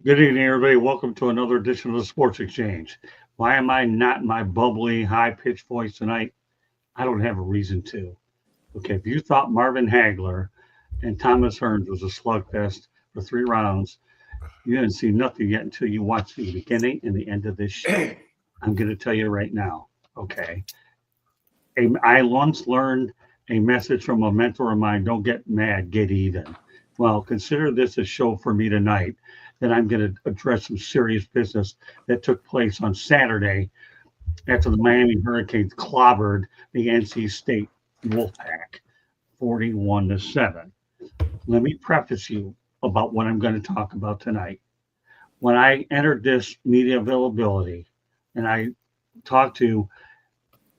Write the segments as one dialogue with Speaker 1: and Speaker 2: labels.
Speaker 1: Good evening, everybody. Welcome to another edition of the Sports Exchange. Why am I not in my bubbly, high pitched voice tonight? I don't have a reason to. Okay, if you thought Marvin Hagler and Thomas Hearns was a slugfest for 3 rounds, you didn't see nothing yet until you watched the beginning and the end of this show. I'm going to tell you right now. Okay. I once learned a message from a mentor of mine: don't get mad, get even. Well, consider this a show for me tonight that I'm going to address some serious business that took place on Saturday after the Miami Hurricanes clobbered the NC State Wolfpack 41-7. Let me preface you about what I'm going to talk about tonight. When I entered this media availability and I talked to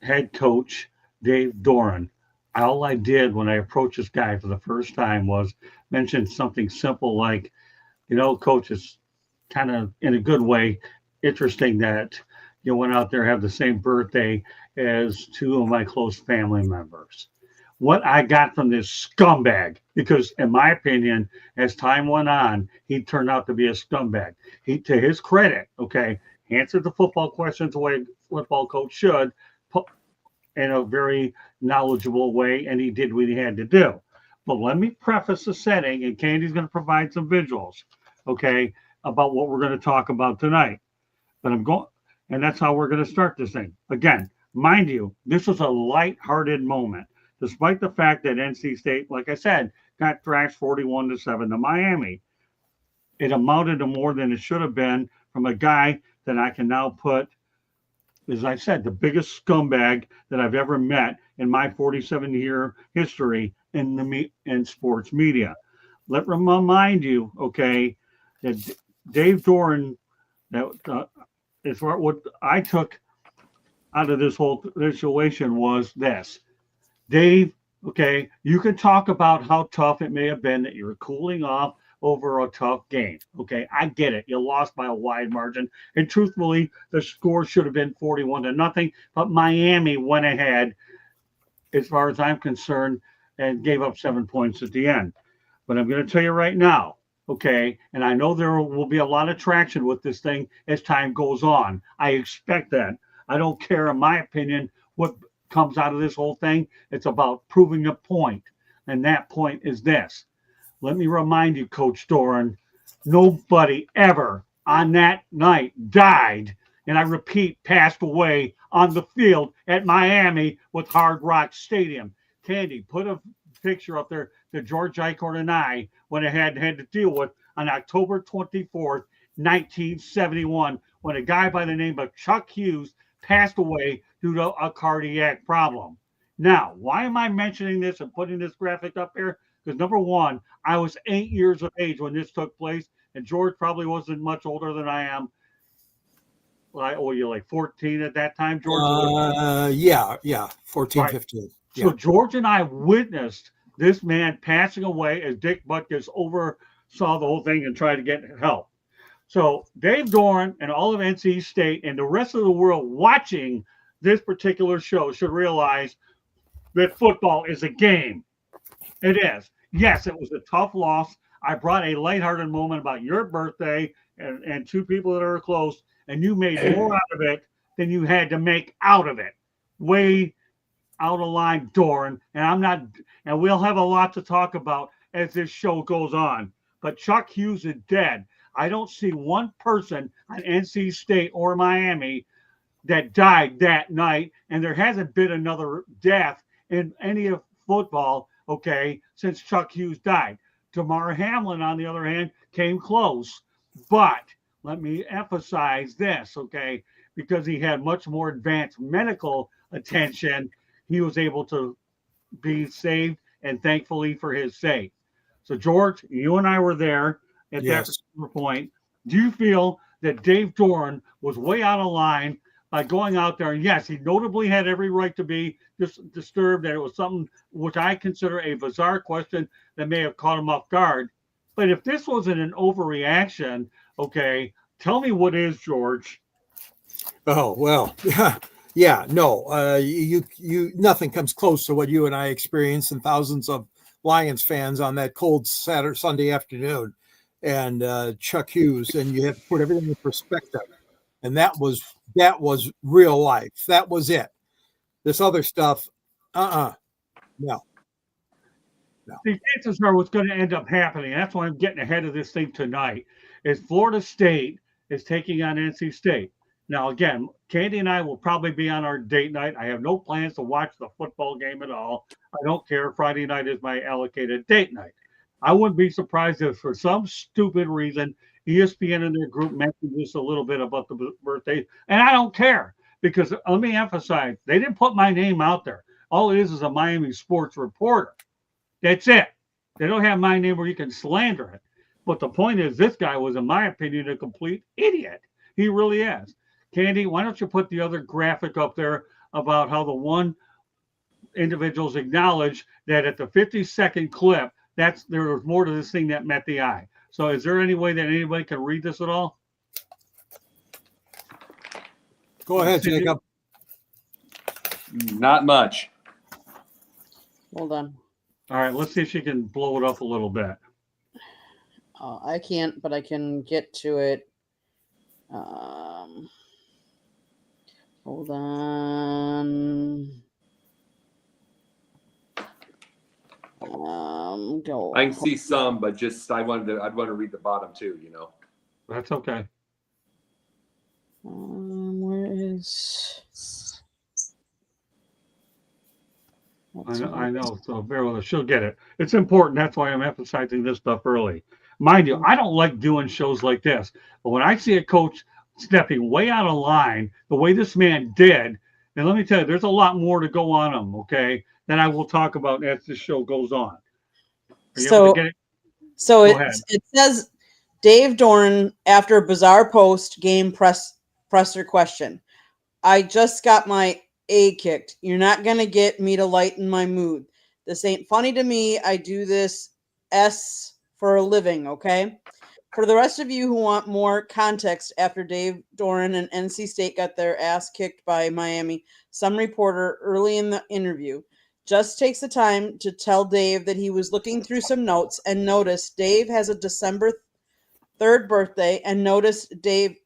Speaker 1: head coach Dave Doeren, all I did when I approached this guy for the first time was mention something simple like, coach, it's kind of in a good way interesting that you went out there have the same birthday as two of my close family members. What I got from this scumbag, because in my opinion, as time went on, he turned out to be a scumbag. He, to his credit, okay, answered the football questions the way a football coach should, in a very knowledgeable way, and he did what he had to do. But let me preface the setting, and Candy's going to provide some visuals, okay, about what we're going to talk about tonight. But and that's how we're going to start this thing. Again, mind you, this was a light-hearted moment, despite the fact that NC State, like I said, got thrashed 41-7 to Miami. It amounted to more than it should have been from a guy that I can now put, as I said, the biggest scumbag that I've ever met in my 47-year history in sports media. Let me remind you, okay, that Dave Doeren, that is what I took out of this whole situation was this. Dave, okay, you can talk about how tough it may have been that you're cooling off over a tough game. Okay, I get it. You lost by a wide margin. And truthfully, the score should have been 41-0, but Miami went ahead, as far as I'm concerned, and gave up 7 points at the end. But I'm going to tell you right now, okay, and I know there will be a lot of traction with this thing as time goes on. I expect that. I don't care, in my opinion, what comes out of this whole thing. It's about proving a point. And that point is this. Let me remind you, Coach Doeren, nobody ever on that night died, and I repeat, passed away on the field at Miami with Hard Rock Stadium. Candy, put a picture up there that George Eichhorn and I went ahead and had to deal with on October 24th, 1971, when a guy by the name of Chuck Hughes passed away due to a cardiac problem. Now, why am I mentioning this and putting this graphic up here? Because number one, I was 8 years of age when this took place, and George probably wasn't much older than I am. Well, you're like 14 at that time, George?
Speaker 2: Yeah, 14, right. 15.
Speaker 1: Yeah. So George and I witnessed this man passing away as Dick Butkus oversaw the whole thing and tried to get help. So Dave Doeren and all of NC State and the rest of the world watching this particular show should realize that football is a game. It is. Yes, it was a tough loss. I brought a lighthearted moment about your birthday and two people that are close, and you made more out of it than you had to make out of it. Way out of line, Doeren. And we'll have a lot to talk about as this show goes on. But Chuck Hughes is dead. I don't see one person on NC State or Miami that died that night, and there hasn't been another death in any of football, okay, since Chuck Hughes died. Damar Hamlin, on the other hand, came close. But let me emphasize this, okay, because he had much more advanced medical attention, he was able to be saved, and thankfully for his sake. So, George, you and I were there at that particular point. Do you feel that Dave Doeren was way out of line by going out there? And yes, he notably had every right to be disturbed, that it was something which I consider a bizarre question that may have caught him off guard. But if this wasn't an overreaction, okay, tell me what is, George.
Speaker 2: Oh, well, yeah, no, you nothing comes close to what you and I experienced and thousands of Lions fans on that cold Sunday afternoon. and Chuck Hughes, and you have to put everything in perspective. And that was real life. That was it. This other stuff, no.
Speaker 1: The chances are what's going to end up happening. That's why I'm getting ahead of this thing tonight. Is Florida State is taking on NC State. Now, again, Candy and I will probably be on our date night. I have no plans to watch the football game at all. I don't care. Friday night is my allocated date night. I wouldn't be surprised if, for some stupid reason, ESPN in their group mentioned this a little bit about the birthday, and I don't care because let me emphasize, they didn't put my name out there. All it is a Miami sports reporter. That's it. They don't have my name where you can slander it. But the point is, this guy was, in my opinion, a complete idiot. He really is. Candy, why don't you put the other graphic up there about how the one individuals acknowledged that at the 50-second clip, there was more to this thing that met the eye. So is there any way that anybody can read this at all?
Speaker 2: Go ahead, Jacob.
Speaker 3: Not much.
Speaker 4: Hold on.
Speaker 1: All right, let's see if she can blow it up a little bit.
Speaker 4: I can't, but I can get to it. Hold on. Go.
Speaker 3: I can see some, but I'd want to read the bottom too,
Speaker 1: That's okay.
Speaker 4: Where is?
Speaker 1: I know. So bear with us. She'll get it. It's important. That's why I'm emphasizing this stuff early. Mind you, I don't like doing shows like this. But when I see a coach stepping way out of line, the way this man did, and let me tell you, there's a lot more to go on him, okay, that I will talk about as this show goes on.
Speaker 4: So it says Dave Doeren after a bizarre post-game presser question. I just got my A kicked. You're not going to get me to lighten my mood. This ain't funny to me. I do this S for a living, okay? For the rest of you who want more context after Dave Doeren and NC State got their ass kicked by Miami, some reporter early in the interview just takes the time to tell Dave that he was looking through some notes and noticed Dave has a December 3rd birthday and noticed Dave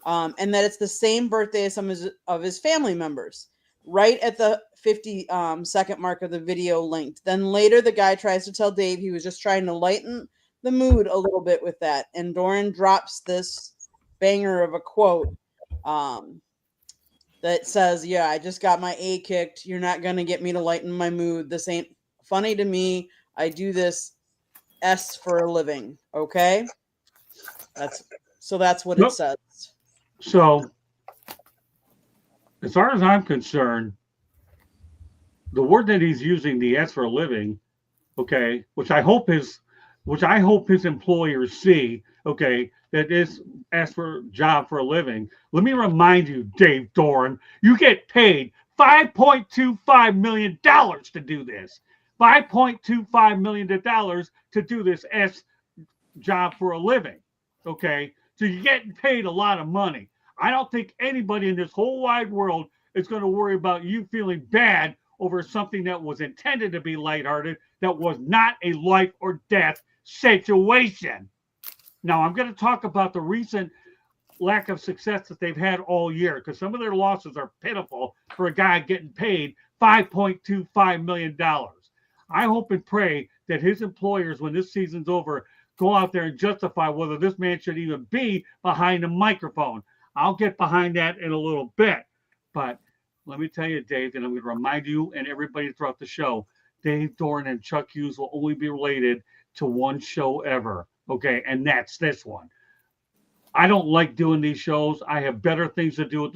Speaker 4: and that it's the same birthday as some of his family members. Right at the 50-second mark of the video linked. Then later, the guy tries to tell Dave he was just trying to lighten the mood a little bit with that. And Doeren drops this banger of a quote that says, yeah, I just got my A kicked. You're not going to get me to lighten my mood. This ain't funny to me. I do this S for a living. Okay? That's what it says.
Speaker 1: So, as far as I'm concerned, the word that he's using, the S for a living, okay, which I hope his employers see, okay, that is S for job for a living. Let me remind you, Dave Doeren, you get paid $5.25 million to do this. $5.25 million to do this S job for a living, okay? So you're getting paid a lot of money. I don't think anybody in this whole wide world is going to worry about you feeling bad over something that was intended to be lighthearted, that was not a life or death situation. Now, I'm going to talk about the recent lack of success that they've had all year, because some of their losses are pitiful for a guy getting paid $5.25 million. I hope and pray that his employers, when this season's over, go out there and justify whether this man should even be behind a microphone. I'll get behind that in a little bit. But let me tell you, Dave, and I'm going to remind you and everybody throughout the show, Dave Doeren and Chuck Hughes will only be related to one show ever, okay? And that's this one. I don't like doing these shows. I have better things to do with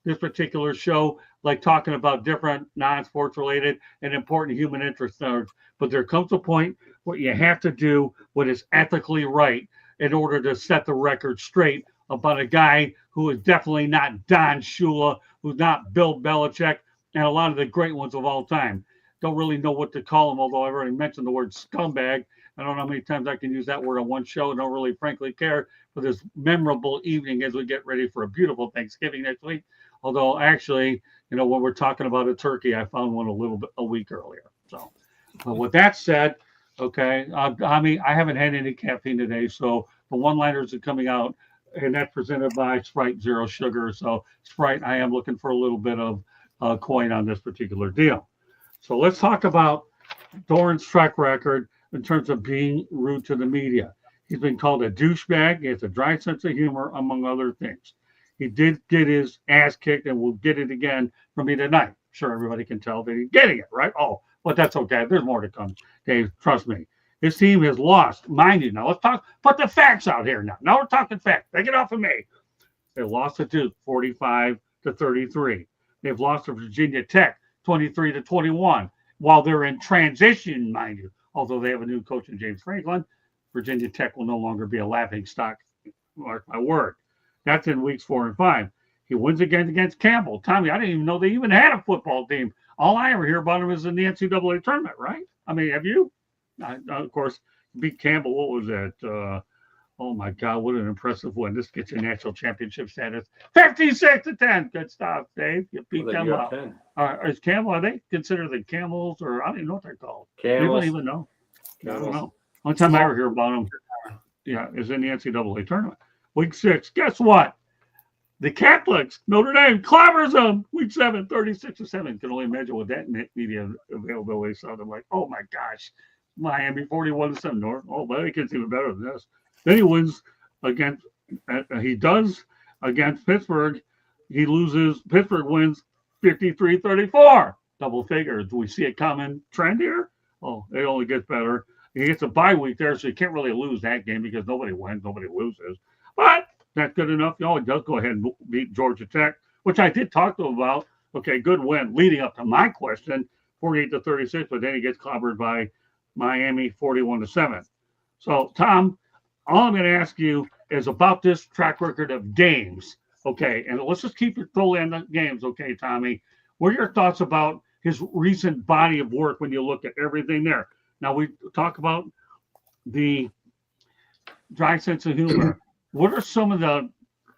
Speaker 1: this particular show, like talking about different non-sports related and important human interest matters. But there comes a point where you have to do what is ethically right in order to set the record straight about a guy who is definitely not Don Shula, who's not Bill Belichick, and a lot of the great ones of all time. Don't really know what to call him, although I've already mentioned the word scumbag. I don't know how many times I can use that word on one show. I don't really, frankly, care for this memorable evening as we get ready for a beautiful Thanksgiving next week. Although, actually, when we're talking about a turkey, I found one a week earlier. So, with that said, Okay. I mean, I haven't had any caffeine today, so the one-liners are coming out, and that's presented by Sprite Zero Sugar. So Sprite, I am looking for a little bit of coin on this particular deal. So let's talk about Doeren's track record in terms of being rude to the media. He's been called a douchebag. He has a dry sense of humor, among other things. He did get his ass kicked and will get it again from me tonight. Sure, everybody can tell that he's getting it, right? Oh, but that's okay. There's more to come, Dave. Trust me. His team has lost. Mind you, now let's talk, put the facts out here now. Now we're talking facts. Take it off of me. They lost to Duke 45-33. They've lost to Virginia Tech 23-21 while they're in transition, mind you. Although they have a new coach in James Franklin, Virginia Tech will no longer be a laughing stock. Mark my word. That's in weeks 4 and 5. He wins again against Campbell. Tommy, I didn't even know they even had a football team. All I ever hear about him is in the NCAA tournament, right? I mean, have you? Of course, beat Campbell. What was that? Oh my God, what an impressive win. This gets your national championship status. 56-10. Good stuff, Dave. You beat them up. Is Campbell, are they considered the Camels, or I don't even know what they're called?
Speaker 3: Camels.
Speaker 1: Anybody even know? I don't know. One time I ever hear about them, is in the NCAA tournament. Week 6, guess what? The Catholics, Notre Dame, clobbers them. Week 7, 36-7. Can only imagine what that media availability sounded like. Oh my gosh. Miami 41-7 North. Oh, but it gets even better than this. Then he wins against, against Pittsburgh. He loses, Pittsburgh wins 53-34. Double figures. Do we see a common trend here? Oh, it only gets better. He gets a bye week there, so you can't really lose that game because nobody wins, nobody loses. But that's good enough. He does go ahead and beat Georgia Tech, which I did talk to him about. Okay, good win leading up to my question, 48-36, but then he gets clobbered by Miami 41-7. So, Tom, all I'm going to ask you is about this track record of games. Okay, and let's just keep it totally on the games. Okay, Tommy, what are your thoughts about his recent body of work when you look at everything there? Now, we talk about the dry sense of humor. What are some of the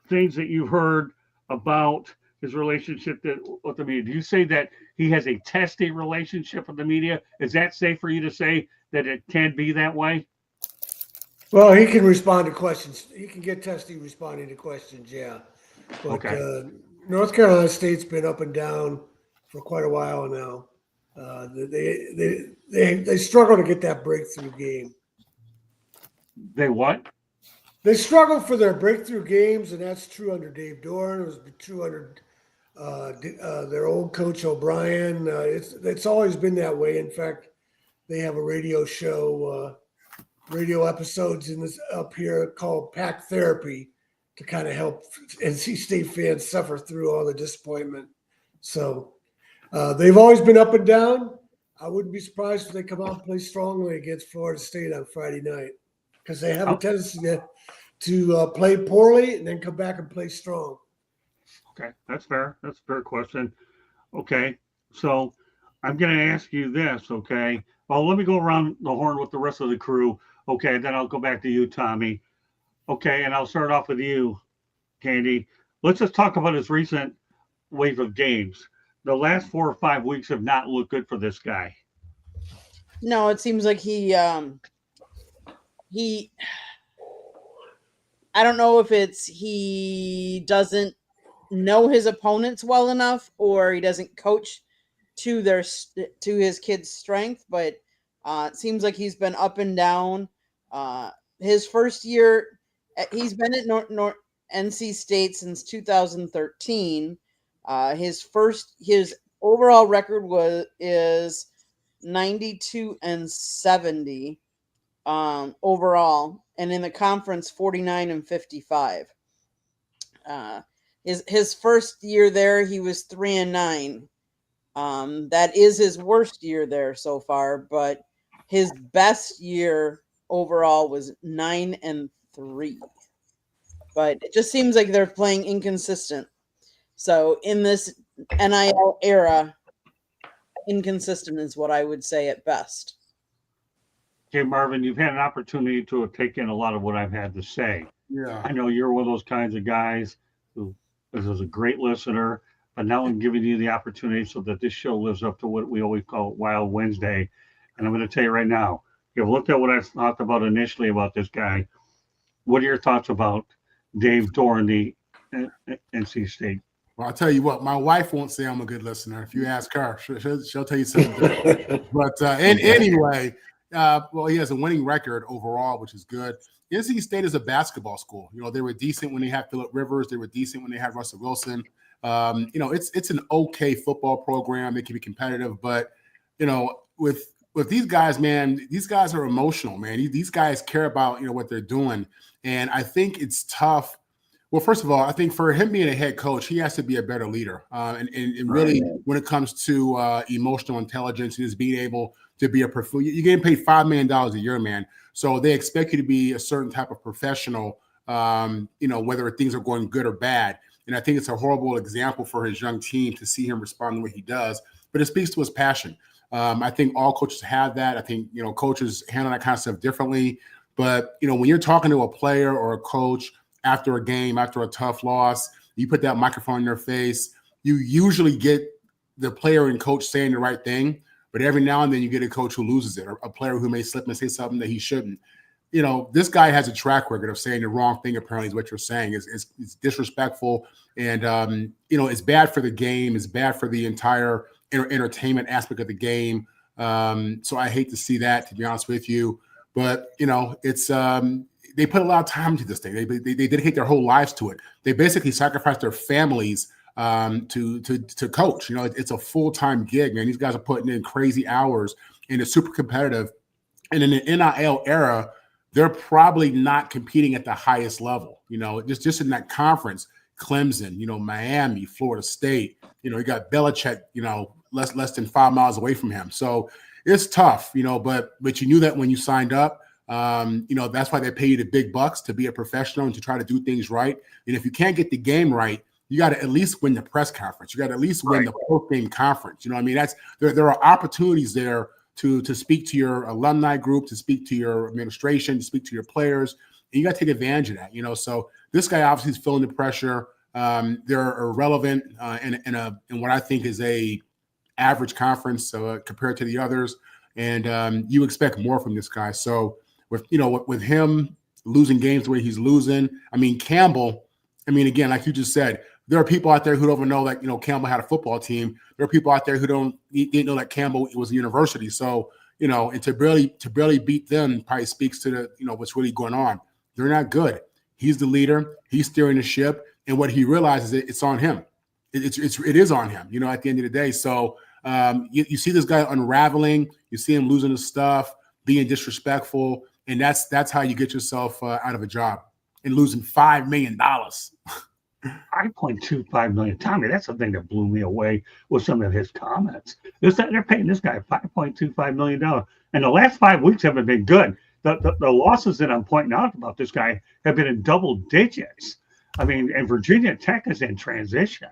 Speaker 1: things that you've heard about his relationship with the media? Do you say that he has a testy relationship with the media? Is that safe for you to say that it can be that way?
Speaker 5: Well, he can respond to questions. He can get testy responding to questions, yeah. But
Speaker 1: okay.
Speaker 5: North Carolina State's been up and down for quite a while now. They struggle to get that breakthrough game.
Speaker 1: They what?
Speaker 5: They struggle for their breakthrough games, and that's true under Dave Doeren. It was true under their old coach O'Brien. It's always been that way. In fact, they have a radio show, radio episodes in this up here called Pack Therapy to kind of help NC State fans suffer through all the disappointment. So they've always been up and down. I wouldn't be surprised if they come out and play strongly against Florida State on Friday night because they have a tendency to play poorly and then come back and play strong.
Speaker 1: Okay, that's fair. That's a fair question. Okay, so I'm going to ask you this, okay? Well, let me go around the horn with the rest of the crew, okay? Then I'll go back to you, Tommy. Okay, and I'll start off with you, Candy. Let's just talk about his recent wave of games. The last 4 or 5 weeks have not looked good for this guy.
Speaker 4: No, it seems like he I don't know if it's he doesn't know his opponents well enough or he doesn't coach to his kids' strength, but it seems like he's been up and down. His first year, he's been at NC State since 2013. His overall record is 92-70 overall, and in the conference 49-55. His first year there, he was 3-9. That is his worst year there so far, but his best year overall was 9-3. But it just seems like they're playing inconsistent. So in this NIL era, inconsistent is what I would say at best.
Speaker 1: Okay, Marvin, you've had an opportunity to take in a lot of what I've had to say.
Speaker 2: Yeah.
Speaker 1: I know you're one of those kinds of guys who is a great listener, but now I'm giving you the opportunity so that this show lives up to what we always call Wild Wednesday. And I'm going to tell you right now, You've looked at what I talked about initially about this guy. What are your thoughts about Dave Doeren, the NC State?
Speaker 6: Well, I'll tell you what, my wife won't say I'm a good listener. If you ask her, she'll tell you something different. But anyway, well, he has a winning record overall, which is good. NC State is a basketball school. You know, they were decent when they had Phillip Rivers. They were decent when they had Russell Wilson. You know, it's an okay football program. They can be competitive, but you know, with these guys, man, these guys are emotional, man. These guys care about, you know, what they're doing, and I think it's tough. Well, first of all, I think for him being a head coach, he has to be a better leader. And really, when it comes to emotional intelligence, is being able to be you're getting paid $5 million a year, man. So they expect you to be a certain type of professional, you know, whether things are going good or bad. And I think it's a horrible example for his young team to see him respond the way he does. But it speaks to his passion. I think all coaches have that. I think, you know, coaches handle that kind of stuff differently. But, you know, when you're talking to a player or a coach after a game, after a tough loss, you put that microphone in their face, you usually get the player and coach saying the right thing, but every now and then you get a coach who loses it, or a player who may slip and say something that he shouldn't. You know, this guy has a track record of saying the wrong thing, apparently, is what you're saying. It's disrespectful, and, you know, it's bad for the game. It's bad for the entire entertainment aspect of the game. So I hate to see that, to be honest with you. But, you know, it's they put a lot of time into this thing. They dedicate their whole lives to it. They basically sacrifice their families to coach. You know, it's a full-time gig, man. These guys are putting in crazy hours, and it's super competitive. And in the NIL era, they're probably not competing at the highest level. You know, just in that conference, Clemson, you know, Miami, Florida State. You know, you got Belichick, you know, less than 5 miles away from him. So it's tough, you know, but you knew that when you signed up. You know, that's why they pay you the big bucks, to be a professional and to try to do things right. And if you can't get the game right, you got to at least win the press conference. You got to at least win the post-game conference. You know what I mean? There are opportunities there to speak to your alumni group, to speak to your administration, to speak to your players. And you got to take advantage of that, you know. So this guy obviously is feeling the pressure. They're irrelevant in what I think is a average conference compared to the others. And you expect more from this guy. So with him losing games the way he's losing, I mean, Campbell, I mean, again, like you just said, there are people out there who don't even know that, you know, Campbell had a football team. There are people out there who didn't know that Campbell was a university. So, you know, and to barely beat them probably speaks to the, you know, what's really going on. They're not good. He's the leader. He's steering the ship. And what he realizes, it's on him. It is on him, you know, at the end of the day. So you see this guy unraveling. You see him losing his stuff, being disrespectful. And that's how you get yourself out of a job, and losing $5 million.
Speaker 1: $5.25 million. Tommy, that's the thing that blew me away with some of his comments. They're paying this guy $5.25 million. And the last 5 weeks haven't been good. The losses that I'm pointing out about this guy have been in double digits. I mean, and Virginia Tech is in transition.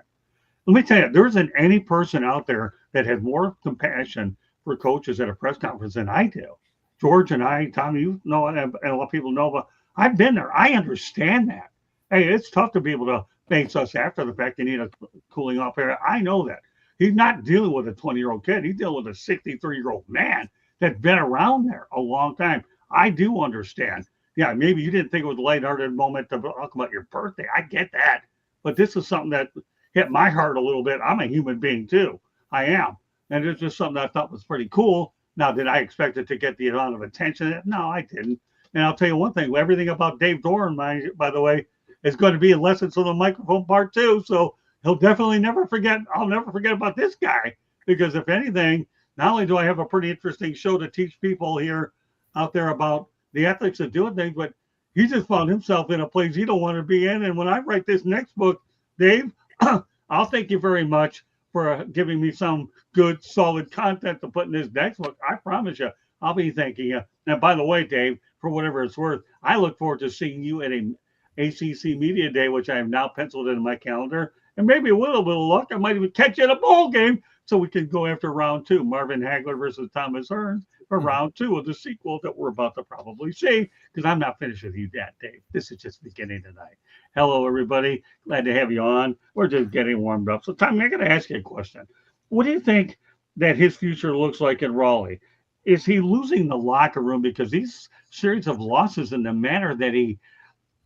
Speaker 1: Let me tell you, there isn't any person out there that had more compassion for coaches at a press conference than I do. George and I, Tommy, you know, and a lot of people know, but I've been there. I understand that. Hey, it's tough to be able to face us after the fact. You need a cooling off area. I know that. He's not dealing with a 20-year-old kid. He's dealing with a 63-year-old man that's been around there a long time. I do understand. Yeah, maybe you didn't think it was a lighthearted moment to talk about your birthday. I get that. But this is something that hit my heart a little bit. I'm a human being too. I am. And it's just something I thought was pretty cool. Now, did I expect it to get the amount of attention? No, I didn't. And I'll tell you one thing. Everything about Dave Doeren, by the way, is going to be in Lessons on the Microphone Part 2. So he'll definitely never forget. I'll never forget about this guy. Because if anything, not only do I have a pretty interesting show to teach people here out there about the ethics of doing things, but he just found himself in a place he don't want to be in. And when I write this next book, Dave, I'll thank you very much for giving me some good, solid content to put in this next book. I promise you, I'll be thanking you. And by the way, Dave, for whatever it's worth, I look forward to seeing you at a ACC Media Day, which I have now penciled in my calendar. And maybe with a little bit of luck, I might even catch you at a bowl game so we can go after round 2, Marvin Hagler versus Thomas Hearns, for round 2 of the sequel that we're about to probably see, because I'm not finished with you yet, Dave. This is just beginning tonight. Hello, everybody. Glad to have you on. We're just getting warmed up. So, Tommy, I got to ask you a question. What do you think that his future looks like in Raleigh? is he losing the locker room? Because these series of losses and the manner that he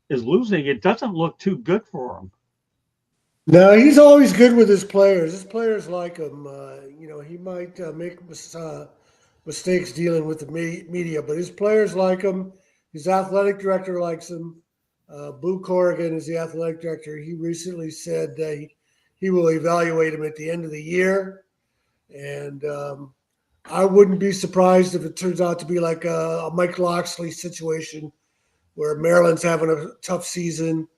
Speaker 1: is losing, it doesn't look too good for him.
Speaker 5: No, he's always good with his players. His players like him. He might make mistakes dealing with the media, but his players like him. His athletic director likes him. Boo Corrigan is the athletic director. He recently said that he will evaluate him at the end of the year. And I wouldn't be surprised if it turns out to be like a Mike Loxley situation where Maryland's having a tough season.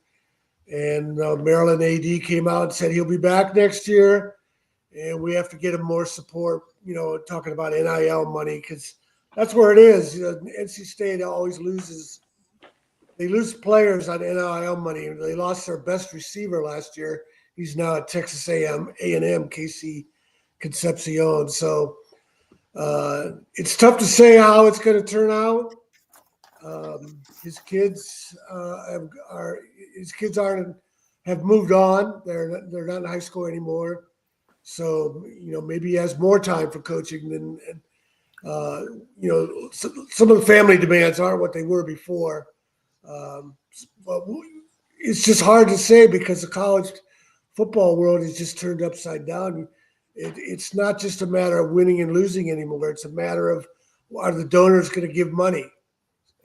Speaker 5: And Maryland AD came out and said he'll be back next year, and we have to get him more support. Talking about NIL money, because that's where it is. NC State always loses. They lose players on NIL money. They lost their best receiver last year. He's now at Texas A&M, Casey Concepcion. So it's tough to say how it's going to turn out. His kids have moved on. They're not in high school anymore. So maybe he has more time for coaching than some of the family demands aren't what they were before. But it's just hard to say because the college football world is just turned upside down. It's not just a matter of winning and losing anymore. It's a matter of, are the donors going to give money?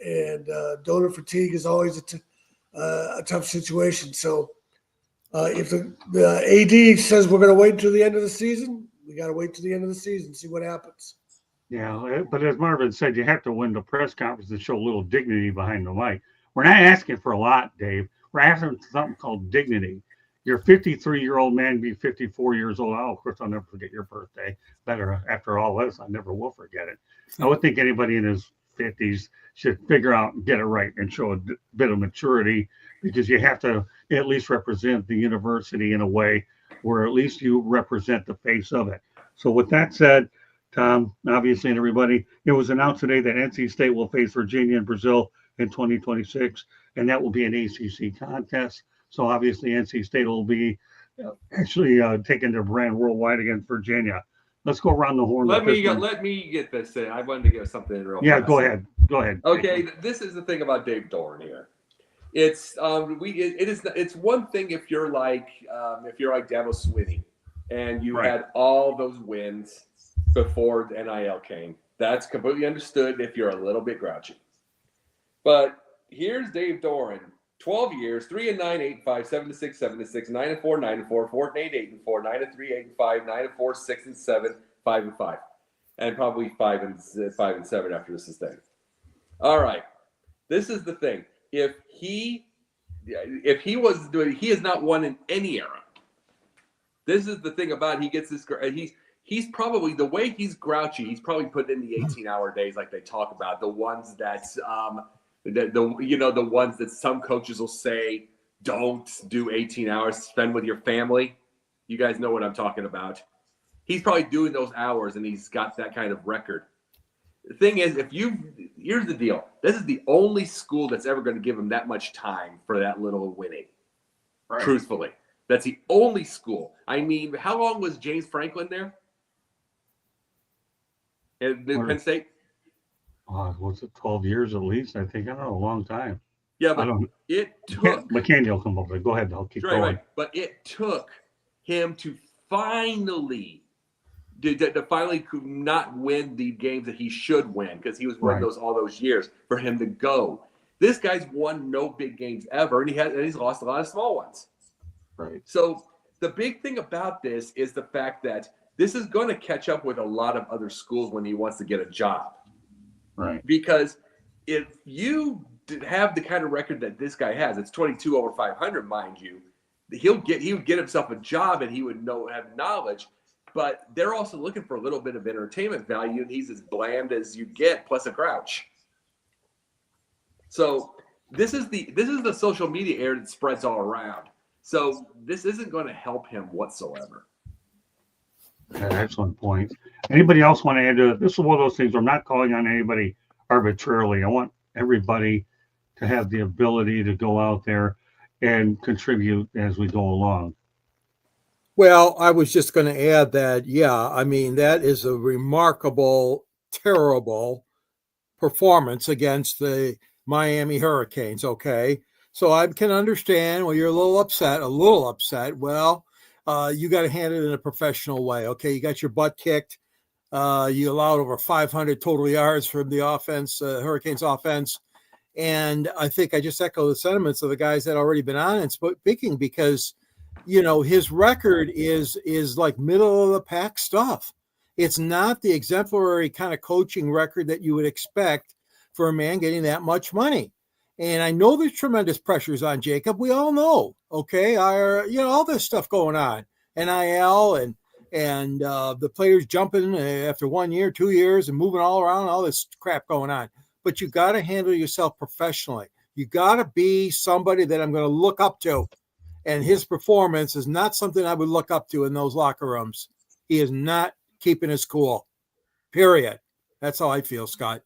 Speaker 5: And donor fatigue is always a tough situation. So if the AD says we're going to wait until the end of the season, we got to wait till the end of the season, see what happens.
Speaker 1: Yeah, but as Marvin said, you have to win the press conference and show a little dignity behind the mic. We're not asking for a lot, Dave. We're asking for something called dignity. You're a 53-year-old man, be 54 years old. Oh, of course, I'll never forget your birthday. Better after all this, I never will forget it. I would think anybody in his 50s should figure out and get it right and show a bit of maturity, because you have to at least represent the university in a way where at least you represent the face of it. So with that said, Tom, obviously, and everybody, it was announced today that NC State will face Virginia and Brazil in 2026, and that will be an ACC contest. So obviously, NC State will be actually taking their brand worldwide against Virginia. Let's go around the horn.
Speaker 3: Let me get this in. I wanted to get something in real fast.
Speaker 1: Yeah, go ahead. Go ahead.
Speaker 3: Okay, this is the thing about Dave Doeren here. It's it's one thing if you're like Dabo Swinney and you had all those wins before the NIL came. That's completely understood if you're a little bit grouchy. But here's Dave Doeren, 12 years, 3-9, 8-5, 7-6, 7-6, 9-4, 9-4, 4-8, 8-4, 9-3, 8-5, 9-4, 6-7, 5-5, and probably 5-7 after this is done. All right, this is the thing. If he was doing, he has not won in any era. This is the thing about it. He gets this. He's probably, the way he's grouchy, he's probably put in the 18-hour days like they talk about, the ones that the ones that some coaches will say don't do 18 hours, spend with your family. You guys know what I'm talking about. He's probably doing those hours, and he's got that kind of record. The thing is, here's the deal. This is the only school that's ever going to give him that much time for that little winning. Right. Truthfully, that's the only school. I mean, how long was James Franklin there? At Penn State?
Speaker 1: Was it 12 years at least? I think. I don't know, a long time.
Speaker 3: Yeah, but it took.
Speaker 1: McCandy will come over. Go ahead. I'll keep going. Right.
Speaker 3: But it took him to finally not win the games that he should win, because he was winning all those years, for him to go. This guy's won no big games ever, and he's lost a lot of small ones.
Speaker 1: Right.
Speaker 3: So the big thing about this is the fact that this is going to catch up with a lot of other schools when he wants to get a job.
Speaker 1: Right.
Speaker 3: Because if you have the kind of record that this guy has, it's 22 over 500, mind you, he would get himself a job, and he would have knowledge. But they're also looking for a little bit of entertainment value, and he's as bland as you get, plus a grouch. So this is the social media era that spreads all around. So this isn't going to help him whatsoever.
Speaker 1: Excellent point. Anybody else want to add to it? This is one of those things. I'm not calling on anybody arbitrarily. I want everybody to have the ability to go out there and contribute as we go along.
Speaker 2: Well, I was just going to add that, yeah, I mean, that is a remarkable terrible performance against the Miami Hurricanes. Okay. So I can understand, well, you're a little upset. Well, you got to handle it in a professional way. Okay. You got your butt kicked. You allowed over 500 total yards from the offense, Hurricanes offense. And I think I just echo the sentiments of the guys that already been on and speaking, because, his record is like middle of the pack stuff. It's not the exemplary kind of coaching record that you would expect for a man getting that much money. And I know there's tremendous pressures on Jacob. We all know, okay, all this stuff going on, NIL and the players jumping after 1 year, 2 years, and moving all around, all this crap going on. But you got to handle yourself professionally. You got to be somebody that I'm going to look up to. And his performance is not something I would look up to in those locker rooms. He is not keeping his cool, period. That's how I feel, Scott.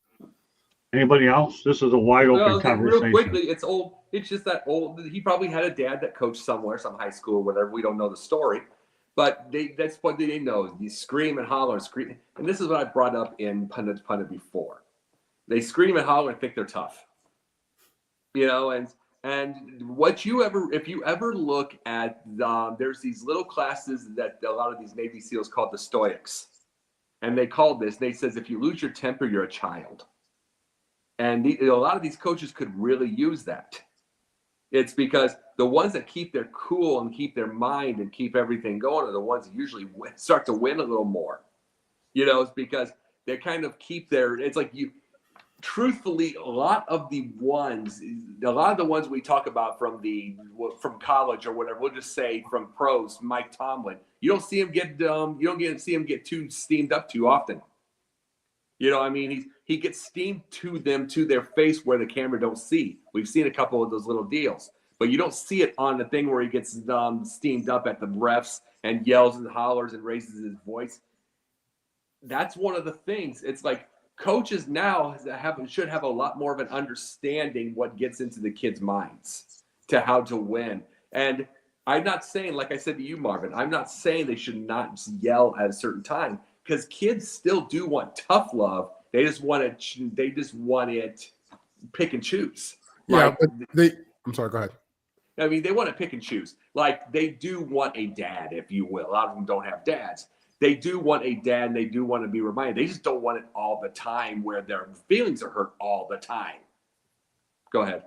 Speaker 1: Anybody else? This is a wide open conversation.
Speaker 3: Real quickly, it's old. It's just that old. He probably had a dad that coached somewhere, some high school or whatever. We don't know the story. But that's what they know. You scream and holler and scream. And this is what I brought up in Pundit before. They scream and holler and think they're tough. And if you ever look at, there's these little classes that a lot of these Navy SEALs called the Stoics. And they says, if you lose your temper, you're a child. And a lot of these coaches could really use that. It's because the ones that keep their cool and keep their mind and keep everything going are the ones that usually start to win a little more. It's because they kind of keep it's like truthfully, a lot of the ones we talk about from college or whatever, we'll just say from pros, Mike Tomlin, you don't see him see him get too steamed up too often. He gets steamed to their face where the camera don't see. We've seen a couple of those little deals, but you don't see it on the thing where he gets steamed up at the refs and yells and hollers and raises his voice. That's one of the things. It's like coaches now should have a lot more of an understanding what gets into the kids' minds to how to win. And I'm not saying, like I said to you, Marvin, I'm not saying they should not yell at a certain time, because kids still do want tough love. They just want it pick and choose.
Speaker 6: Yeah, I'm sorry, go ahead.
Speaker 3: They want to pick and choose. Like, they do want a dad, if you will. A lot of them don't have dads. They do want a dad, and they do want to be reminded. They just don't want it all the time where their feelings are hurt all the time. Go ahead.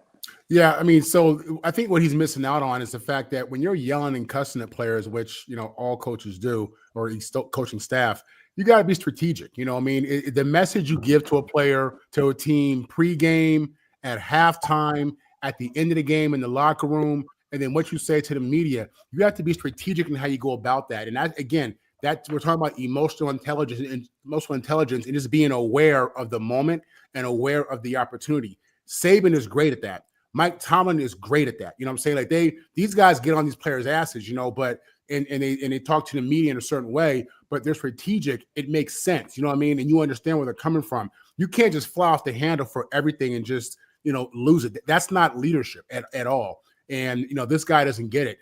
Speaker 6: Yeah, so I think what he's missing out on is the fact that when you're yelling and cussing at players, which, all coaches do, or coaching staff, you got to be strategic. The message you give to a player, to a team pregame, at halftime, at the end of the game, in the locker room, and then what you say to the media, you have to be strategic in how you go about that. And that, again, we're talking about emotional intelligence and just being aware of the moment and aware of the opportunity. Saban is great at that. Mike Tomlin is great at that. You know what I'm saying? Like these guys get on these players' asses, but and they talk to the media in a certain way, but they're strategic. It makes sense. You know what I mean? And you understand where they're coming from. You can't just fly off the handle for everything and just, lose it. That's not leadership at all. And, this guy doesn't get it.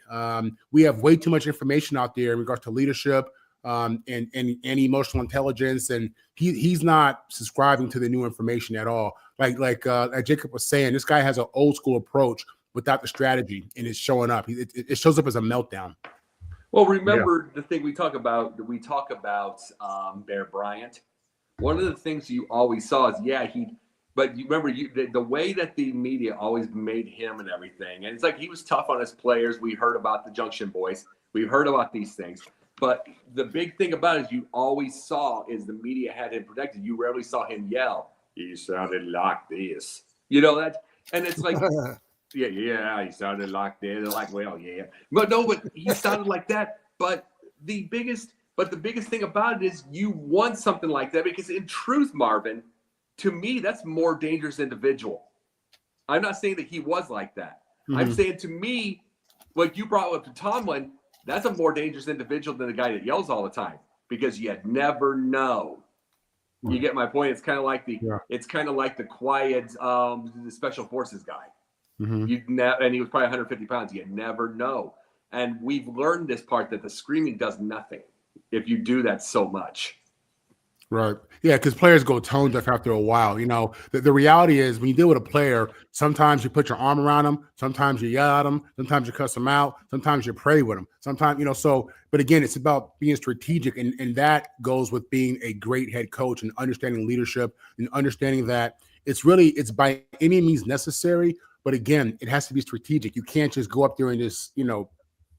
Speaker 6: We have way too much information out there in regards to leadership and emotional intelligence. And he's not subscribing to the new information at all. Like Jacob was saying, this guy has an old school approach without the strategy, and it's showing up. It shows up as a meltdown.
Speaker 3: Well, remember the thing we talk about Bear Bryant. One of the things you always saw is, but you remember the way that the media always made him and everything. And it's like he was tough on his players. We heard about the Junction Boys. We've heard about these things. But the big thing about it is you always saw is the media had him protected. You rarely saw him yell. He sounded like this. That, and it's like, yeah, he sounded like this. They're like, well, yeah. But he sounded like that. But the biggest thing about it is you want something like that, because in truth, Marvin, to me, that's more dangerous individual. I'm not saying that he was like that. Mm-hmm. I'm saying, to me, like you brought up to Tomlin, that's a more dangerous individual than the guy that yells all the time, because you never know. You get my point? It's kind of like the quiet the special forces guy. Mm-hmm. And he was probably 150 pounds. You never know. And we've learned this part, that the screaming does nothing if you do that so much.
Speaker 6: Right. Yeah, because players go tone deaf after a while. You know, the reality is when you deal with a player, sometimes you put your arm around them, sometimes you yell at them, sometimes you cuss them out, sometimes you pray with them. Sometimes, so, but again, it's about being strategic. And that goes with being a great head coach and understanding leadership and understanding that it's by any means necessary. But again, it has to be strategic. You can't just go up there and just,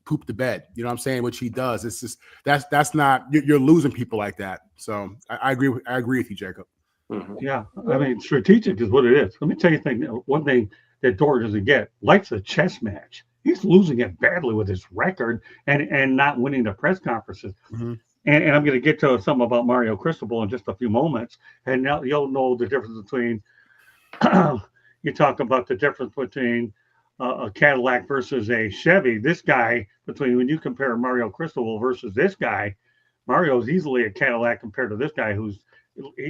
Speaker 6: poop the bed. You know what I'm saying? Which he does. It's just that's not you're losing people like that. So I agree with you, Jacob.
Speaker 1: Mm-hmm. Yeah, I mean, strategic is what it is. Let me tell you one thing that Doeren doesn't get. Life's a chess match. He's losing it badly with his record and not winning the press conferences. Mm-hmm. And I'm going to get to some about Mario Cristobal in just a few moments. And now you'll know the difference between you talk about the difference between a Cadillac versus a Chevy. This guy, when you compare Mario Cristobal versus this guy, Mario's easily a Cadillac compared to this guy who's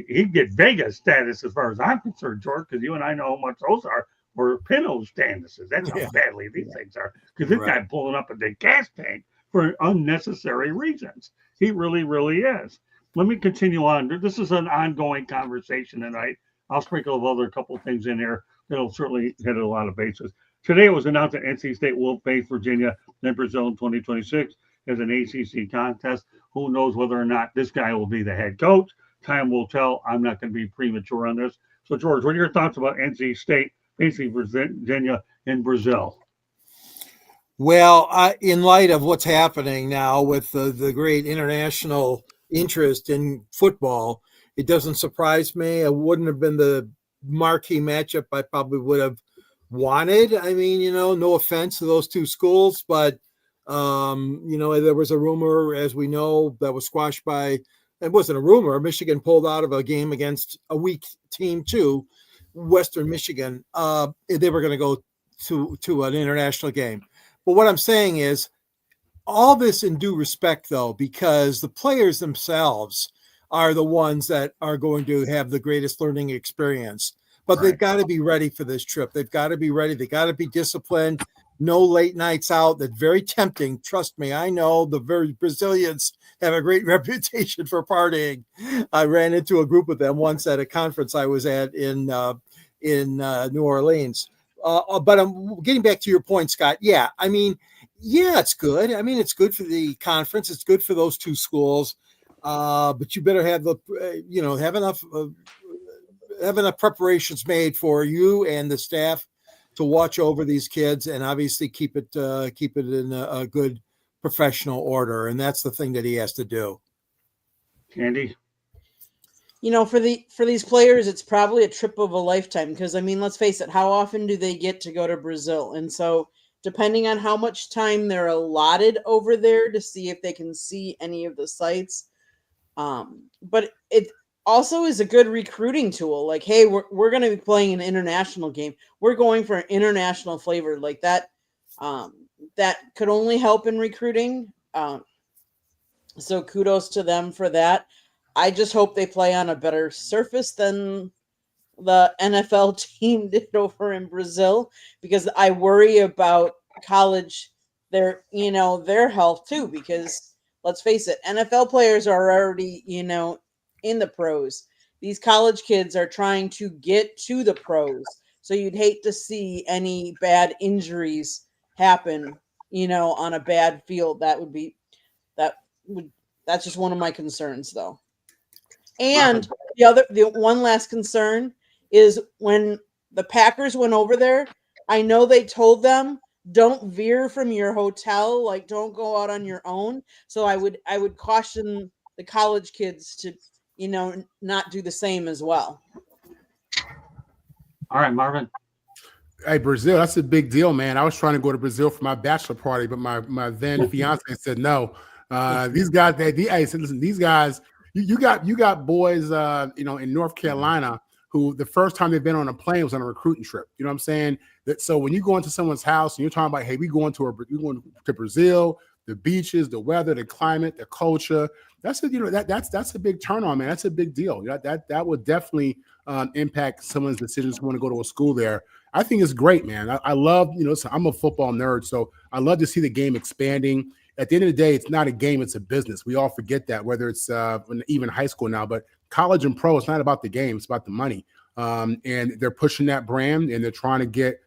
Speaker 1: he'd get Vegas status as far as I'm concerned, George, because you and I know how much those are, or Pinot statuses. That's how badly these things are. Because this guy pulling up at the gas tank for unnecessary reasons. He really, really is. Let me continue on. This is an ongoing conversation tonight. I'll sprinkle a couple things in here that'll certainly hit a lot of bases. Today it was announced that NC State will face Virginia in Brazil in 2026 as an ACC contest. Who knows whether or not this guy will be the head coach? Time will tell. I'm not going to be premature on this. So, George, what are your thoughts about NC State facing Virginia in Brazil?
Speaker 2: Well, in light of what's happening now with the great international interest in football, it doesn't surprise me. It wouldn't have been the marquee matchup I probably would have wanted. I mean, no offense to those two schools, but, there was a rumor, as we know, that was squashed by, it wasn't a rumor. Michigan pulled out of a game against a weak team too, Western Michigan. They were going to go to an international game. But what I'm saying is all this in due respect, though, because the players themselves are the ones that are going to have the greatest learning experience. But they've got to be ready for this trip. They've got to be ready. They got to be disciplined. No late nights out. That's very tempting. Trust me. I know the Brazilians have a great reputation for partying. I ran into a group of them once at a conference I was at in New Orleans. But I'm getting back to your point, Scott. Yeah, I mean, it's good. I mean, it's good for the conference. It's good for those two schools. But you better have have enough preparations made for you and the staff to watch over these kids and obviously keep it in a good professional order. And that's the thing that he has to do.
Speaker 1: Candy.
Speaker 4: For these players, it's probably a trip of a lifetime because, I mean, let's face it, how often do they get to go to Brazil? And so depending on how much time they're allotted over there to see if they can see any of the sites. But it also is a good recruiting tool. Like, hey, we're going to be playing an international game. We're going for an international flavor like that. That could only help in recruiting. So kudos to them for that. I just hope they play on a better surface than the NFL team did over in Brazil, because I worry about college, their health too, because let's face it, NFL players are already, in the pros. These college kids are trying to get to the pros. So you'd hate to see any bad injuries happen, on a bad field. That's just one of my concerns though. And the one last concern is when the Packers went over there, I know they told them don't veer from your hotel, like don't go out on your own. So I would caution the college kids to, not do the same as well.
Speaker 1: All right, Marvin.
Speaker 6: Hey, Brazil, that's a big deal, man. I was trying to go to Brazil for my bachelor party, but my then fiance said no. These guys, listen, these guys, you got boys, in North Carolina who the first time they've been on a plane was on a recruiting trip. You know what I'm saying? So when you go into someone's house and you're talking about, hey, we're going to Brazil, the beaches, the weather, the climate, the culture. That's a big turn on, man. That's a big deal. That would definitely impact someone's decisions to want to go to a school there. I think it's great, man. I love, so I'm a football nerd, so I love to see the game expanding. At the end of the day, it's not a game, it's a business. We all forget that, whether it's even high school now, but college and pro, it's not about the game, it's about the money. And they're pushing that brand, and they're trying to get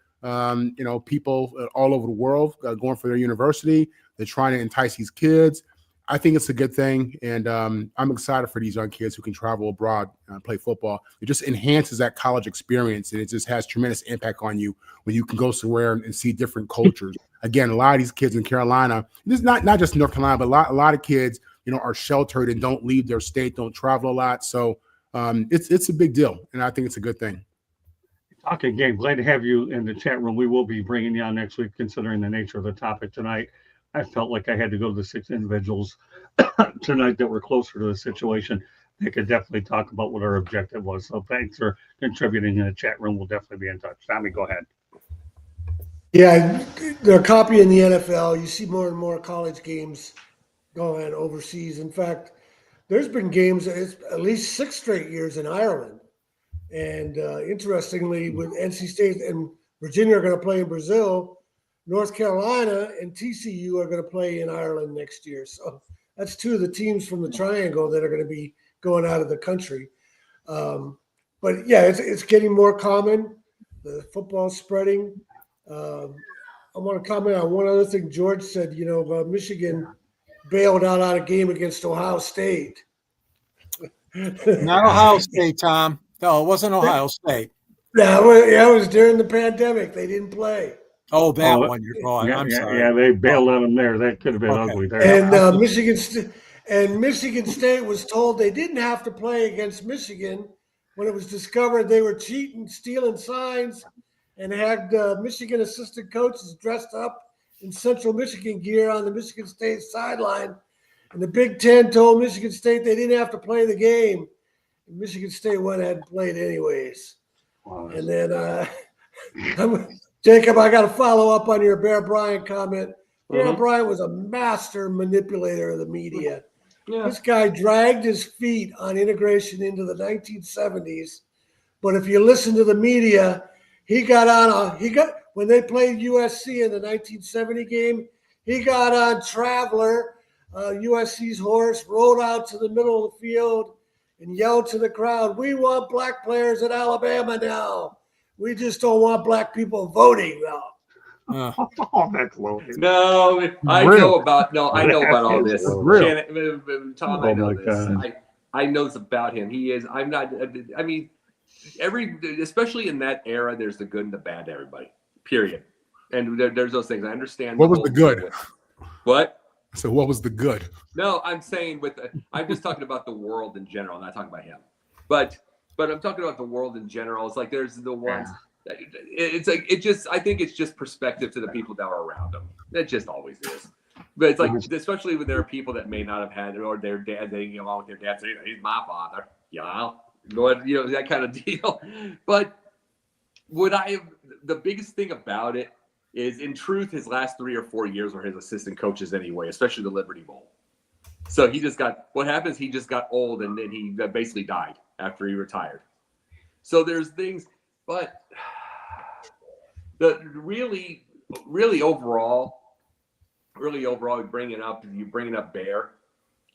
Speaker 6: people all over the world going for their university. They're trying to entice these kids. I think it's a good thing, and I'm excited for these young kids who can travel abroad and play football. It just enhances that college experience, and it just has tremendous impact on you when you can go somewhere and see different cultures. Again, a lot of these kids in Carolina, this is not just North Carolina, but a lot of kids, are sheltered and don't leave their state, don't travel a lot. So it's a big deal, and I think it's a good thing.
Speaker 1: Okay, Gabe, glad to have you in the chat room. We will be bringing you on next week, considering the nature of the topic tonight. I felt like I had to go to the 6 individuals tonight that were closer to the situation. They could definitely talk about what our objective was. So thanks for contributing in the chat room. We'll definitely be in touch. Tommy, go ahead.
Speaker 5: Yeah, they're copying the NFL. You see more and more college games going overseas. In fact, there's been games, at least 6 straight years in Ireland. And interestingly, with NC State and Virginia are going to play in Brazil, North Carolina and TCU are going to play in Ireland next year. So that's 2 of the teams from the Triangle that are going to be going out of the country. But yeah, it's getting more common. The football's spreading. I want to comment on one other thing. George said, Michigan bailed out on a game against Ohio State.
Speaker 2: Not Ohio State, Tom. No, it wasn't Ohio State.
Speaker 5: Yeah, it was during the pandemic. They didn't play.
Speaker 2: Oh, that one you're going.
Speaker 1: Yeah,
Speaker 2: I'm sorry.
Speaker 1: Yeah, they bailed on them there. That could have been ugly there.
Speaker 5: And Michigan State was told they didn't have to play against Michigan when it was discovered they were cheating, stealing signs, and had Michigan assistant coaches dressed up in Central Michigan gear on the Michigan State sideline. And the Big Ten told Michigan State they didn't have to play the game. And Michigan State went ahead and played anyways. Wow. And then, Jacob, I got to follow up on your Bear Bryant comment. Bear Bryant was a master manipulator of the media. Yeah. This guy dragged his feet on integration into the 1970s. But if you listen to the media, when they played USC in the 1970 game, he got on Traveler, USC's horse, rode out to the middle of the field and yelled to the crowd, "We want black players at Alabama now. We just don't want black people voting now."
Speaker 1: Oh, that's loaded.
Speaker 3: No, I know about all this. Tom, I know this. I know this about him. He is. I'm not. I mean, especially in that era, there's the good and the bad to everybody. Period. And there's those things. I understand.
Speaker 6: What was the good?
Speaker 3: What?
Speaker 6: So what was the good?
Speaker 3: No, I'm saying I'm just talking about the world in general. I'm not talking about him. But I'm talking about the world in general. It's like there's the ones. It's like I think it's just perspective to the people that are around them. It just always is. But it's like, especially when there are people that may not have had it, or their dad, they get along with their dad, say, "He's my father." Yeah, go ahead, that kind of deal. But the biggest thing about it is, in truth, his last 3 or 4 years were his assistant coaches anyway, especially the Liberty Bowl. So he just got old, and then he basically died after he retired. So there's things, but the really overall, bringing up Bear,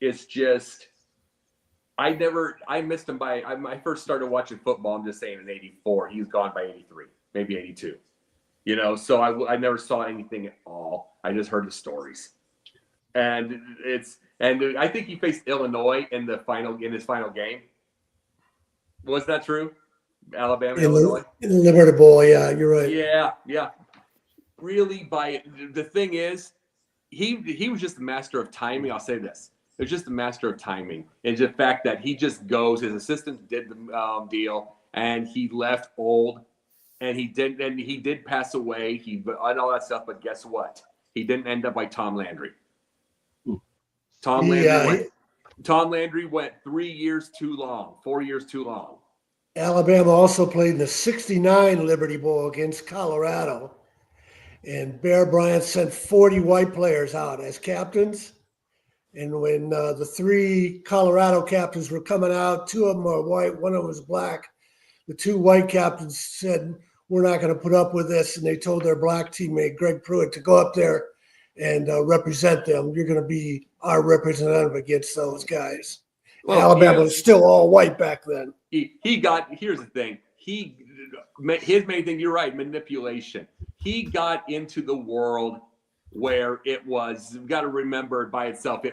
Speaker 3: it's just I missed him by I first started watching football. I'm just saying in '84. He's gone by '83, maybe '82. So I never saw anything at all. I just heard the stories, and I think he faced Illinois in his final game. Was that true? Alabama, Illinois
Speaker 5: in the Liberty Bowl. Yeah, you're right.
Speaker 3: Yeah. Really, the thing is, he was just a master of timing. I'll say this: it was just a master of timing, and the fact that he just goes. His assistant did the deal, and he left old. And he did pass away. And all that stuff. But guess what? He didn't end up like Tom Landry. Tom Landry went 3 years too long, 4 years too long.
Speaker 5: Alabama also played in the '69 Liberty Bowl against Colorado, and Bear Bryant sent 40 white players out as captains. And when the 3 Colorado captains were coming out, 2 of them are white, 1 of them was black. The 2 white captains said, "We're not going to put up with this." And they told their black teammate, Greg Pruitt, to go up there and represent them. You're going to be our representative against those guys.
Speaker 3: Well,
Speaker 5: Alabama was still all white back then.
Speaker 3: Here's the thing. His main thing, you're right, manipulation. He got into the world where it was, you've got to remember it by itself.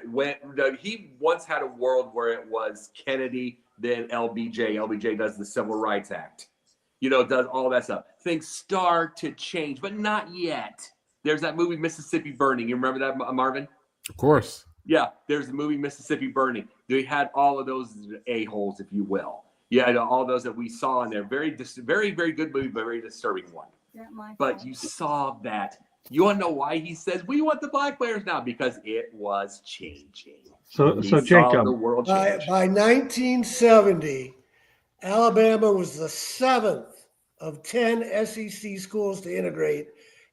Speaker 3: He once had a world where it was Kennedy, then LBJ. LBJ does the Civil Rights Act. Does all that stuff. Things start to change, but not yet. There's that movie Mississippi Burning. You remember that, Marvin?
Speaker 6: Of course.
Speaker 3: Yeah, there's the movie Mississippi Burning. They had all of those a-holes, if you will. Yeah, all those that we saw in there. Very, very good movie, but very disturbing one. But you saw that. You want to know why he says we want the black players now? Because it was changing.
Speaker 1: So Jacob,
Speaker 3: the world change.
Speaker 5: By 1970, Alabama was the 7th of 10 SEC schools to integrate,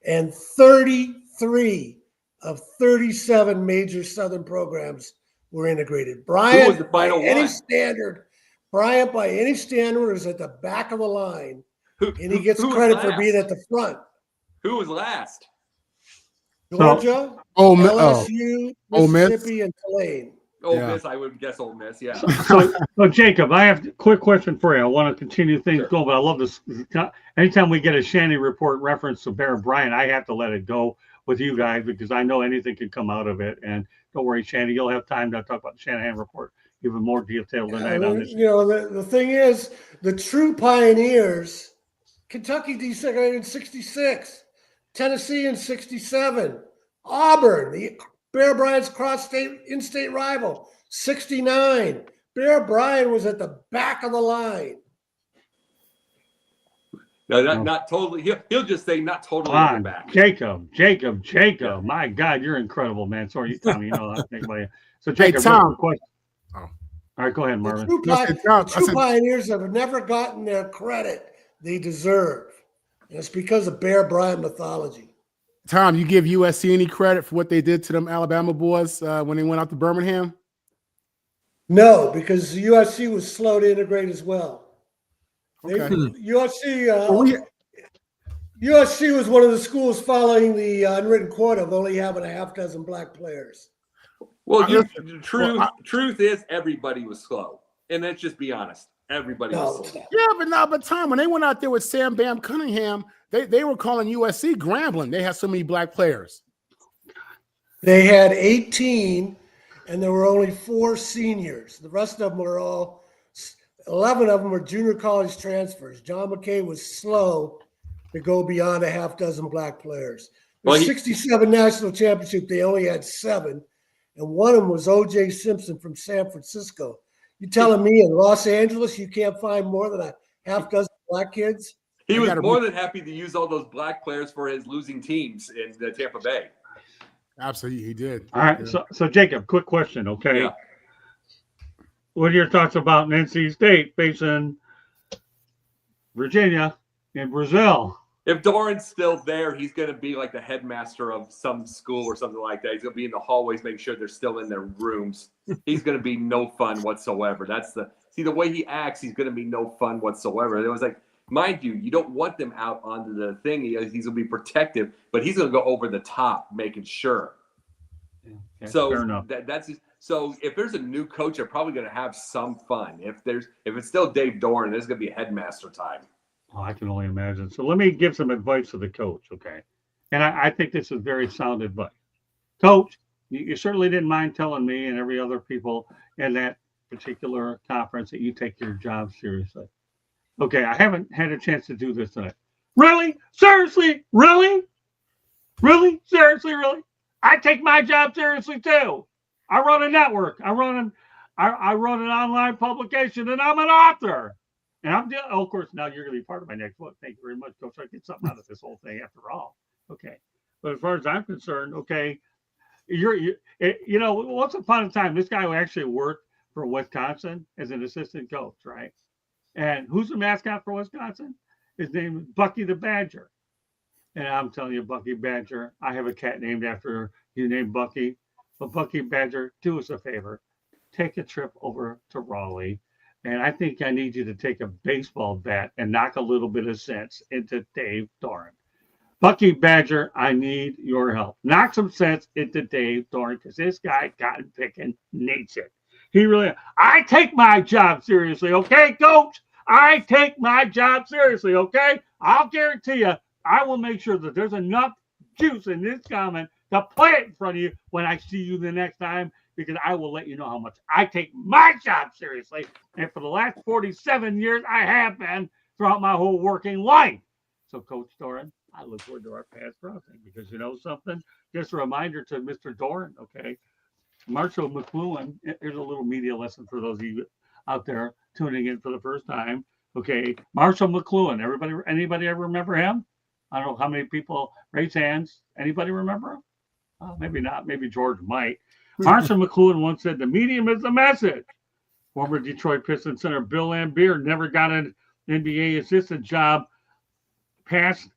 Speaker 5: and 33 of 37 major Southern programs were integrated. Bryant,
Speaker 3: Who was the final
Speaker 5: by any
Speaker 3: one?
Speaker 5: standard, Bryant, by any standard, is at the back of the line, and he gets
Speaker 3: who was
Speaker 5: credit for
Speaker 3: last?
Speaker 5: being at the front.
Speaker 3: Who was last?
Speaker 5: Georgia,
Speaker 6: Ole
Speaker 5: LSU,
Speaker 6: Ole Miss?
Speaker 5: Mississippi, and Tulane.
Speaker 3: Ole
Speaker 6: Yeah.
Speaker 3: Miss, I would guess Ole Miss, yeah.
Speaker 1: So Jacob, I have a quick question for you. I want to continue things going, but I love this. Anytime we get a Shanny report reference to Bear Bryant, I have to let it go with you guys because I know anything can come out of it. And don't worry, Shanny, you'll have time to talk about the Shanahan report even more detailed tonight on this.
Speaker 5: The thing is, the true pioneers, Kentucky desegregated in 66, Tennessee in 67, Auburn, the Bear Bryant's cross-state, in-state rival, 69. Bear Bryant was at the back of the line.
Speaker 3: No, not totally. He'll just say not totally
Speaker 1: Come
Speaker 3: on
Speaker 1: on,
Speaker 3: the back.
Speaker 1: Jacob.
Speaker 3: Yeah.
Speaker 1: My God, you're incredible, man. Sorry, Tommy, you know that. So Jacob,
Speaker 6: Tom.
Speaker 1: real quick question.
Speaker 6: Oh.
Speaker 1: All right, go ahead, Marvin.
Speaker 5: The true pioneers have never gotten their credit they deserve. And it's because of Bear Bryant mythology.
Speaker 6: Tom, you give USC any credit for what they did to them Alabama boys when they went out to Birmingham?
Speaker 5: No, because USC was slow to integrate as well.
Speaker 6: Okay.
Speaker 5: USC was one of the schools following the unwritten code of only having a half dozen black players.
Speaker 3: Well, truth is everybody was slow. And let's just be honest. Everybody was slow.
Speaker 6: Yeah, but Tom, when they went out there with Sam Bam Cunningham, they were calling USC Grambling. They had so many black players.
Speaker 5: They had 18, and there were only 4 seniors. The rest of them were 11 of them were junior college transfers. John McCain was slow to go beyond a half dozen black players. The 67 national championship, they only had 7, and one of them was O.J. Simpson from San Francisco. You telling me in Los Angeles you can't find more than a half dozen black kids?
Speaker 3: He was more than happy to use all those black players for his losing teams in Tampa Bay.
Speaker 6: Absolutely, he did.
Speaker 1: All right, so Jacob, quick question, okay?
Speaker 3: Yeah.
Speaker 1: What are your thoughts about NC State facing Virginia and Brazil?
Speaker 3: If Doeren's still there, he's going to be like the headmaster of some school or something like that. He's going to be in the hallways, making sure they're still in their rooms. He's going to be no fun whatsoever. The way he acts, he's going to be no fun whatsoever. It was like, mind you don't want them out onto the thing. He's going to be protective, but he's going to go over the top, making sure.
Speaker 1: Yeah,
Speaker 3: so
Speaker 1: fair enough.
Speaker 3: So if there's a new coach, they're probably going to have some fun. If it's still Dave Doeren, there's going to be headmaster time.
Speaker 1: Oh, I can only imagine. So let me give some advice to the coach, okay? And I think this is very sound advice. Coach, you certainly didn't mind telling me and every other people in that particular conference that you take your job seriously. Okay, I haven't had a chance to do this tonight. Really? Seriously? Really? Really? Seriously? Really? I take my job seriously too. I run a network. I run an online publication, and I'm an author. And of course, now you're going to be part of my next book. Thank you very much, Coach. I get something out of this whole thing after all. Okay. But as far as I'm concerned, okay, once upon a time, this guy who actually worked for Wisconsin as an assistant coach, right? And who's the mascot for Wisconsin? His name is Bucky the Badger. And I'm telling you, Bucky Badger, I have a cat named after you named Bucky. But Bucky Badger, do us a favor. Take a trip over to Raleigh. And I think I need you to take a baseball bat and knock a little bit of sense into Dave Doeren. Bucky Badger, I need your help. Knock some sense into Dave Doeren because this guy, cotton picking, needs it. He really, I take my job seriously, okay, coach? I take my job seriously, okay? I'll guarantee you, I will make sure that there's enough juice in this comment to play it in front of you when I see you the next time, because I will let you know how much I take my job seriously. And for the last 47 years, I have been throughout my whole working life. So, Coach Doeren, I look forward to our paths crossing, because you know something? Just a reminder to Mr. Doeren, okay? Marshall McLuhan, here's a little media lesson for those of you out there tuning in for the first time. Okay, Marshall McLuhan. Anybody ever remember him? I don't know how many people raise hands. Anybody remember him? Maybe not. Maybe George might. Marshall McLuhan once said, "The medium is the message." Former Detroit Pistons center Bill Laimbeer never got an NBA assistant job past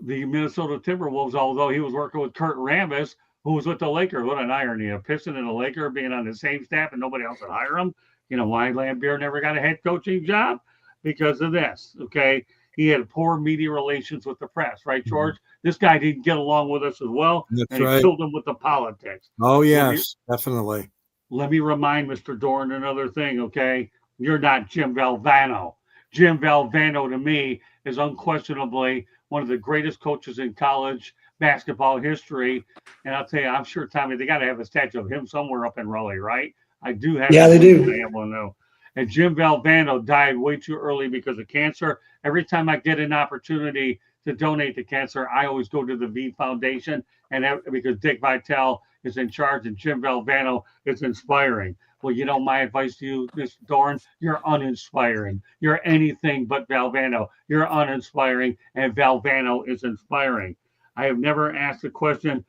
Speaker 1: the Minnesota Timberwolves, although he was working with Kurt Rambis, who was with the Lakers. What an irony. A Piston and a Laker being on the same staff and nobody else would hire him. You know why Laimbeer never got a head coaching job? Because of this, okay? He had poor media relations with the press, right, George? This guy didn't get along with us as well.
Speaker 2: That's
Speaker 1: and
Speaker 2: right.
Speaker 1: He killed him with the politics.
Speaker 2: Oh, yes, definitely.
Speaker 1: Let me remind Mr. Doeren another thing, okay? You're not Jim Valvano. Jim Valvano, to me, is unquestionably one of the greatest coaches in college basketball history. And I'll tell you, I'm sure, Tommy, they got to have a statue of him somewhere up in Raleigh, right? I do have.
Speaker 5: Yeah, they do.
Speaker 1: They have one, though. And Jim Valvano died way too early because of cancer. Every time I get an opportunity to donate to cancer, I always go to the V Foundation, and because Dick Vitale is in charge and Jim Valvano is inspiring. Well, you know, my advice to you, Mr. Doeren, you're uninspiring. You're anything but Valvano. You're uninspiring, and Valvano is inspiring. I have never asked a question.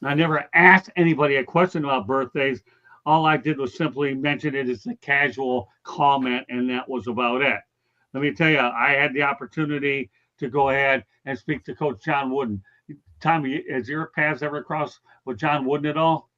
Speaker 1: I never asked anybody a question about birthdays. All I did was simply mention it as a casual comment, and that was about it. Let me tell you, I had the opportunity to go ahead and speak to Coach John Wooden. Tommy, has your paths ever crossed with John Wooden at all?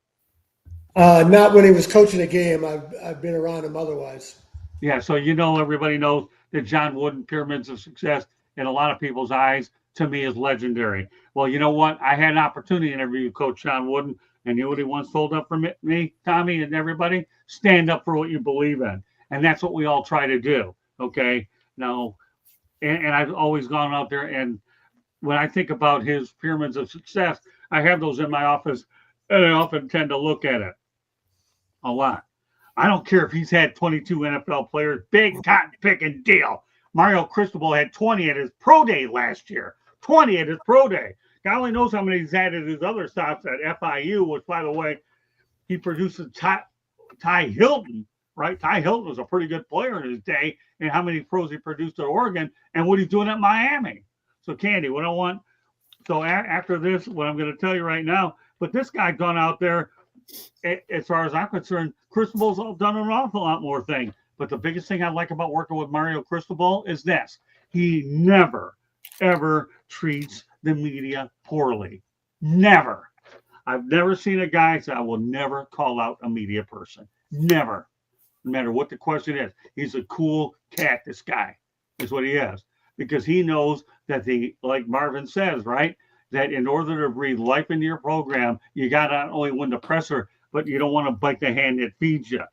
Speaker 5: Not when he was coaching a game. I've been around him otherwise.
Speaker 1: Yeah, so you know, everybody knows that John Wooden, Pyramids of Success, in a lot of people's eyes, to me, is legendary. Well, you know what? I had an opportunity to interview Coach John Wooden, and you know what he once told up for me, Tommy, and everybody? Stand up for what you believe in. And that's what we all try to do, okay? Now, and I've always gone out there, and when I think about his Pyramids of Success, I have those in my office, and I often tend to look at it a lot. I don't care if he's had 22 NFL players, big cotton picking deal. Mario Cristobal had 20 at his pro day last year. 20 at his pro day. God only knows how many he's had at his other stops at FIU, which, by the way, he produces Ty Hilton, right? Ty Hilton was a pretty good player in his day, and how many pros he produced at Oregon, and what he's doing at Miami. So, Candy, what I want, so after this, what I'm going to tell you right now, but this guy gone out there, as far as I'm concerned, Cristobal's done an awful lot more things. But the biggest thing I like about working with Mario Cristobal is this. He never, ever treats the media poorly. Never. I've never seen a guy say, I will never call out a media person. Never. No matter what the question is. He's a cool cat, this guy, is what he is. Because he knows that like Marvin says, right, that in order to breathe life into your program, you got to not only win the presser, but you don't want to bite the hand that feeds you.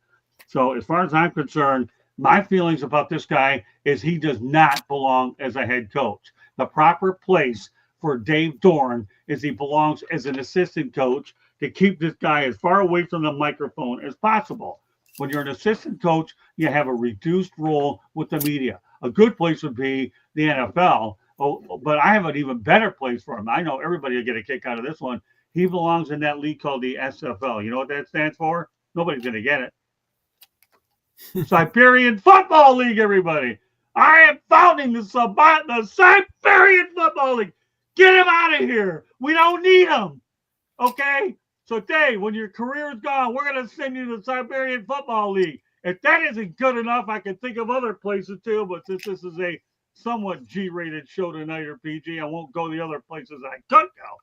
Speaker 1: So as far as I'm concerned, my feelings about this guy is he does not belong as a head coach. The proper place for Dave Doeren is he belongs as an assistant coach to keep this guy as far away from the microphone as possible. When you're an assistant coach, you have a reduced role with the media. A good place would be the NFL. Oh, but I have an even better place for him. I know everybody will get a kick out of this one. He belongs in that league called the SFL. You know what that stands for? Nobody's going to get it. Siberian Football League, everybody. I am founding the Siberian Football League. Get him out of here. We don't need him. Okay? So, Dave, when your career is gone, we're going to send you to the Siberian Football League. If that isn't good enough, I can think of other places too, but since this is a somewhat G-rated show tonight or PG, I won't go the other places I could go.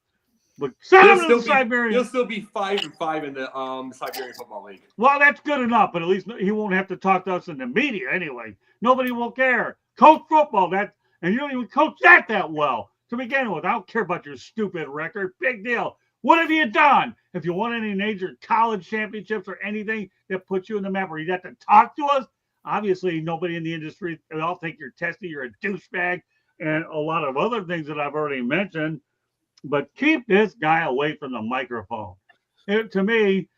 Speaker 1: But send him to the Siberian.
Speaker 3: He'll still be 5-5 in the Siberian Football League.
Speaker 1: Well, that's good enough, but at least he won't have to talk to us in the media anyway. Nobody will care. Coach football, and you don't even coach that well. To begin with, I don't care about your stupid record. Big deal. What have you done? if you won any major college championships or anything that puts you in the map where you got to talk to us, obviously nobody in the industry, they all think you're testy, you're a douchebag, and a lot of other things that I've already mentioned. But keep this guy away from the microphone. To me,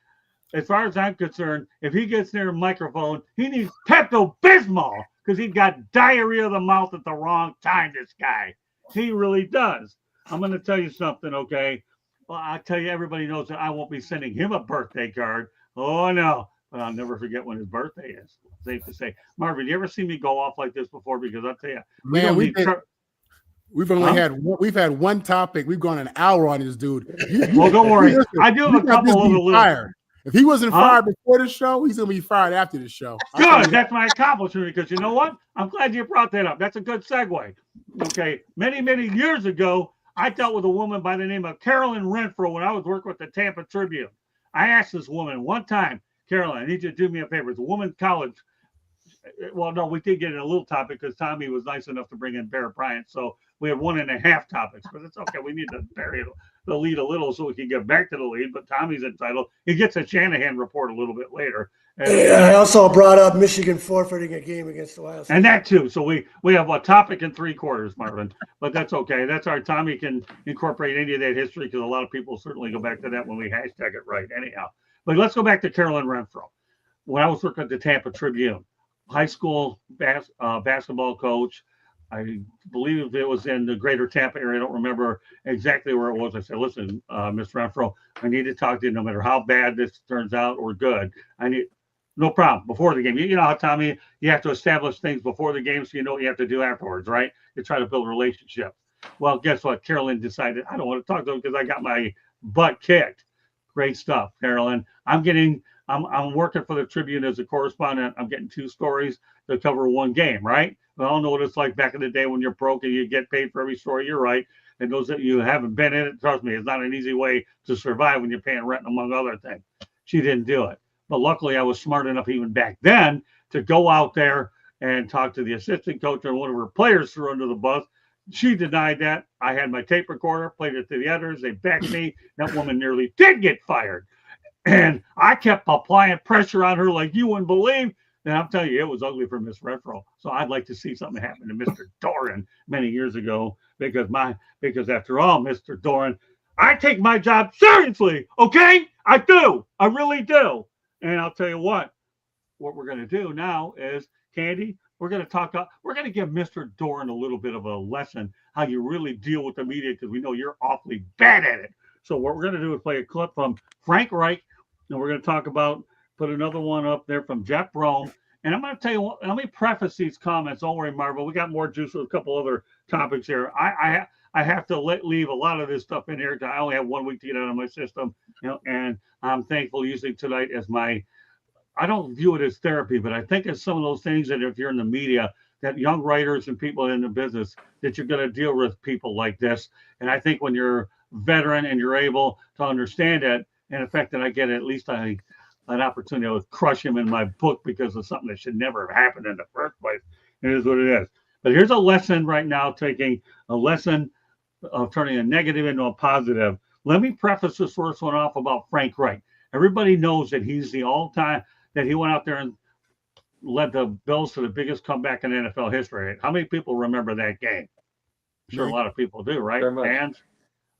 Speaker 1: as far as I'm concerned, if he gets near a microphone, he needs Pepto-Bismol because he's got diarrhea of the mouth at the wrong time, this guy. He really does. I'm going to tell you something, okay? Well, I tell you, everybody knows that I won't be sending him a birthday card. Oh, no. But I'll never forget when his birthday is. Safe to say. Marvin, you ever seen me go off like this before? Because I'll tell you,
Speaker 6: we've had one topic. We've gone an hour on this dude.
Speaker 1: Well, don't worry. I do have a couple of little.
Speaker 6: If he wasn't fired before the show, he's gonna be fired after the show.
Speaker 1: Good. That's my accomplishment because you know what? I'm glad you brought that up. That's a good segue. Okay. Many years ago, I dealt with a woman by the name of Carolyn Renfro when I was working with the Tampa Tribune. I asked this woman one time, Carolyn, I need you to do me a favor. It's a woman's college. Well, no, we did get in a little topic because Tommy was nice enough to bring in Bear Bryant. So we have 1.5 topics, but it's okay. We need to bury the lead a little so we can get back to the lead. But Tommy's entitled. He gets a Shanahan report a little bit later.
Speaker 5: And I also brought up Michigan forfeiting a game against Ohio State.
Speaker 1: And that too. So we have a topic in 3/4, Marvin. But that's okay. That's our Tommy can incorporate any of that history because a lot of people certainly go back to that when we hashtag it right. Anyhow, but let's go back to Carolyn Renfro. When I was working at the Tampa Tribune, high school basketball coach. I believe it was in the greater Tampa area. I don't remember exactly where it was. I said, listen, Ms. Renfro, I need to talk to you no matter how bad this turns out or good. No problem. Before the game. You know how, Tommy, you have to establish things before the game so you know what you have to do afterwards, right? You try to build relationships. Well, guess what? Carolyn decided, I don't want to talk to him because I got my butt kicked. Great stuff, Carolyn. I'm working for the Tribune as a correspondent. I'm getting 2 stories to cover one game, right? We all know what it's like back in the day when you're broke and you get paid for every story. You're right. And those that you haven't been in it, trust me, it's not an easy way to survive when you're paying rent, among other things. She didn't do it. But luckily, I was smart enough even back then to go out there and talk to the assistant coach and one of her players threw under the bus. She denied that. I had my tape recorder, played it to the editors. They backed me. That woman nearly did get fired. And I kept applying pressure on her like you wouldn't believe. And I'm telling you, it was ugly for Miss Renfro. So I'd like to see something happen to Mr. Doeren many years ago because after all, Mr. Doeren, I take my job seriously. Okay, I do. I really do. And I'll tell you what we're going to do now is, Candy, we're going to give Mr. Doeren a little bit of a lesson how you really deal with the media because we know you're awfully bad at it. So what we're going to do is play a clip from Frank Reich, and we're going to talk about, put another one up there from Jeff Brome. And I'm going to tell you, let me preface these comments. Don't worry, Marvel. We got more juice with a couple other topics here. I have to leave a lot of this stuff in here because I only have 1 week to get out of my system. And I'm thankful using tonight as I don't view it as therapy, but I think it's some of those things that if you're in the media, that young writers and people in the business, that you're going to deal with people like this. And I think when you're veteran and you're able to understand it, and the fact that I get at least an opportunity to crush him in my book because of something that should never have happened in the first place. It is what it is. But here's a lesson right now, taking a lesson of turning a negative into a positive. Let me preface this first one off about Frank Reich. Everybody knows that he's the all-time, that he went out there and led the Bills to the biggest comeback in NFL history. How many people remember that game? I'm sure a lot of people do, right? Fans?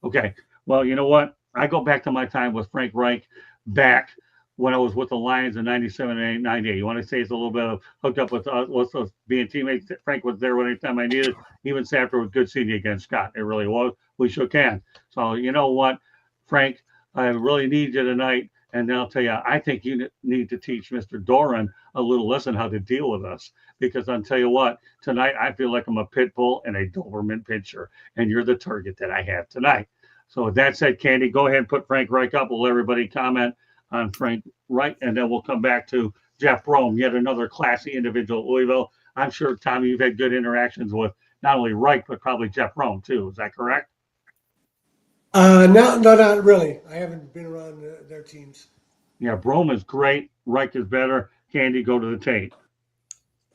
Speaker 1: Okay. Well, you know what? I go back to my time with Frank Reich back when I was with the Lions in 97 and 98. You want to say it's a little bit of hooked up with us being teammates. Frank was there anytime I needed. Even after it was good seeing you again, Scott. It really was. We shook hands. So you know what, Frank, I really need you tonight. And then I'll tell you, I think you need to teach Mr. Doeren a little lesson how to deal with us. Because I'll tell you what, tonight I feel like I'm a pit bull and a Doberman pinscher. And you're the target that I have tonight. So with that said, Candy, go ahead and put Frank Reich up. We'll let everybody comment on Frank Reich. And then we'll come back to Jeff Brome, yet another classy individual at Louisville. I'm sure, Tommy, you've had good interactions with not only Reich, but probably Jeff Brome, too. Is that correct?
Speaker 5: No, not really. I haven't been around their teams.
Speaker 1: Yeah, Brome is great. Reich is better. Candy, go to the tape.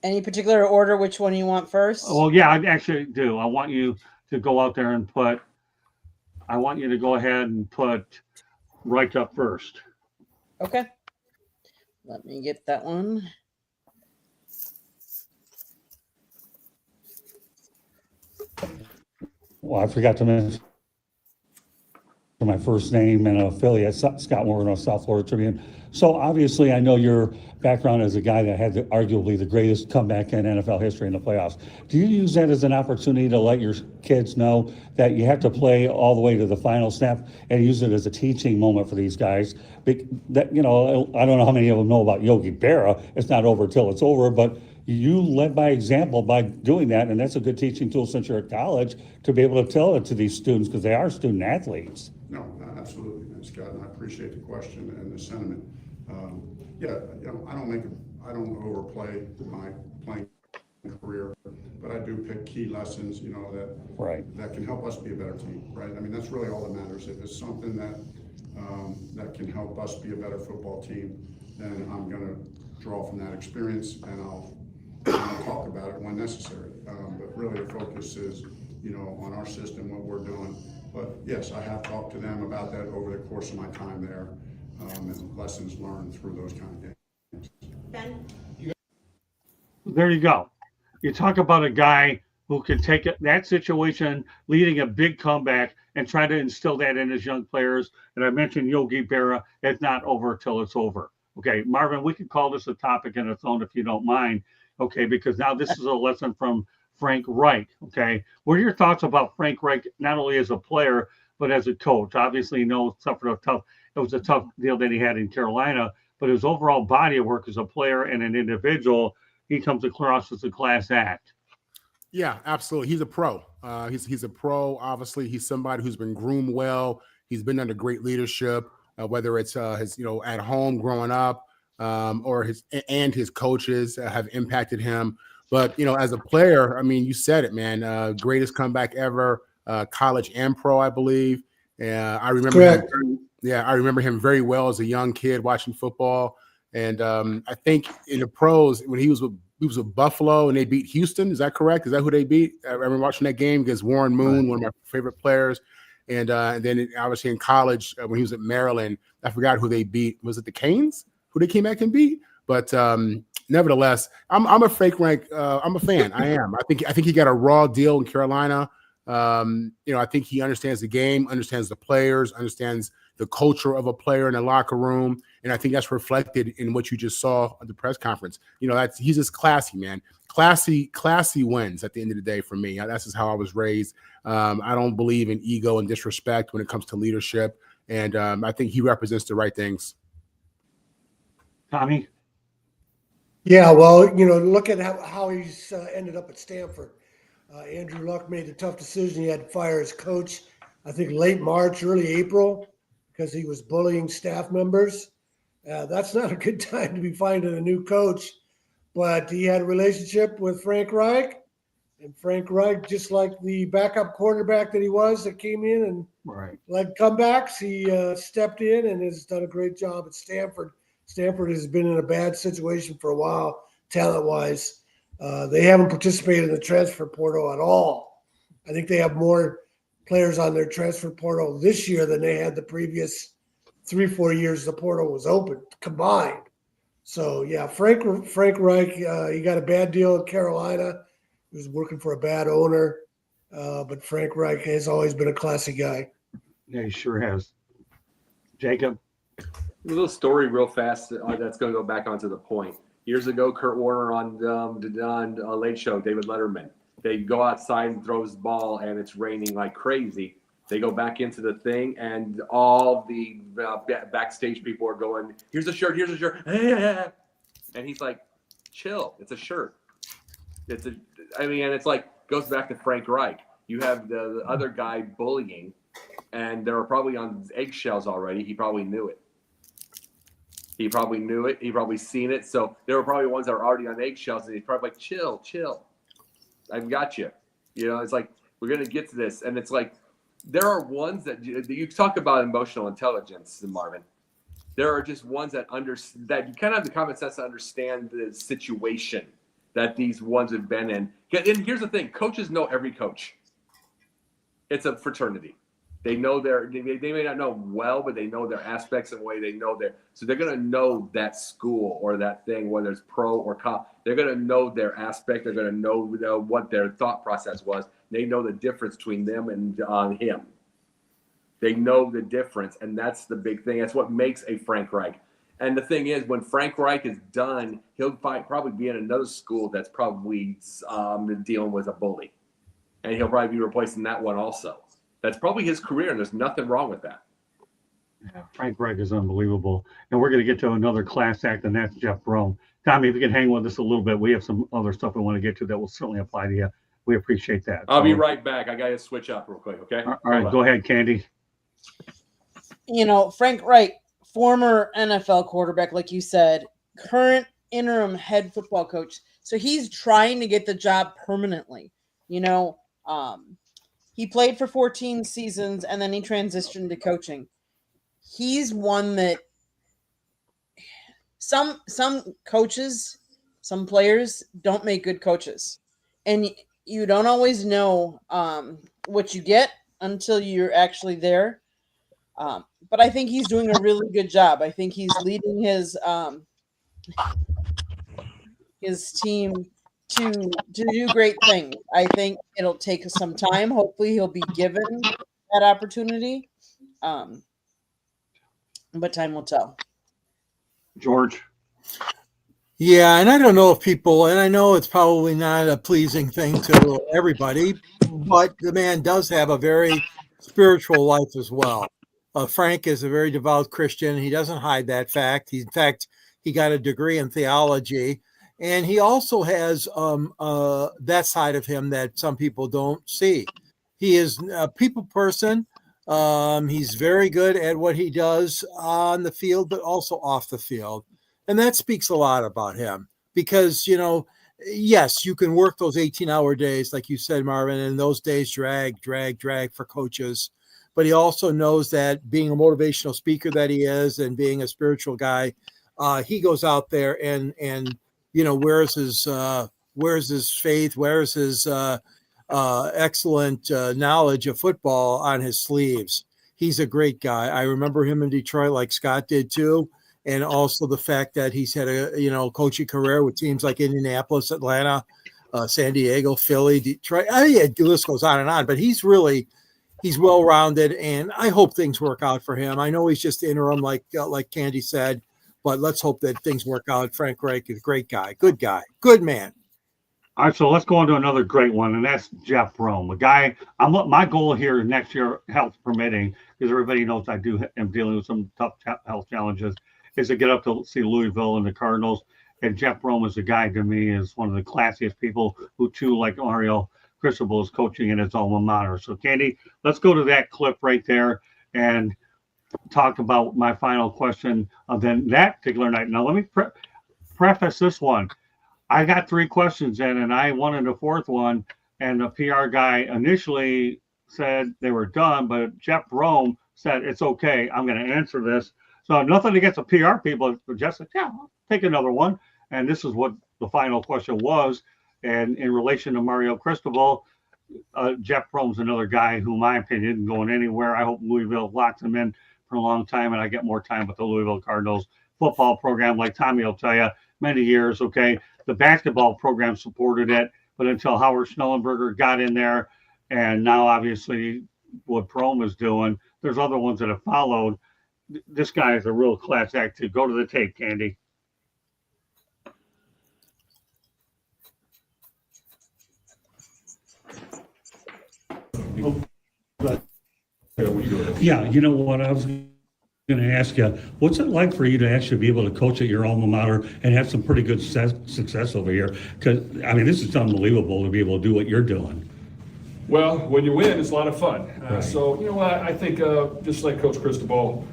Speaker 4: Any particular order? Which one you want first?
Speaker 1: Well, yeah, I actually do. I want you to go out there and put. I want you to go ahead and put Reich up first.
Speaker 4: Okay. Let me get that one.
Speaker 1: Well, I forgot to mention my first name and affiliate, Scott Morgan of South Florida Tribune. So obviously, I know your background as a guy that had arguably the greatest comeback in NFL history in the playoffs. Do you use that as an opportunity to let your kids know that you have to play all the way to the final snap and use it as a teaching moment for these guys? That, you know, I don't know how many of them know about Yogi Berra. It's not over till it's over, but you led by example by doing that, and that's a good teaching tool since you're at college to be able to tell it to these students because they are student athletes.
Speaker 7: No, absolutely, Scott, and I appreciate the question and the sentiment. Yeah, you know, I don't overplay my playing career, but I do pick key lessons, you know, that can help us be a better team, right? I mean, that's really all that matters. If it's something that can help us be a better football team, then I'm going to draw from that experience and I'll talk about it when necessary. But really, the focus is, you know, on our system, what we're doing. But yes, I have talked to them about that over the course of my time there, and lessons learned through those kind of games.
Speaker 4: Ben?
Speaker 1: There you go. You talk about a guy who can take that situation, leading a big comeback, and try to instill that in his young players. And I mentioned Yogi Berra, it's not over till it's over. Okay, Marvin, we can call this a topic in its own if you don't mind. Okay, because now this is a lesson from Frank Reich. Okay, what are your thoughts about Frank Reich, not only as a player but as a coach? Obviously, you know, it was a tough deal that he had in Carolina, but his overall body of work as a player and an individual, he comes across as a class act.
Speaker 6: Yeah, absolutely. He's a pro. He's a pro. Obviously, he's somebody who's been groomed well. He's been under great leadership, whether it's his, you know, at home growing up, or his coaches have impacted him. But, you know, as a player, I mean, you said it, man. Greatest comeback ever, college and pro, I believe. I remember him. Yeah, I remember him very well as a young kid watching football. And I think in the pros, when he was with Buffalo and they beat Houston. Is that correct? Is that who they beat? I remember watching that game against Warren Moon, one of my favorite players. And then obviously in college, when he was at Maryland, I forgot who they beat. Was it the Canes who they came back and beat? But nevertheless, I'm a fake rank. I'm a fan. I am. I think he got a raw deal in Carolina. You know, I think he understands the game, understands the players, understands the culture of a player in the locker room. And I think that's reflected in what you just saw at the press conference. You know, he's just classy, man. Classy wins at the end of the day for me. That's just how I was raised. I don't believe in ego and disrespect when it comes to leadership. And I think he represents the right things.
Speaker 1: Tommy?
Speaker 5: Yeah, well, you know, look at how he's ended up at Stanford. Andrew Luck made the tough decision. He had to fire his coach, I think late March, early April, because he was bullying staff members. That's not a good time to be finding a new coach. But he had a relationship with Frank Reich. And Frank Reich, just like the backup quarterback that he was that came in and led comebacks, he stepped in and has done a great job at Stanford. Stanford has been in a bad situation for a while, talent-wise. They haven't participated in the transfer portal at all. I think they have more players on their transfer portal this year than they had the previous 3-4 years the portal was open combined. So, yeah, Frank Reich, he got a bad deal in Carolina. He was working for a bad owner. But Frank Reich has always been a classy guy.
Speaker 1: Yeah, he sure has. Jacob?
Speaker 3: A little story real fast that's going to go back onto the point. Years ago, Kurt Warner on Late Show, David Letterman. They go outside and throws the ball, and it's raining like crazy. They go back into the thing, and all the backstage people are going, here's a shirt. And he's like, chill, it's a shirt. And it's like, goes back to Frank Reich. You have the other guy bullying, and they were probably on eggshells already. He probably knew it. He probably seen it. So there were probably ones that were already on eggshells, and he's probably like, chill. I've got you. You know, it's like, we're going to get to this. And it's like, there are ones that you talk about emotional intelligence, Marvin. There are just ones that you kind of have the common sense to understand the situation that these ones have been in. And here's the thing. Coaches know every coach. It's a fraternity. They know they may not know well, but they know their aspects and way they know so they're going to know that school or that thing, whether it's pro or con. They're going to know their aspect. They're going to know what their thought process was. They know the difference between them and him. They know the difference, and that's the big thing. That's what makes a Frank Reich. And the thing is, when Frank Reich is done, he'll probably be in another school that's probably dealing with a bully. And he'll probably be replacing that one also. That's probably his career, and there's nothing wrong with that.
Speaker 1: Yeah, Frank Reich is unbelievable. And we're going to get to another class act, and that's Jeff Brom. Tommy, if you can hang with us a little bit, we have some other stuff we want to get to that will certainly apply to you. We appreciate that.
Speaker 3: I'll be right back. I got to switch up real quick, okay?
Speaker 1: All right, go ahead, Candy.
Speaker 4: Frank Reich, former NFL quarterback, like you said, current interim head football coach. So he's trying to get the job permanently. He played for 14 seasons and then he transitioned to coaching. He's one that some coaches, some players don't make good coaches. And you don't always know what you get until you're actually there. But I think he's doing a really good job. I think he's leading his team to do great things. I think it'll take some time. Hopefully he'll be given that opportunity. But time will tell.
Speaker 1: George.
Speaker 2: Yeah, and I don't know if people, and I know it's probably not a pleasing thing to everybody, but the man does have a very spiritual life as well. Frank is a very devout Christian. He doesn't hide that fact. In fact, he got a degree in theology. And he also has that side of him that some people don't see. He is a people person. He's very good at what he does on the field, but also off the field. And that speaks a lot about him because, yes, you can work those 18-hour days, like you said, Marvin, and those days drag for coaches. But he also knows that being a motivational speaker that he is and being a spiritual guy, he goes out there and where's his faith, where's his excellent knowledge of football on his sleeves. He's a great guy. I remember him in Detroit like Scott did too. And also the fact that he's had a coaching career with teams like Indianapolis, Atlanta, San Diego, Philly, Detroit. The list goes on and on, but he's well-rounded, and I hope things work out for him. I know he's just interim, like Candy said, but let's hope that things work out. Frank Reich is a great guy, good man.
Speaker 1: All right, so let's go on to another great one, and that's Jeff Brom. The guy, my goal here next year, health permitting, because everybody knows I am dealing with some tough health challenges, is to get up to see Louisville and the Cardinals. And Jeff Brom is a guy to me is one of the classiest people who too, like Mario Cristobal, is coaching in his alma mater. So Candy, let's go to that clip right there and talk about my final question of then that particular night. Now let me preface this one. I got 3 questions in and I wanted a 4th one, and the PR guy initially said they were done, but Jeff Brom said it's okay, I'm going to answer this. So nothing against the PR people, but Jeff said, yeah, I'll take another one. And this is what the final question was. And in relation to Mario Cristobal, Jeff Brom's another guy who, in my opinion, isn't going anywhere. I hope Louisville locks him in for a long time, and I get more time with the Louisville Cardinals football program. Like Tommy will tell you, many years, okay, the basketball program supported it, but until Howard Schnellenberger got in there, and now obviously what Brom is doing, there's other ones that have followed. This guy is a real class act too. Go to the tape, Candy. Yeah, you know what? I was going to ask you, what's it like for you to actually be able to coach at your alma mater and have some pretty good success over here? Because, I mean, this is unbelievable to be able to do what you're doing.
Speaker 8: Well, when you win, it's a lot of fun.
Speaker 1: Right.
Speaker 8: So, you know what? I think just like Coach Cristobal,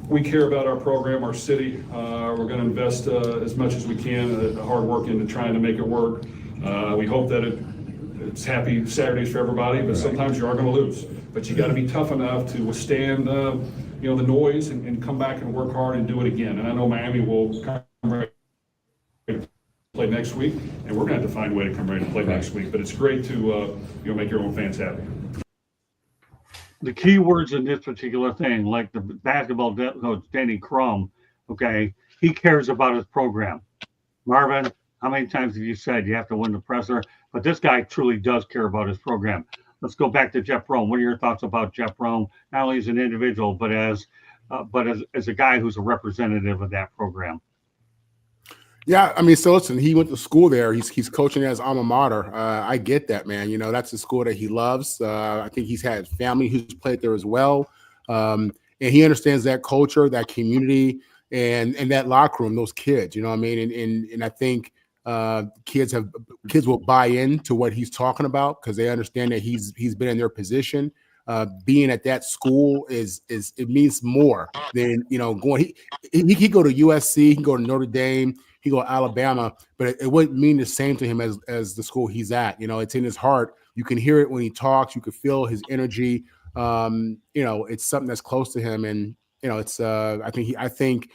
Speaker 8: we care about our program, our city. We're going to invest as much as we can, hard work into trying to make it work. We hope that it's happy Saturdays for everybody, but sometimes you are going to lose. But you got to be tough enough to withstand the noise and come back and work hard and do it again. And I know Miami will come ready to play next week, and we're going to have to find a way to come ready to play next week. But it's great to make your own fans happy.
Speaker 1: the key words in this particular thing, like the basketball coach Danny Crum, okay, he cares about his program. Marvin, how many times have you said you have to win the presser? But this guy truly does care about his program. Let's go back to Jeff Rome. What are your thoughts about Jeff Rome, not only as an individual, but as a guy who's a representative of that program?
Speaker 6: Yeah, I mean, so listen, he went to school there. He's coaching at his alma mater. I get that, man. You know, that's the school that he loves. I think he's had family who's played there as well, and he understands that culture, that community, and that locker room, those kids. You know what I mean? And I think kids will buy into what he's talking about because they understand that he's been in their position. Being at that school is it means more than going. He could go to USC, he can go to Notre Dame. He go to Alabama, but it wouldn't mean the same to him as the school he's at. It's in his heart. You can hear it when he talks. You can feel his energy. It's something that's close to him, and it's. I think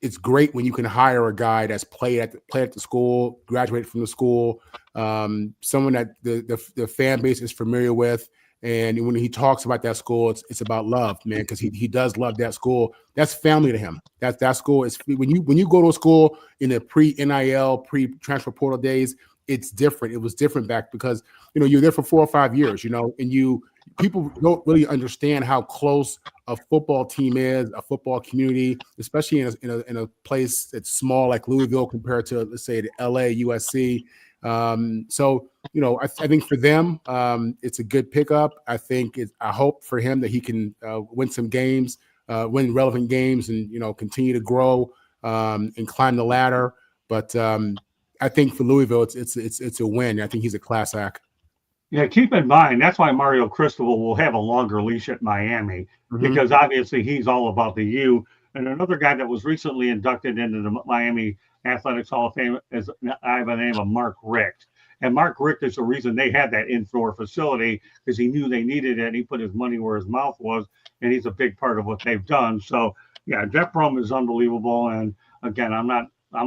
Speaker 6: it's great when you can hire a guy that's played at the school, graduated from the school, someone that the fan base is familiar with. And when he talks about that school, it's about love, man, because he does love that school. That's family to him. That school is when you go to a school in the pre-NIL, pre-transfer portal days, it's different. It was different back because you're there for 4 or 5 years, and people don't really understand how close a football team is, a football community, especially in a place that's small like Louisville compared to, let's say, the LA, USC. I think for them, it's a good pickup. I hope for him that he can win some games, win relevant games, and continue to grow and climb the ladder. But I think for Louisville, it's a win. I think he's a class act.
Speaker 1: Yeah, keep in mind that's why Mario Cristobal will have a longer leash at Miami because obviously he's all about the U. And another guy that was recently inducted into the Miami Athletics Hall of Fame is I have the name of Mark Richt. And Mark Richt is the reason they had that indoor facility because he knew they needed it. And he put his money where his mouth was, and he's a big part of what they've done. So yeah, Jeff Brum is unbelievable. And again, I'm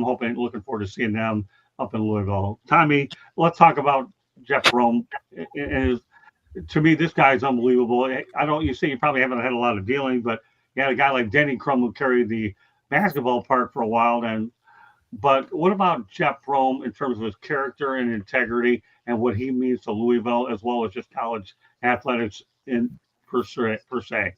Speaker 1: looking forward to seeing them up in Louisville. Tommy, let's talk about Jeff Brum. To me, this guy's unbelievable. You say you probably haven't had a lot of dealing, but you had a guy like Denny Crum who carried the basketball part for a while. But what about Jeff Brum in terms of his character and integrity and what he means to Louisville as well as just college athletics per se?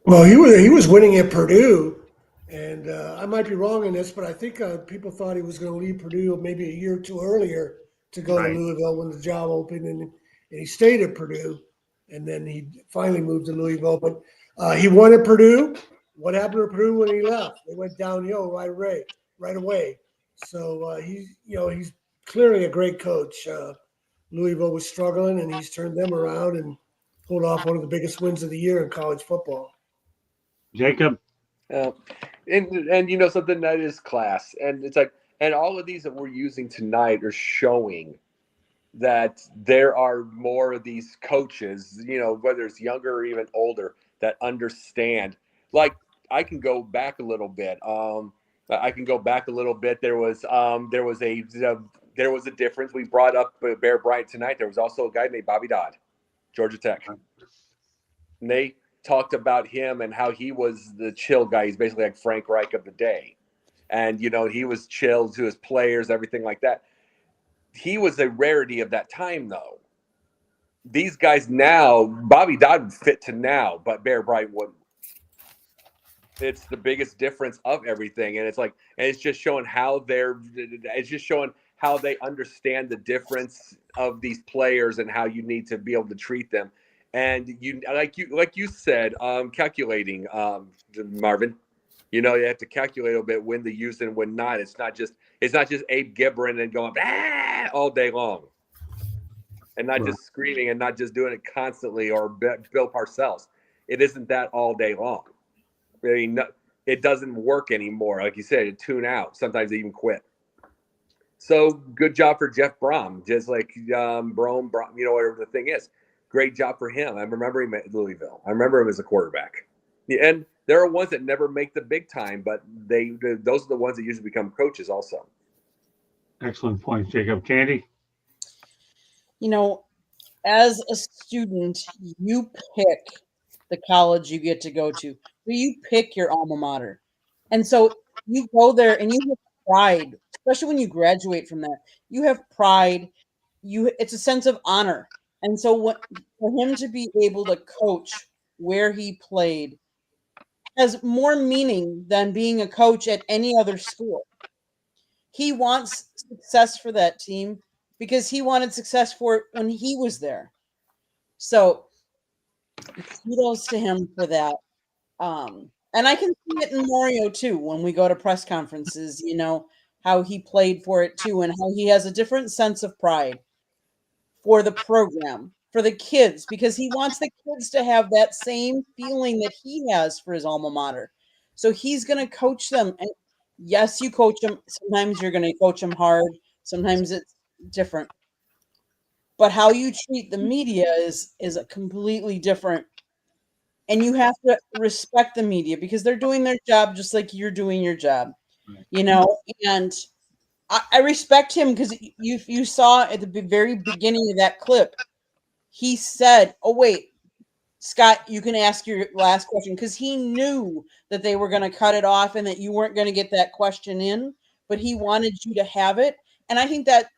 Speaker 5: Well, he was winning at Purdue, and I might be wrong in this, but I think people thought he was going to leave Purdue maybe a year or two earlier to go to Louisville when the job opened, and he stayed at Purdue, and then he finally moved to Louisville. But he won at Purdue. What happened to Purdue when he left? They went downhill right away. So he's clearly a great coach. Louisville was struggling, and he's turned them around and pulled off one of the biggest wins of the year in college football.
Speaker 1: Jacob,
Speaker 3: and something that is class, and it's like, and all of these that we're using tonight are showing that there are more of these coaches, whether it's younger or even older, that understand. Like, I can go back a little bit. There was a difference. We brought up Bear Bryant tonight. There was also a guy named Bobby Dodd, Georgia Tech. And they talked about him and how he was the chill guy. He's basically like Frank Reich of the day. And, he was chill to his players, everything like that. He was a rarity of that time, though. These guys now, Bobby Dodd would fit to now, but Bear Bryant wouldn't. It's the biggest difference of everything. And it's just showing how they understand the difference of these players and how you need to be able to treat them. And like you said, calculating, Marvin, you have to calculate a little bit when to use and when not. It's not just Abe Gibran and going all day long, and not just screaming and not just doing it constantly, or Bill Parcells. It isn't that all day long. I mean, it doesn't work anymore. Like you said, it tune out. Sometimes they even quit. So good job for Jeff Brum, just like Brum, whatever the thing is. Great job for him. I remember him at Louisville. I remember him as a quarterback. And there are ones that never make the big time, but those are the ones that usually become coaches also.
Speaker 1: Excellent point, Jacob. Candy?
Speaker 4: as a student, you pick the college you get to go to. So you pick your alma mater. And so you go there and you have pride, especially when you graduate from that. You have pride. It's a sense of honor. And so for him to be able to coach where he played has more meaning than being a coach at any other school. He wants success for that team because he wanted success for it when he was there. So kudos to him for that. And I can see it in Mario too when we go to press conferences, how he played for it too, and how he has a different sense of pride for the program, for the kids, because he wants the kids to have that same feeling that he has for his alma mater. So he's going to coach them. And yes, you coach them. Sometimes you're going to coach them hard. Sometimes it's different. But how you treat the media is a completely different. And you have to respect the media because they're doing their job just like you're doing your job, and I respect him because you saw at the very beginning of that clip, he said, "Oh wait, Scott, you can ask your last question," because he knew that they were going to cut it off and that you weren't going to get that question in, but he wanted you to have it. And I think that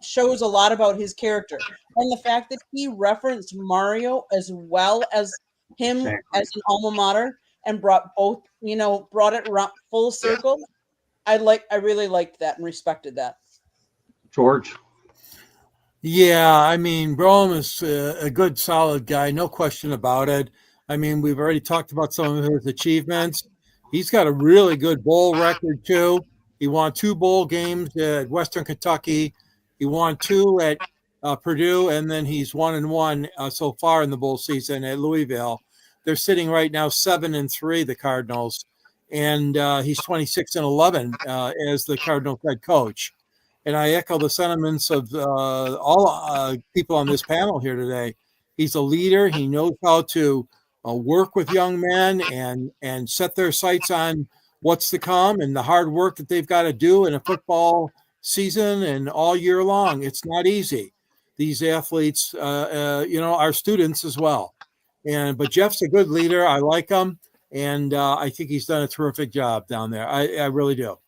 Speaker 4: shows a lot about his character and the fact that he referenced Mario as well as him as an alma mater and brought it full circle. I really liked that and respected that.
Speaker 1: George?
Speaker 2: Yeah, I mean, Brougham is a good, solid guy, no question about it. I mean, we've already talked about some of his achievements. He's got a really good bowl record, too. He won 2 bowl games at Western Kentucky. He won 2 at Purdue, and then he's 1-1 so far in the bowl season at Louisville. They're sitting right now 7-3, the Cardinals, and he's 26-11 as the Cardinals head coach. And I echo the sentiments of all people on this panel here today. He's a leader. He knows how to work with young men and set their sights on what's to come and the hard work that they've got to do in a football season and all year long. It's not easy. These athletes, are students as well. But Jeff's a good leader. I like him. And I think he's done a terrific job down there. I really do.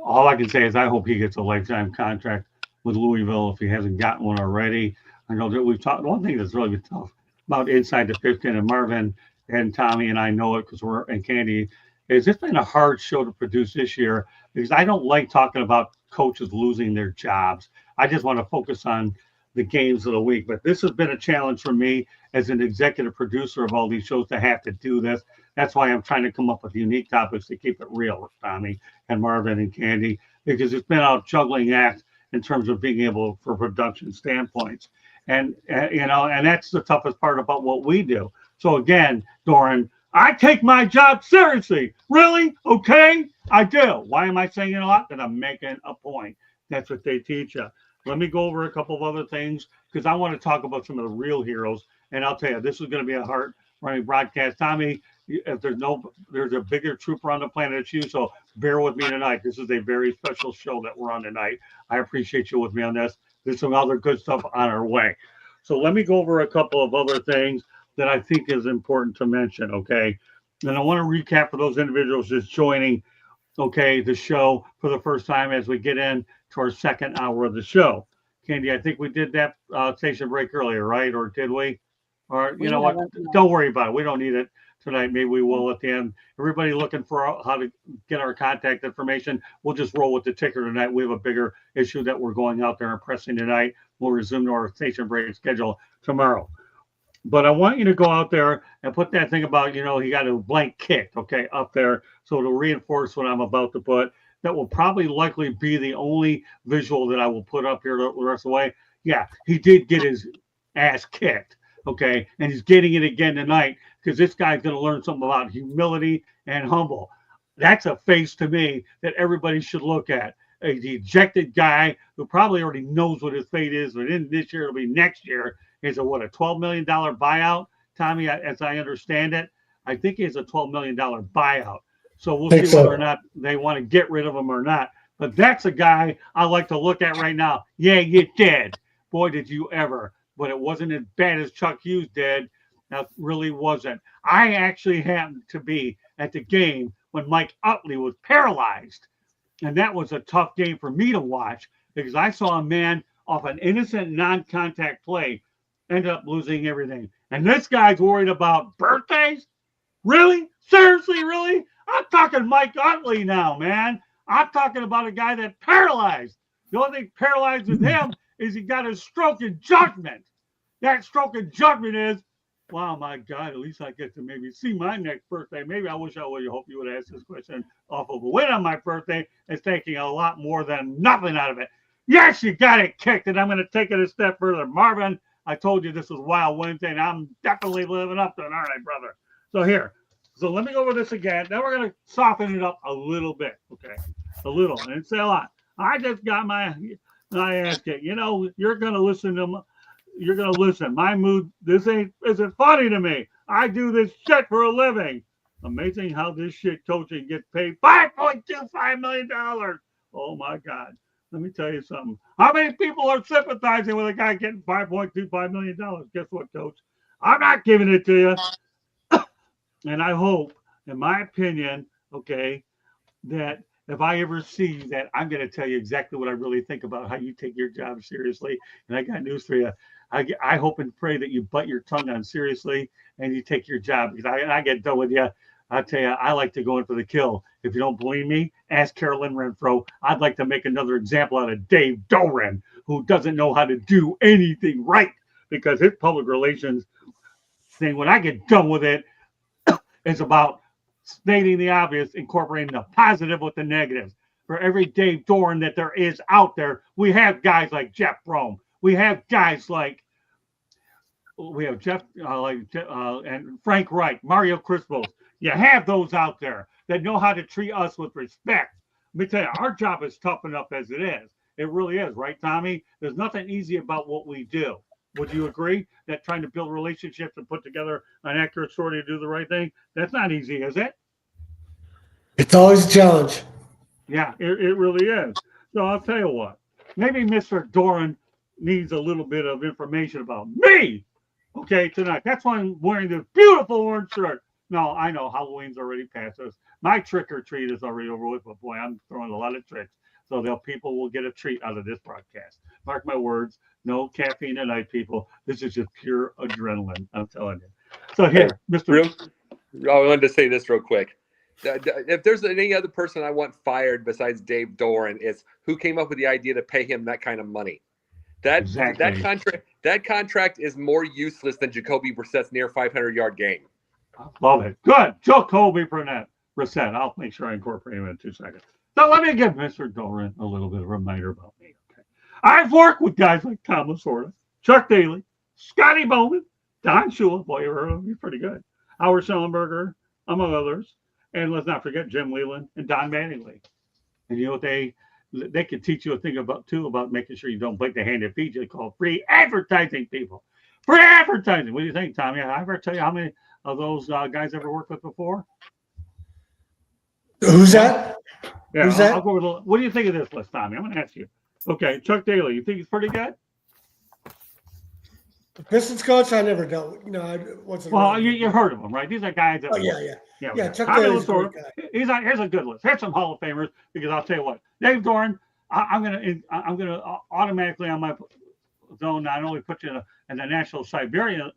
Speaker 1: All I can say is I hope he gets a lifetime contract with Louisville if he hasn't gotten one already. I know that we've talked. One thing that's really been tough about Inside the 15, and Marvin and Tommy and I know it because we're in Candy, is it's been a hard show to produce this year because I don't like talking about coaches losing their jobs. I just want to focus on the games of the week. But this has been a challenge for me as an executive producer of all these shows to have to do this. That's why I'm trying to come up with unique topics to keep it real, Tommy and Marvin and Candy, because it's been a juggling act in terms of being able for production standpoints. And that's the toughest part about what we do. So again, Doeren, I take my job seriously. Really? Okay, I do. Why am I saying it a lot? Because I'm making a point. That's what they teach you. Let me go over a couple of other things because I want to talk about some of the real heroes. And I'll tell you, this is going to be a heart-running broadcast. Tommy, if there's a bigger trooper on the planet it's you, so bear with me tonight. This is a very special show that we're on tonight. I appreciate you with me on this. There's some other good stuff on our way. So let me go over a couple of other things that I think is important to mention, okay? And I want to recap for those individuals just joining, okay, the show for the first time as we get in to our second hour of the show. Candy, I think we did that station break earlier, right? Or did we? Or you know what? Don't worry about it. We don't need it tonight. Maybe we will at the end. Everybody looking for how to get our contact information. We'll just roll with the ticker tonight. We have a bigger issue that we're going out there and pressing tonight. We'll resume to our station break schedule tomorrow. But I want you to go out there and put that thing about, he got a blank kick, okay, up there. So it'll reinforce what I'm about to put. That will probably likely be the only visual that I will put up here the rest of the way. Yeah, he did get his ass kicked, okay? And he's getting it again tonight because this guy's going to learn something about humility and humble. That's a face to me that everybody should look at. A dejected guy who probably already knows what his fate is, but in this year, it'll be next year. Is a $12 million buyout, Tommy, as I understand it? I think it's a $12 million buyout. So we'll see whether or not they want to get rid of him or not. But that's a guy I like to look at right now. Yeah, you did. Boy, did you ever. but it wasn't as bad as Chuck Hughes did. That really wasn't. I actually happened to be at the game when Mike Utley was paralyzed. And that was a tough game for me to watch because I saw a man off an innocent non-contact play end up losing everything. And this guy's worried about birthdays? Really? Seriously, really? I'm talking Mike Utley now, man. I'm talking about a guy that paralyzed. The only thing paralyzed with him is he got a stroke of judgment. That stroke of judgment is, wow, my God, at least I get to maybe see my next birthday. Maybe I wish I would have hoped you would ask this question off of a win on my birthday. It's taking a lot more than nothing out of it. Yes, you got it kicked, and I'm going to take it a step further. Marvin, I told you this was Wild Wednesday, and I'm definitely living up to it, aren't I, brother? So here. So let me go over this again. Now we're going to soften it up a little bit, okay? A little. And say a lot. I just got my ass kicked. You know, you're going to listen to You're gonna listen. My mood. This isn't funny to me. I do this shit for a living. Amazing how this shit coaching gets paid $5.25 million. Oh my God. Let me tell you something. How many people are sympathizing with a guy getting $5.25 million? Guess what, Coach? I'm not giving it to you. And I hope, in my opinion, okay, that if I ever see that, I'm going to tell you exactly what I really think about how you take your job seriously. And I got news for you. I hope and pray that you butt your tongue on seriously and you take your job. Because I get done with you. I tell you, I like to go in for the kill. If you don't believe me, ask Carolyn Renfro. I'd like to make another example out of Dave Doeren, who doesn't know how to do anything right because his public relations thing, when I get done with it, is about stating the obvious, incorporating the positive with the negative. For every Dave Doeren that there is out there, we have guys like Jeff Brome. We have guys like Jeff and Frank Reich, Mario Crispos. You have those out there that know how to treat us with respect. Let me tell you, our job is tough enough as it is. It really is, right, Tommy? There's nothing easy about what we do. Would you agree that trying to build relationships and put together an accurate story to do the right thing, that's not easy, is it?
Speaker 5: It's always a challenge.
Speaker 1: Yeah, it really is. So I'll tell you what, maybe Mr. Doeren needs a little bit of information about me, okay, tonight. That's why I'm wearing this beautiful orange shirt. No, I know Halloween's already past us. My trick or treat is already over with, but boy, I'm throwing a lot of tricks. So people will get a treat out of this broadcast. Mark my words, no caffeine tonight, people. This is just pure adrenaline, I'm telling you. So here, Mr.
Speaker 3: I wanted to say this real quick. If there's any other person I want fired besides Dave Doeren, it's who came up with the idea to pay him that kind of money. That contract is more useless than Jacoby Brissett's near 500-yard game.
Speaker 1: Love it. Good. Jacoby Brissett. I'll make sure I incorporate him in 2 seconds. So let me give Mr. Doeren a little bit of a reminder about me. Okay, I've worked with guys like Tom Lasorda, Chuck Daly, Scotty Bowman, Don Shula. Boy, you heard him. He's pretty good. Howard Schellenberger, among others. And let's not forget Jim Leland and Don Mattingly. And you know what they can teach you a thing about making sure you don't break the hand that feeds you, called free advertising, people. Free advertising. What do you think, Tommy? I ever tell you how many of those guys ever worked with before?
Speaker 5: Who's that?
Speaker 1: Yeah,
Speaker 5: Who's that?
Speaker 1: I'll go with what do you think of this list, Tommy? I'm going to ask you. Okay, Chuck Daly, you think he's pretty good?
Speaker 5: The Pistons coach, I never dealt with.
Speaker 1: You heard of him, right? These are guys that.
Speaker 5: Oh yeah. Chuck
Speaker 1: Daly's
Speaker 5: Daly's a great guy.
Speaker 1: Here's a good list. Here's some Hall of Famers because I'll tell you what, Dave Doeren, I'm gonna automatically on my zone not only put you in the National Siberian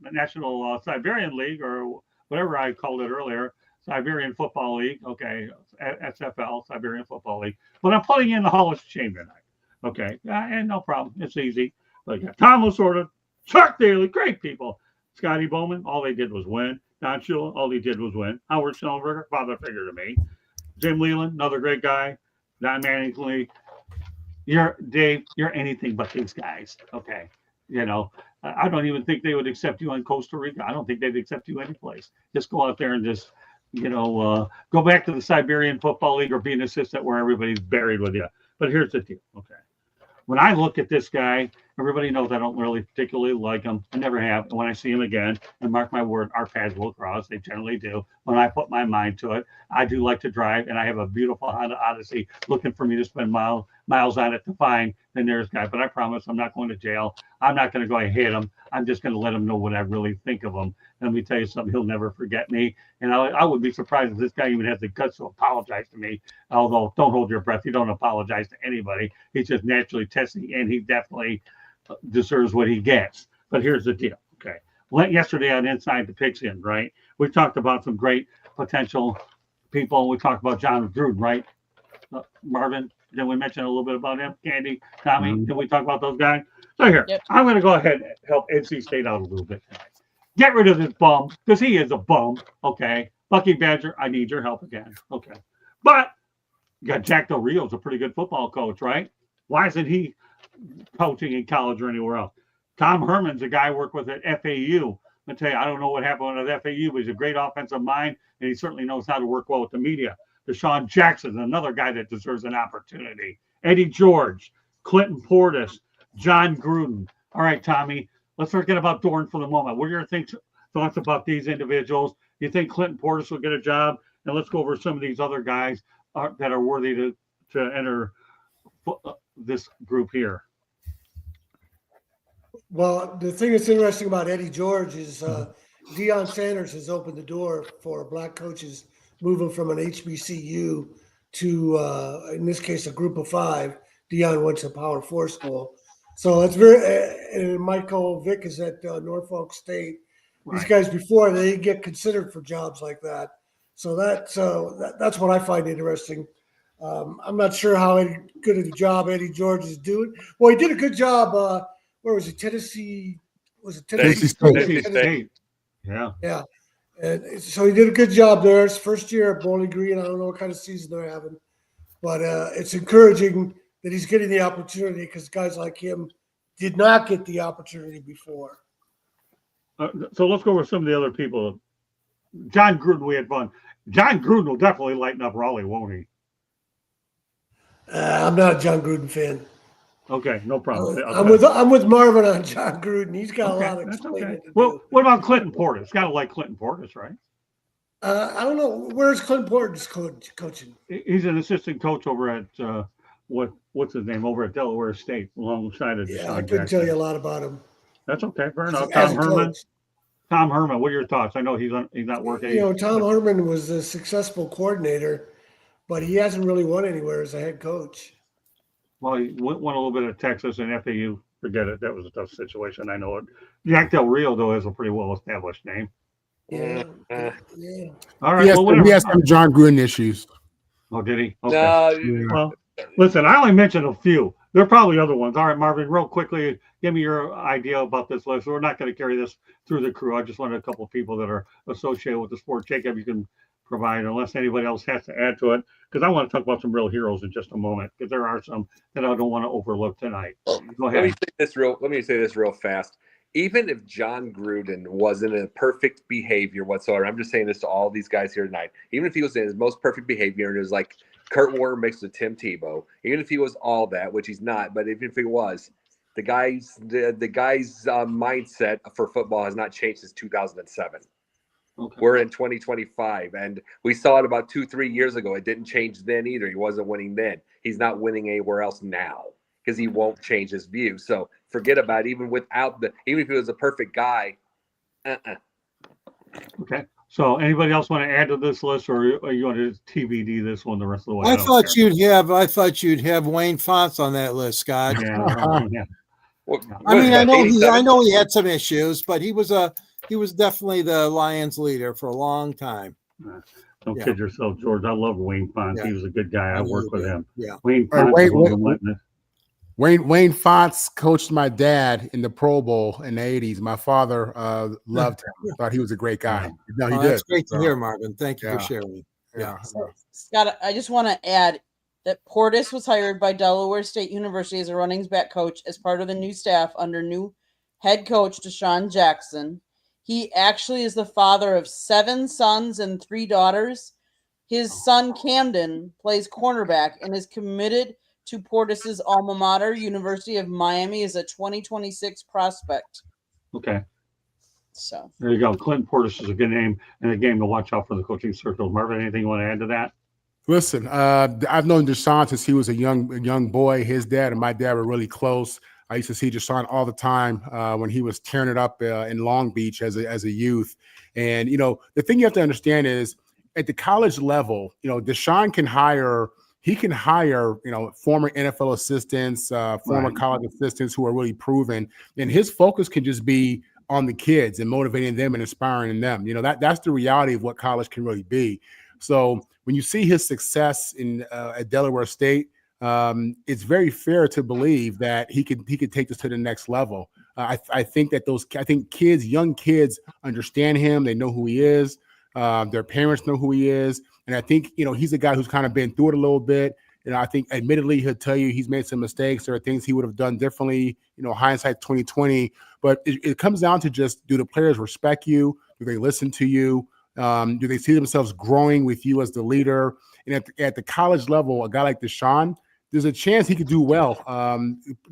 Speaker 1: League or whatever I called it earlier, Siberian Football League, okay, SFL, Siberian Football League, but I'm putting you in the Hall of Shame tonight, okay, and no problem, it's easy. But yeah, Tom Lasorda, Chuck Daly, great people. Scotty Bowman, all they did was win. Don Shula, all he did was win. Howard Schellenberger, father figure to me. Jim Leland, another great guy. Don Mattingly. Dave, you're anything but these guys. Okay. You know, I don't even think they would accept you in Costa Rica. I don't think they'd accept you anyplace. Just go out there and just, go back to the Siberian Football League or be an assistant where everybody's buried with you. But here's the deal. Okay. When I look at this guy, Everybody knows I don't really particularly like him. I never have. And when I see him again, and mark my word, our paths will cross. They generally do. When I put my mind to it, I do like to drive, and I have a beautiful Honda Odyssey looking for me to spend miles on it to find the nearest guy. But I promise I'm not going to jail. I'm not going to go and hit him. I'm just going to let him know what I really think of him. And let me tell you something, he'll never forget me. And I would be surprised if this guy even has the guts to apologize to me. Although, don't hold your breath. He don't apologize to anybody. He's just naturally testing, and he definitely deserves what he gets. But here's the deal. Okay. Yesterday on Inside the Pigskin, right? We talked about some great potential people. We talked about John Gruden, right? Marvin, did we mention a little bit about him? Candy, Tommy, did we talk about those guys? So here, I'm going to go ahead and help NC State out a little bit tonight. Get rid of this bum, because he is a bum, okay? Bucky Badger, I need your help again, okay? But you got Jack Del Rio's a pretty good football coach, right? Why isn't he coaching in college or anywhere else? Tom Herman's a guy I work with at FAU. I tell you, I don't know what happened at FAU, but he's a great offensive mind, and he certainly knows how to work well with the media. Deshaun Jackson, another guy that deserves an opportunity. Eddie George, Clinton Portis, John Gruden. All right, Tommy, let's forget about Doeren for the moment. What are your thoughts about these individuals? You think Clinton Portis will get a job? And let's go over some of these other guys that are worthy to enter this group here.
Speaker 5: Well, the thing that's interesting about Eddie George is Deion Sanders has opened the door for black coaches moving from an HBCU to, in this case, a group of 5. Deion went to Power 4 school. So it's very, and Michael Vick is at Norfolk State. Right. These guys before they get considered for jobs like that. So that's what I find interesting. I'm not sure how good of a job Eddie George is doing. Well, he did a good job. Where was it? Tennessee? Was it Tennessee
Speaker 1: State? Yeah.
Speaker 5: Yeah. And so he did a good job there. It's first year at Bowling Green. I don't know what kind of season they're having, but it's encouraging that he's getting the opportunity because guys like him did not get the opportunity before.
Speaker 1: So let's go over some of the other people. John Gruden, we had fun. John Gruden will definitely lighten up Raleigh, won't he?
Speaker 5: I'm not a John Gruden fan.
Speaker 1: Okay, no problem.
Speaker 5: I'm with Marvin on John Gruden. He's got a lot of explaining to do.
Speaker 1: What about Clinton Portis? Got to like Clinton Portis, right?
Speaker 5: I don't know. Where's Clinton Portis coaching?
Speaker 1: He's an assistant coach over at what's his name over at Delaware State, alongside of
Speaker 5: I couldn't tell you a lot about him.
Speaker 1: That's okay. Fair enough. Tom Herman. Tom Herman, what are your thoughts? I know he's not working.
Speaker 5: Tom Herman was a successful coordinator, but he hasn't really won anywhere as a head coach.
Speaker 1: Well, he won a little bit of Texas and FAU. Forget it. That was a tough situation. I know it. Jack Del Rio, though, has a pretty well-established name.
Speaker 5: Yeah.
Speaker 1: All right.
Speaker 6: He has some John Gruden issues.
Speaker 1: Oh, did he? Okay. Well, listen, I only mentioned a few. There are probably other ones. All right, Marvin, real quickly, give me your idea about this list. We're not going to carry this through the crew. I just wanted a couple of people that are associated with the sport. Jacob, you can provide, unless anybody else has to add to it, because I want to talk about some real heroes in just a moment, because there are some that I don't want to overlook tonight. Go ahead.
Speaker 3: Let me say this real fast. Even if John Gruden wasn't in perfect behavior whatsoever, I'm just saying this to all these guys here tonight. Even if he was in his most perfect behavior and it was like Kurt Warner mixed with Tim Tebow, even if he was all that, which he's not, but even if he was, the guy's mindset for football has not changed since 2007. Okay. We're in 2025, and we saw it about 2-3 years ago. It didn't change then either. He wasn't winning then. He's not winning anywhere else now because he won't change his view. So forget about it. Even if he was a perfect guy.
Speaker 1: Okay. So anybody else want to add to this list, or you want to TBD this one the rest of the way?
Speaker 2: I thought you'd have Wayne Fonts on that list, Scott.
Speaker 1: Yeah.
Speaker 2: Well, I know he had some issues, but he was definitely the Lions leader for a long time.
Speaker 1: Don't kid yourself, George. I love Wayne Fonts. Yeah. He was a good guy. I worked with him.
Speaker 2: Yeah.
Speaker 1: Wayne Fonts.
Speaker 6: Wayne Fonts coached my dad in the Pro Bowl in the 80s. My father loved him. Thought he was a great guy. No, he did.
Speaker 2: That's great to hear, Marvin. Thank you for sharing.
Speaker 6: Yeah.
Speaker 4: Scott, I just want to add that Portis was hired by Delaware State University as a running back coach as part of the new staff under new head coach Deshaun Jackson. He actually is the father of 7 sons and 3 daughters. His son Camden plays cornerback and is committed to Portis's alma mater, University of Miami, is a 2026 prospect.
Speaker 1: Okay.
Speaker 4: So
Speaker 1: there you go. Clinton Portis is a good name and a game to watch out for the coaching circle. Marvin, anything you want to add to that?
Speaker 6: Listen, I've known Deshaun since he was a young boy. His dad and my dad were really close. I used to see Deshaun all the time when he was tearing it up in Long Beach as a youth. And, the thing you have to understand is at the college level, Deshaun can hire former NFL assistants, former college assistants who are really proven. And his focus can just be on the kids and motivating them and inspiring them. That's the reality of what college can really be. So when you see his success at Delaware State, it's very fair to believe that he could take this to the next level. I think young kids understand him. They know who he is. Their parents know who he is. And I think, he's a guy who's kind of been through it a little bit. I think admittedly he'll tell you he's made some mistakes. There are things he would have done differently, hindsight 2020. But it comes down to just, do the players respect you? Do they listen to you? Do they see themselves growing with you as the leader? And at the college level, a guy like Deshaun, there's a chance he could do well.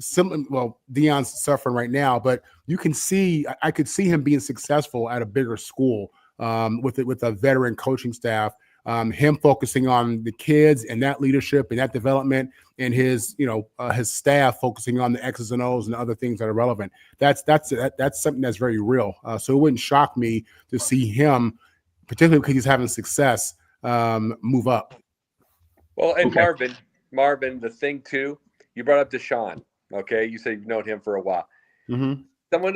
Speaker 6: Deion's suffering right now, but I could see him being successful at a bigger school with a veteran coaching staff. Him focusing on the kids and that leadership and that development, and his staff focusing on the X's and O's and other things that are relevant. That's something that's very real. So it wouldn't shock me to see him, particularly because he's having success, move up.
Speaker 3: Well, and okay. Marvin, the thing too, you brought up Deshaun. Okay, you said you've known him for a while.
Speaker 6: Mm-hmm.
Speaker 3: Someone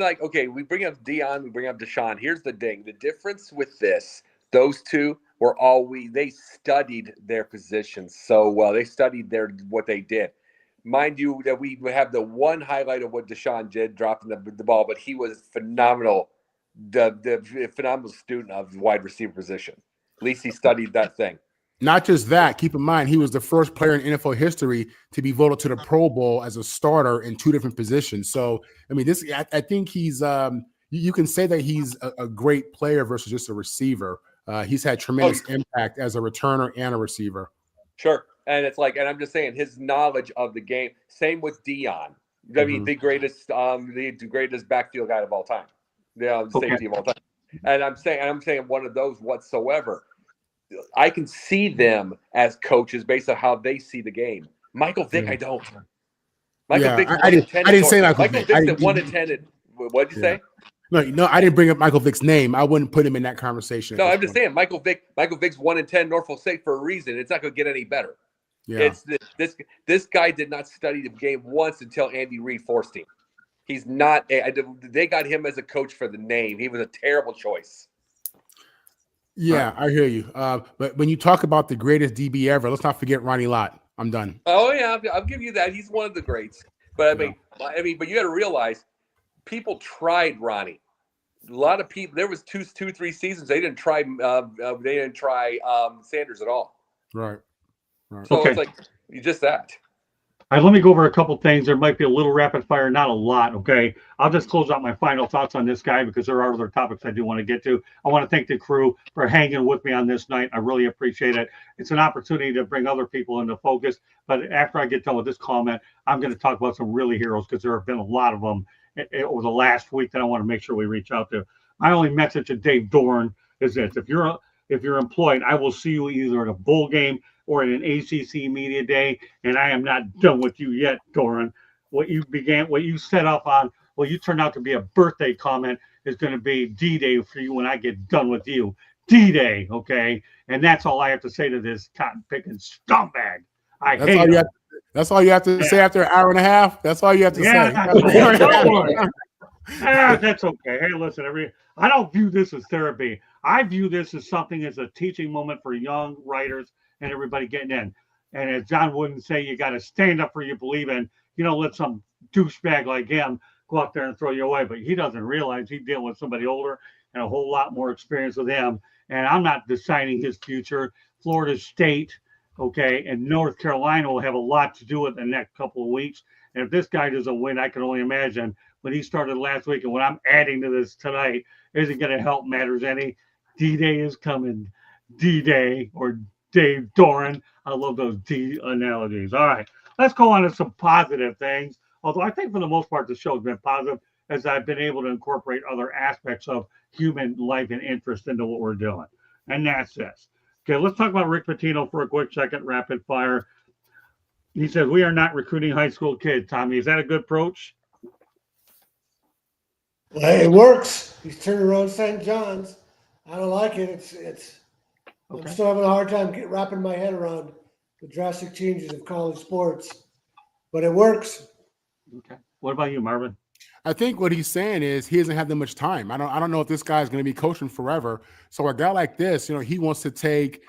Speaker 3: we bring up Deion, we bring up Deshaun. Here's the thing: the difference with those two were they studied their positions so well. They studied what they did. Mind you, that we have the one highlight of what Deshaun did, dropping the ball, but he was phenomenal. The phenomenal student of the wide receiver position. At least he studied that thing.
Speaker 6: Not just that, keep in mind, he was the first player in NFL history to be voted to the Pro Bowl as a starter in 2 different positions. So, I think he's you can say that he's a great player versus just a receiver. He's had tremendous impact as a returner and a receiver.
Speaker 3: Sure. And it's and I'm just saying his knowledge of the game, same with Deion. I mean, the greatest backfield guy of all time. The safety of all time. And I'm saying one of those whatsoever. I can see them as coaches based on how they see the game. Michael Vick, I don't. Michael Vick,
Speaker 6: I didn't say Michael Vick.
Speaker 3: Vick's at 1-10. What did you say?
Speaker 6: No, I didn't bring up Michael Vick's name. I wouldn't put him in that conversation.
Speaker 3: No, I'm just saying Michael Vick's 1-10 Norfolk State for a reason. It's not going to get any better. Yeah. This guy did not study the game once until Andy Reid forced him. He's not. They got him as a coach for the name. He was a terrible choice.
Speaker 6: Yeah, I hear you. But when you talk about the greatest DB ever, let's not forget Ronnie Lott. I'm done.
Speaker 3: Oh yeah, I'll give you that. He's one of the greats. But but you got to realize, people tried Ronnie. A lot of people. There was 2-3 seasons they didn't try. They didn't try Sanders at all.
Speaker 6: Right.
Speaker 3: So it's just that.
Speaker 1: All right, let me go over a couple things. There might be a little rapid fire, not a lot, okay? I'll just close out my final thoughts on this guy because there are other topics I do want to get to. I want to thank the crew for hanging with me on this night. I really appreciate it. It's an opportunity to bring other people into focus. But after I get done with this comment, I'm going to talk about some really heroes because there have been a lot of them over the last week that I want to make sure we reach out to. My only message to Dave Doeren is this. If you're employed, I will see you either at a bowl game or at an ACC media day, and I am not done with you yet, Doeren. What you set up on, what you turned out to be a birthday comment is going to be D-Day for you when I get done with you. D-Day, okay? And that's all I have to say to this cotton-picking scumbag.
Speaker 6: That's all you have to say after an hour and a half? That's all you have to say?
Speaker 1: That's okay. Hey, listen, I don't view this as therapy. I view this as something as a teaching moment for young writers and everybody getting in. And as John Wooden say, you got to stand up for you believe in. You don't let some douchebag like him go out there and throw you away. But he doesn't realize he's dealing with somebody older and a whole lot more experience with him. And I'm not deciding his future. Florida State, okay, and North Carolina will have a lot to do with the next couple of weeks. And if this guy doesn't win, I can only imagine when he started last week and what I'm adding to this tonight isn't going to help matters any. D-Day is coming. D-Day or Dave Doeren. I love those D analogies. All right. let's go on to some positive things. Although I think for the most part, the show's been positive as I've been able to incorporate other aspects of human life and interest into what we're doing. And that's this. Okay, let's talk about Rick Pitino for a quick second, rapid fire. He says, we are not recruiting high school kids. Tommy, is that a good approach?
Speaker 5: Well, it works. He's turning around St. John's. I don't like it. It's. Okay. I'm still having a hard time wrapping my head around the drastic changes of college sports, but it works.
Speaker 1: Okay. What about you, Marvin?
Speaker 6: I think what he's saying is he doesn't have that much time. I don't know if this guy's going to be coaching forever. So a guy like this, he wants to take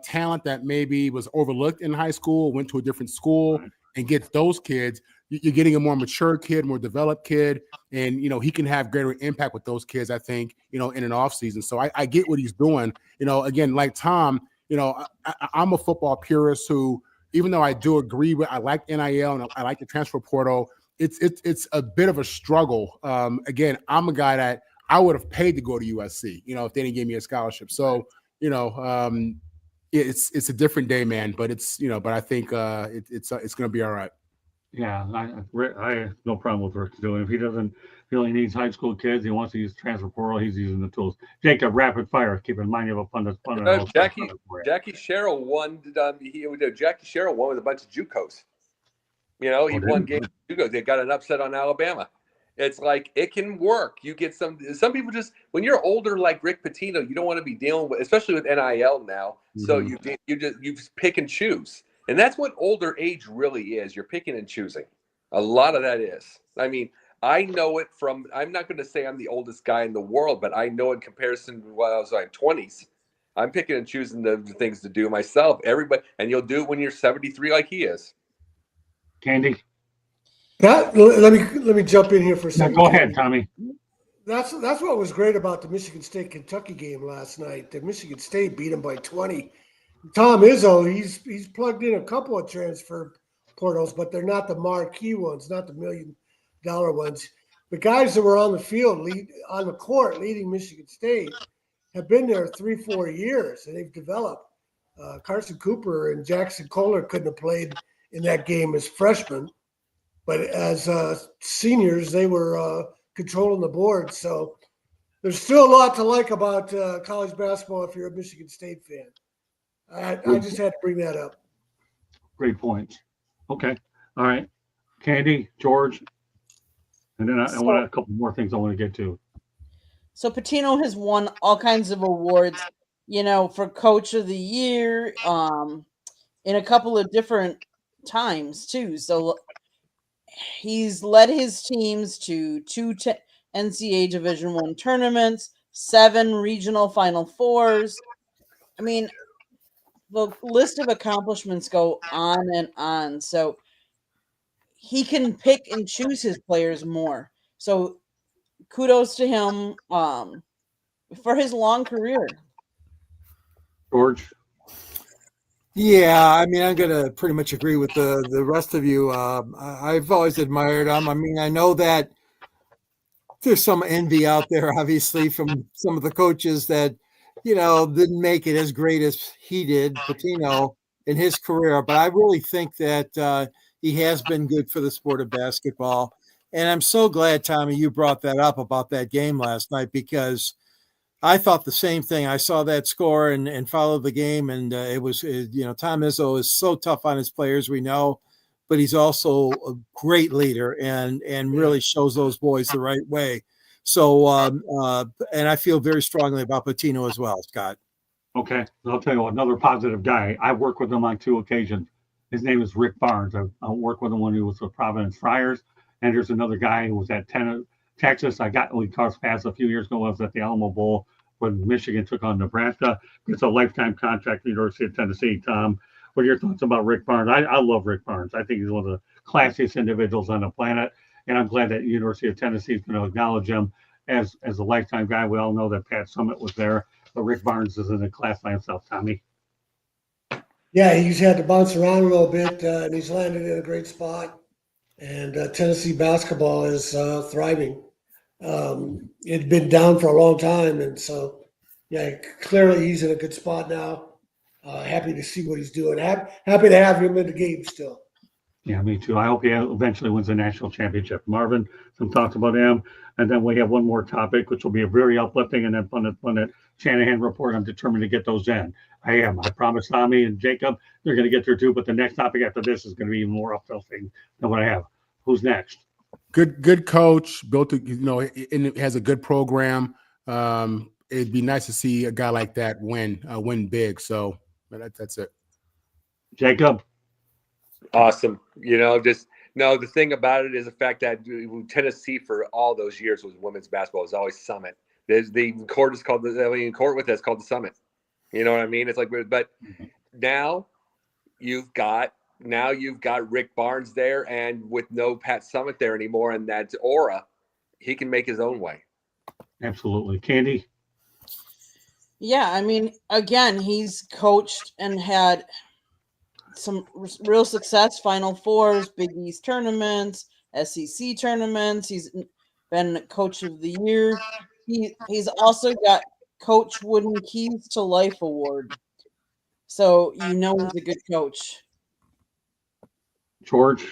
Speaker 6: talent that maybe was overlooked in high school, went to a different school, and get those kids. You're getting a more mature kid, more developed kid, and he can have greater impact with those kids, I think, in an off season. So I get what he's doing. Again, like Tom, I'm a football purist who, even though I do agree with, I like NIL and I like the transfer portal. It's a bit of a struggle. Again, I'm a guy that I would have paid to go to USC, if they didn't give me a scholarship. So, it's a different day, man. But but I think it's going to be all right.
Speaker 1: Yeah, I have no problem with Rick doing. If he doesn't feel he needs high school kids, he wants to use transfer portal. He's using the tools. Jacob, rapid fire. Keep in mind you have a fun.
Speaker 3: Jackie Sherrill won. Jackie Sherrill won with a bunch of JUCOs. He won games. They got an upset on Alabama. It's like it can work. You get some people just when you're older like Rick Pitino, you don't want to be dealing with, especially with NIL now. Mm-hmm. So you pick and choose, and that's what older age really is. You're picking and choosing. A lot of that is. I mean, I know it from. I'm not going to say I'm the oldest guy in the world, but I know in comparison to when I was like 20s. I'm picking and choosing the things to do myself. Everybody, and you'll do it when you're 73 like he is.
Speaker 1: Candy.
Speaker 5: Let me jump in here for a second.
Speaker 1: Go ahead, Tommy.
Speaker 5: That's what was great about the Michigan State-Kentucky game last night. The Michigan State beat them by 20. Tom Izzo, he's plugged in a couple of transfer portals, but they're not the marquee ones, not the $1 million ones. The guys that were on the field, on the court, leading Michigan State, have been there 3-4 years, and they've developed. Carson Cooper and Jackson Kohler couldn't have played in that game as freshmen, but as seniors, they were controlling the board. So there's still a lot to like about college basketball if you're a Michigan State fan. I just had to bring that up.
Speaker 1: Great point. Okay. All right. Candy, George, and then I want a couple more things I want to get to.
Speaker 4: So Pitino has won all kinds of awards, for Coach of the Year, in a couple of different times too. So he's led his teams to 2 NCAA Division I tournaments, 7 regional Final Fours. I mean, the list of accomplishments go on and on. So he can pick and choose his players more. So kudos to him for his long career.
Speaker 1: George?
Speaker 2: Yeah, I mean, I'm going to pretty much agree with the rest of you. I've always admired him. I mean, I know that there's some envy out there, obviously, from some of the coaches that, didn't make it as great as he did, Pitino, in his career. But I really think that he has been good for the sport of basketball. And I'm so glad, Tommy, you brought that up about that game last night, because I thought the same thing. I saw that score and followed the game, and it was, Tom Izzo is so tough on his players, we know, but he's also a great leader and really shows those boys the right way. So, and I feel very strongly about Pitino as well, Scott.
Speaker 1: Okay, I'll tell you another positive guy. I worked with him on 2 occasions. His name is Rick Barnes. I worked with him when he was with Providence Friars, and there's another guy who was at Texas. We crossed paths a few years ago. I was at the Alamo Bowl when Michigan took on Nebraska. It's a lifetime contract at the University of Tennessee. Tom, what are your thoughts about Rick Barnes? I love Rick Barnes. I think he's one of the classiest individuals on the planet, and I'm glad that University of Tennessee is going to acknowledge him as a lifetime guy. We all know that Pat Summitt was there, but Rick Barnes is in a class by himself. Tommy?
Speaker 5: Yeah, he's had to bounce around a little bit, and he's landed in a great spot. And Tennessee basketball is thriving. It'd been down for a long time, and so yeah, clearly he's in a good spot now. Happy to see what he's doing. Happy to have him in the game still.
Speaker 1: Yeah, me too. I hope he eventually wins the national championship. Marvin, some thoughts about him. And then we have one more topic, which will be a very uplifting and then fun Shanahan report. I'm determined to get those in. I am. I promise Tommy and Jacob, they're going to get there too. But the next topic after this is going to be even more uplifting than what I have. Who's next?
Speaker 6: Good coach, built a, and it has a good program. It'd be nice to see a guy like that win big. So that's it.
Speaker 1: Jacob.
Speaker 3: Awesome. The thing about it is the fact that Tennessee for all those years was women's basketball was always Summit. The court is called court with us called the Summit. You know what I mean? It's like, but now you've got Rick Barnes there, and with no Pat Summit there anymore, and that aura, he can make his own way.
Speaker 1: Absolutely. Candy?
Speaker 4: Yeah, I mean, again, he's coached and had some real success, Final Fours, Big East tournaments, SEC tournaments. He's been Coach of the Year. He's also got Coach Wooden Keys to Life award. So he's a good coach.
Speaker 1: George?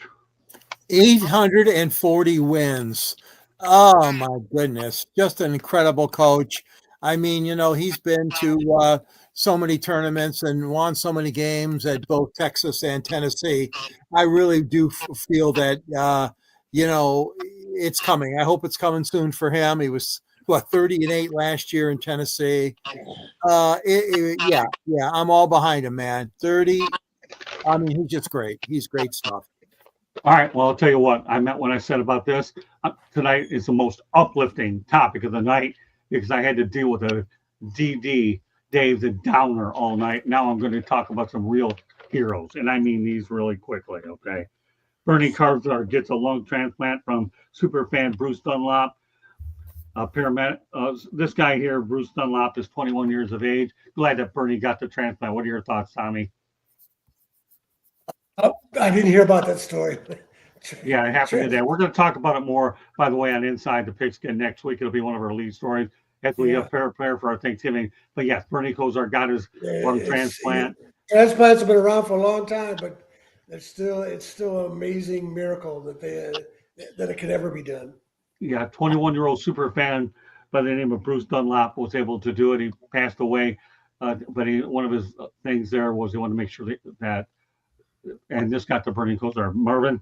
Speaker 2: 840 wins. Oh my goodness. Just an incredible coach. I mean, he's been to so many tournaments and won so many games at both Texas and Tennessee. I really do feel that, it's coming. I hope it's coming soon for him. He was 30-8 last year in Tennessee. Yeah, I'm all behind him, man. 30. I mean, he's just great. He's great stuff.
Speaker 1: All right. Well, I'll tell you what I meant when I said about this. Tonight is the most uplifting topic of the night because I had to deal with a DD, Dave the Downer, all night. Now I'm going to talk about some real heroes, and I mean these really quickly, okay? Bernie Kosar gets a lung transplant from superfan Bruce Dunlop. Paramedic. This guy here, Bruce Dunlop, is 21 years of age. Glad that Bernie got the transplant. What are your thoughts, Tommy?
Speaker 5: I didn't hear about that story.
Speaker 1: Yeah, it happened today. We're going to talk about it more, by the way, on Inside the Pigskin next week. It'll be one of our lead stories as we prepare for our Thanksgiving. But yes, Bernie Kosar got his lung transplant.
Speaker 5: Transplants have been around for a long time, but it's still an amazing miracle that it could ever be done.
Speaker 1: Yeah, 21-year-old super fan by the name of Bruce Dunlop was able to do it. He passed away, but one of his things there was he wanted to make sure that and this got to Bernie Kosar. Marvin?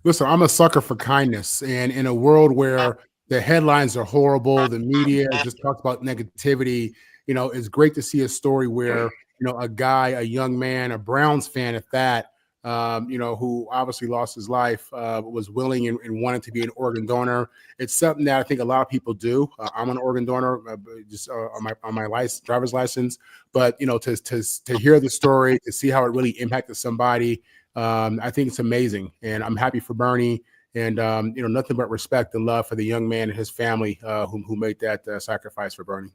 Speaker 6: Listen, I'm a sucker for kindness. And in a world where the headlines are horrible, the media just talks about negativity, it's great to see a story where, a young man, a Browns fan at that, who obviously lost his life, was willing and wanted to be an organ donor. It's something that I think a lot of people do. I'm an organ donor, just on my driver's license. But to hear the story, to see how it really impacted somebody, I think it's amazing, and I'm happy for Bernie. And nothing but respect and love for the young man and his family who made that sacrifice for Bernie.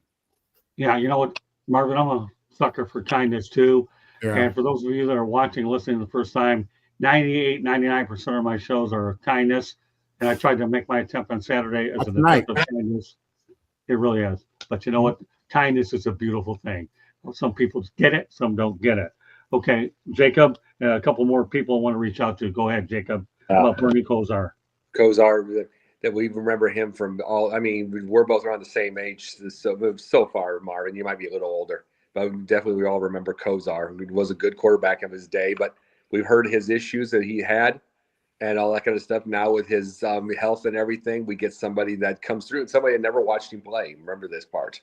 Speaker 1: Yeah, you know what, Marvin, I'm a sucker for kindness too. Yeah. And for those of you that are watching, listening the first time, 99% of my shows are kindness. And I tried to make my attempt on Saturday as an attempt of kindness. It really is. But you know what? Kindness is a beautiful thing. Some people get it, some don't get it. Okay, Jacob, a couple more people I want to reach out to. Go ahead, Jacob. About Bernie Kosar.
Speaker 3: Kosar, that we remember him from all. I mean, we're both around the same age, so far, Marvin. You might be a little older, but definitely we all remember Kosar. He was a good quarterback of his day, but we've heard his issues that he had and all that kind of stuff. Now with his health and everything, we get somebody that comes through, and somebody that never watched him play. Remember this part.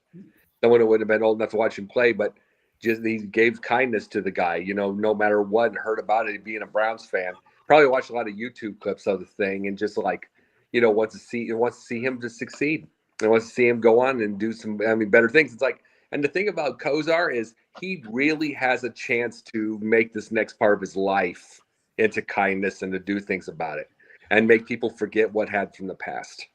Speaker 3: Someone who would have been old enough to watch him play, but just he gave kindness to the guy, no matter what, heard about it, being a Browns fan. Probably watched a lot of YouTube clips of the thing and just wants to see him to succeed and wants to see him go on and do some, better things. It's like, and the thing about Kosar is he really has a chance to make this next part of his life into kindness and to do things about it and make people forget what had from the past.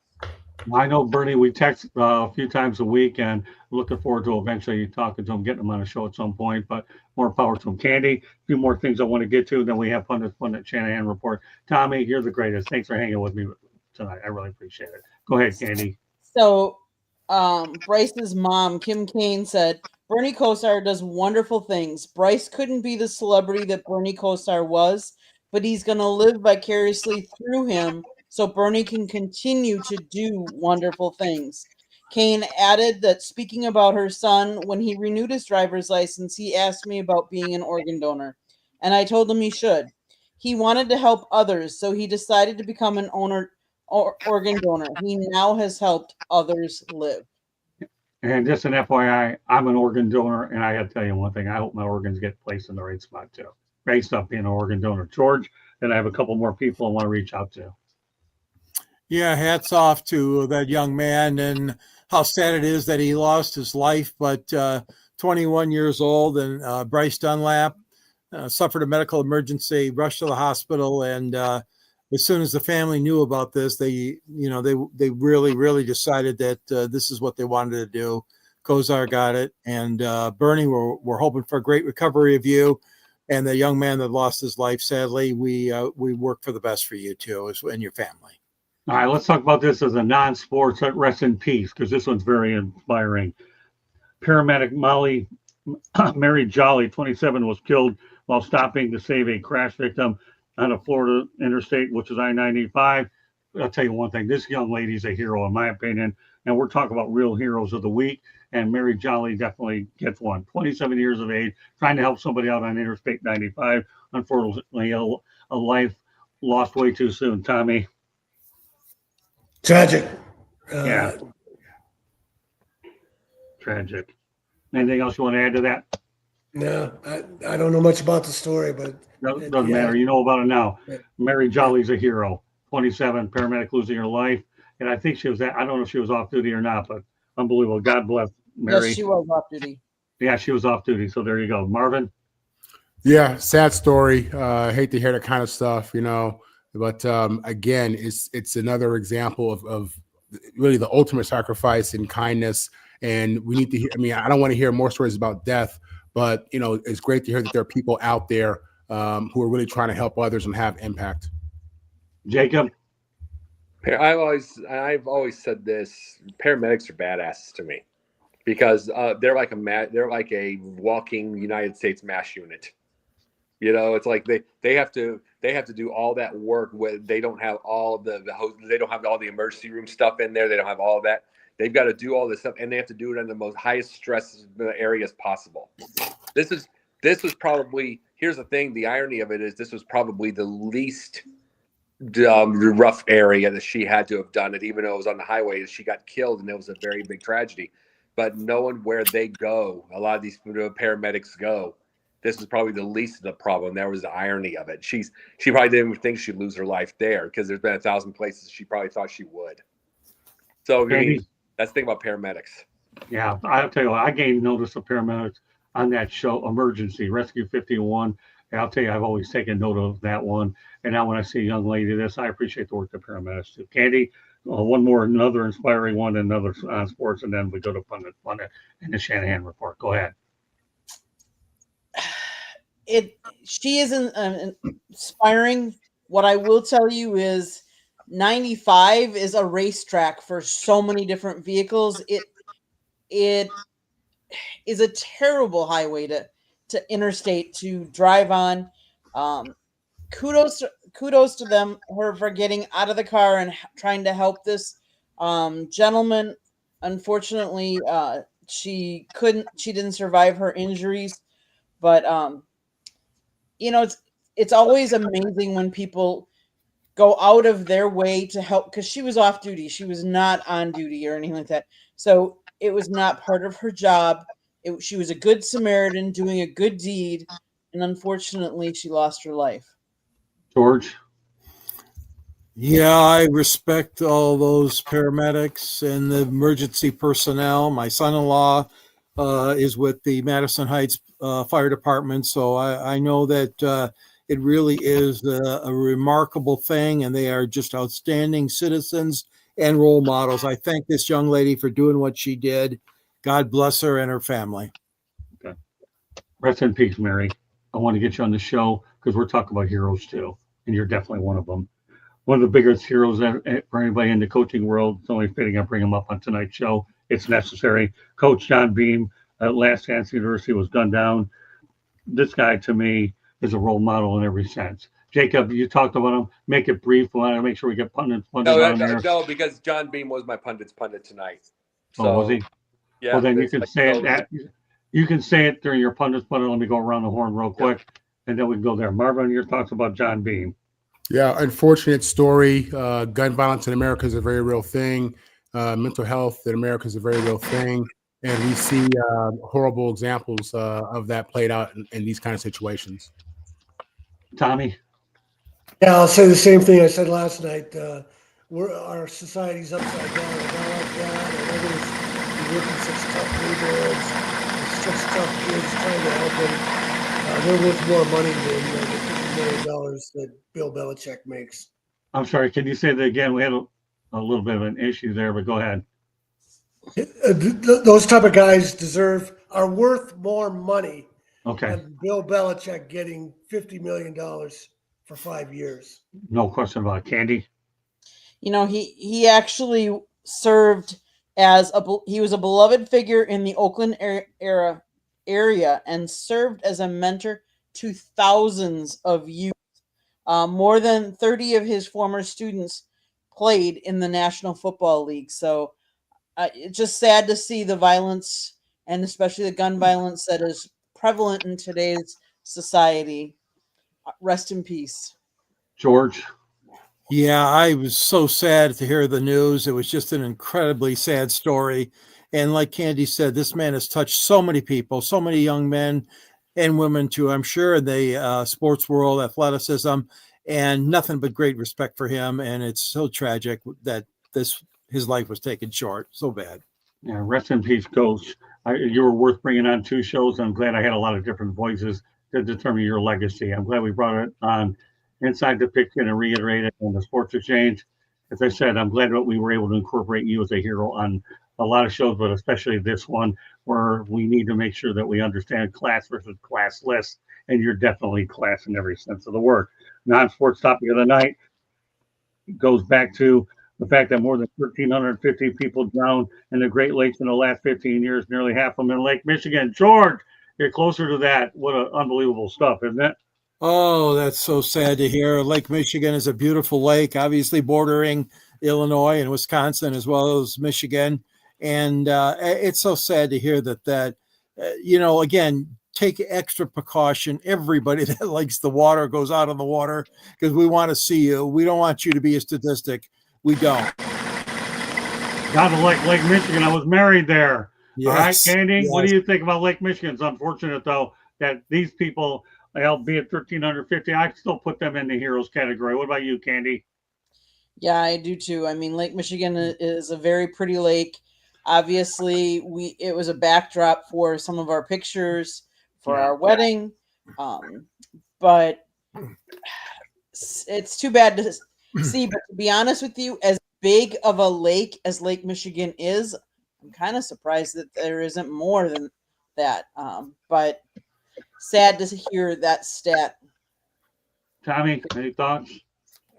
Speaker 1: I know, Bernie, we text a few times a week and looking forward to eventually talking to him, getting him on a show at some point, but more power to him. Candy, a few more things I want to get to, then we have Pundit Shanahan report. Tommy, you're the greatest. Thanks for hanging with me tonight. I really appreciate it. Go ahead, Candy.
Speaker 4: So Bryce's mom, Kim Kane, said, Bernie Kosar does wonderful things. Bryce couldn't be the celebrity that Bernie Kosar was, but he's going to live vicariously through him so Bernie can continue to do wonderful things. Kane added that speaking about her son, when he renewed his driver's license, he asked me about being an organ donor, and I told him he should. He wanted to help others, so he decided to become an organ donor. He now has helped others live.
Speaker 1: And just an FYI, I'm an organ donor, and I got to tell you one thing. I hope my organs get placed in the right spot, too. Great stuff being an organ donor. George, and I have a couple more people I want to reach out to.
Speaker 2: Yeah, hats off to that young man, and how sad it is that he lost his life. But 21 years old, and Bryce Dunlap suffered a medical emergency, rushed to the hospital, and as soon as the family knew about this, they really decided that this is what they wanted to do. Kozar got it, and Bernie, we're hoping for a great recovery of you. And the young man that lost his life, sadly, we work for the best for you too, and your family.
Speaker 1: All right, let's talk about this as a non-sports. Rest in peace, because this one's very inspiring. Paramedic Mary Jolly, 27, was killed while stopping to save a crash victim on a Florida interstate, which is I-95. I'll tell you one thing, this young lady's a hero, in my opinion, and we're talking about real heroes of the week, and Mary Jolly definitely gets one. 27 years of age, trying to help somebody out on Interstate 95. Unfortunately, a life lost way too soon. Tommy?
Speaker 5: Tragic.
Speaker 1: Yeah. Tragic. Anything else you want to add to that?
Speaker 5: No, I don't know much about the story, but
Speaker 1: Doesn't matter. You know about it now. Mary Jolly's a hero. 27, paramedic losing her life. And I think she was I don't know if she was off duty or not, but unbelievable. God bless Mary.
Speaker 4: Yes, she was off duty.
Speaker 1: Yeah, she was off duty. So there you go. Marvin?
Speaker 6: Yeah, sad story. Hate to hear that kind of stuff, But again, it's another example of really the ultimate sacrifice and kindness. And we need to hear, I don't want to hear more stories about death, but, it's great to hear that there are people out there who are really trying to help others and have impact.
Speaker 1: Jacob?
Speaker 3: I've always said this: paramedics are badasses to me, because they're like a walking United States mass unit. It's like they have to do all that work when they don't have all they don't have all the emergency room stuff in there. They don't have all of that. They've got to do all this stuff, and they have to do it in the most highest stress areas possible. This was probably, here's the thing, the irony of it is this was probably the least rough area that she had to have done it, even though it was on the highway. She got killed, and it was a very big tragedy. But knowing where they go, a lot of these paramedics go, this is probably the least of the problem. That was the irony of it. She probably didn't even think she'd lose her life there, because there's been 1,000 places she probably thought she would. So that's the thing about paramedics.
Speaker 1: Yeah, I'll tell you what, I gained notice of paramedics on that show, Emergency Rescue 51. And I'll tell you, I've always taken note of that one. And now when I see a young lady this, I appreciate the work of paramedics too. Candy, another inspiring one, another sports, and then we go to Pundit and the Shanahan Report. Go ahead.
Speaker 4: She is inspiring. What I will tell you is 95 is a racetrack for so many different vehicles. It is a terrible highway to interstate to drive on. Kudos to her for getting out of the car and trying to help this gentleman. Unfortunately, she didn't survive her injuries, but it's always amazing when people go out of their way to help, because she was off duty. She was not on duty or anything like that. So it was not part of her job. She was a good Samaritan doing a good deed, and unfortunately, she lost her life.
Speaker 1: George?
Speaker 2: Yeah, I respect all those paramedics and the emergency personnel. My son-in-law is with the Madison Heights Fire Department, so I know that it really is a remarkable thing, and they are just outstanding citizens and role models. I thank this young lady for doing what she did. God bless her and her family.
Speaker 1: Okay. Rest in peace, Mary. I want to get you on the show because we're talking about heroes too, and you're definitely one of them. One of the biggest heroes for anybody in the coaching world. It's only fitting I bring him up on tonight's show. It's necessary. Coach John Beam at Last Chance University was gunned down. This guy, to me, is a role model in every sense. Jacob, you talked about him. Make it brief. We want to make sure we get pundits on there.
Speaker 3: No, because John Beam was my pundit tonight. So,
Speaker 1: was he?
Speaker 3: Yeah.
Speaker 1: Well, then you can say it. You can say it during your pundits pundit. Let me go around the horn real quick, and then we can go there. Marvin, your thoughts about John Beam?
Speaker 6: Yeah, unfortunate story. Gun violence in America is a very real thing. Mental health in America is a very real thing. And we see horrible examples of that played out in these kind of situations.
Speaker 1: Tommy?
Speaker 5: Yeah, I'll say the same thing I said last night. Our society's upside down. A guy like that, and others who work in such tough neighborhoods, such tough kids trying to help them. They're worth more money than the $50 million that Bill Belichick makes.
Speaker 1: I'm sorry, can you say that again? We had a little bit of an issue there, but go ahead.
Speaker 5: Those type of guys are worth more money than Bill Belichick getting $50 million for 5 years.
Speaker 1: No question about it. Candy?
Speaker 4: He actually served he was a beloved figure in the Oakland area and served as a mentor to thousands of youth. More than 30 of his former students played in the National Football League. So it's just sad to see the violence, and especially the gun violence that is prevalent in today's society. Rest in peace.
Speaker 1: George?
Speaker 2: Yeah, I was so sad to hear the news. It was just an incredibly sad story. And like Candy said, this man has touched so many people, so many young men and women too, I'm sure, in the sports world, athleticism, and nothing but great respect for him. And it's so tragic that his life was taken short. So bad.
Speaker 1: Yeah, rest in peace, Coach. You were worth bringing on 2 shows. I'm glad I had a lot of different voices to determine your legacy. I'm glad we brought it on Inside the Picture and reiterated on the Sports Exchange. As I said, I'm glad that we were able to incorporate you as a hero on a lot of shows, but especially this one, where we need to make sure that we understand class versus classless, and you're definitely class in every sense of the word. Non-sports topic of the night goes back to the fact that more than 1,350 people drowned in the Great Lakes in the last 15 years, nearly half of them in Lake Michigan. George, you're closer to that. What unbelievable stuff, isn't it?
Speaker 2: Oh, that's so sad to hear. Lake Michigan is a beautiful lake, obviously bordering Illinois and Wisconsin as well as Michigan. And it's so sad to hear that again, take extra precaution. Everybody that likes the water goes out on the water because we want to see you. We don't want you to be a statistic. We don't.
Speaker 1: Gotta like Lake Michigan. I was married there.
Speaker 2: Yes.
Speaker 1: All right, Candy,
Speaker 2: yes.
Speaker 1: What do you think about Lake Michigan? It's unfortunate, though, that these people, albeit 1,350, I still put them in the heroes category. What about you, Candy?
Speaker 4: Yeah, I do too. I mean, Lake Michigan is a very pretty lake. Obviously, it was a backdrop for some of our pictures for our wedding. But it's too bad to see. But to be honest with you, as big of a lake as Lake Michigan is, I'm kind of surprised that there isn't more than that. But sad to hear that stat.
Speaker 1: Tommy, any thoughts?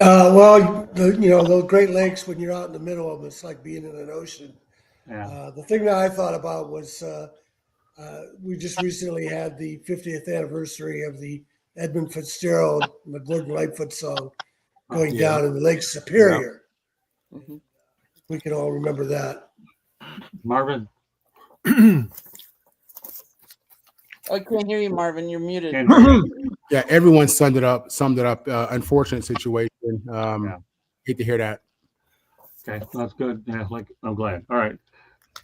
Speaker 5: Well, the Great Lakes, when you're out in the middle of them, it's like being in an ocean.
Speaker 1: Yeah.
Speaker 5: The thing that I thought about was we just recently had the 50th anniversary of the Edmund Fitzgerald and the Gordon Lightfoot song going down in the Lake Superior.
Speaker 4: Yeah. Mm-hmm.
Speaker 5: We can all remember that.
Speaker 1: Marvin?
Speaker 4: I can't hear you, Marvin. You're muted.
Speaker 6: Yeah, everyone summed it up. Unfortunate situation. Hate to hear that.
Speaker 1: Okay, that's good. Yeah, I'm glad. All right.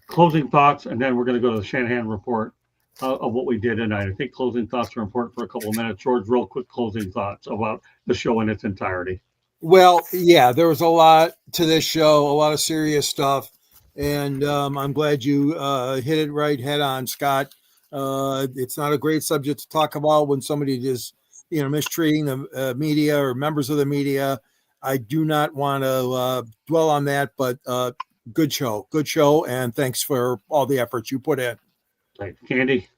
Speaker 1: Closing thoughts, and then we're going to go to the Shanahan report of what we did tonight. I think closing thoughts are important for a couple of minutes. George, real quick closing thoughts about the show in its entirety.
Speaker 2: Well, yeah, there was a lot to this show, a lot of serious stuff, and I'm glad you hit it right head on, Scott. It's not a great subject to talk about when somebody is, mistreating the media or members of the media. I do not want to dwell on that, but good show, and thanks for all the effort you put in.
Speaker 1: Right. Candy?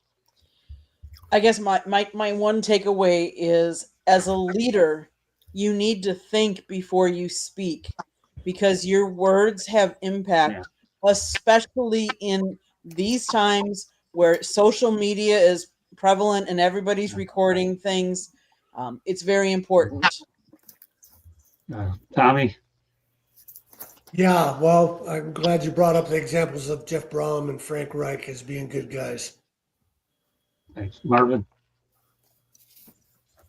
Speaker 4: I guess my one takeaway is, as a leader, you need to think before you speak, because your words have impact, especially in these times where social media is prevalent and everybody's recording things. It's very important.
Speaker 1: Tommy?
Speaker 5: Yeah, well, I'm glad you brought up the examples of Jeff Brom and Frank Reich as being good guys.
Speaker 1: Thanks. Marvin?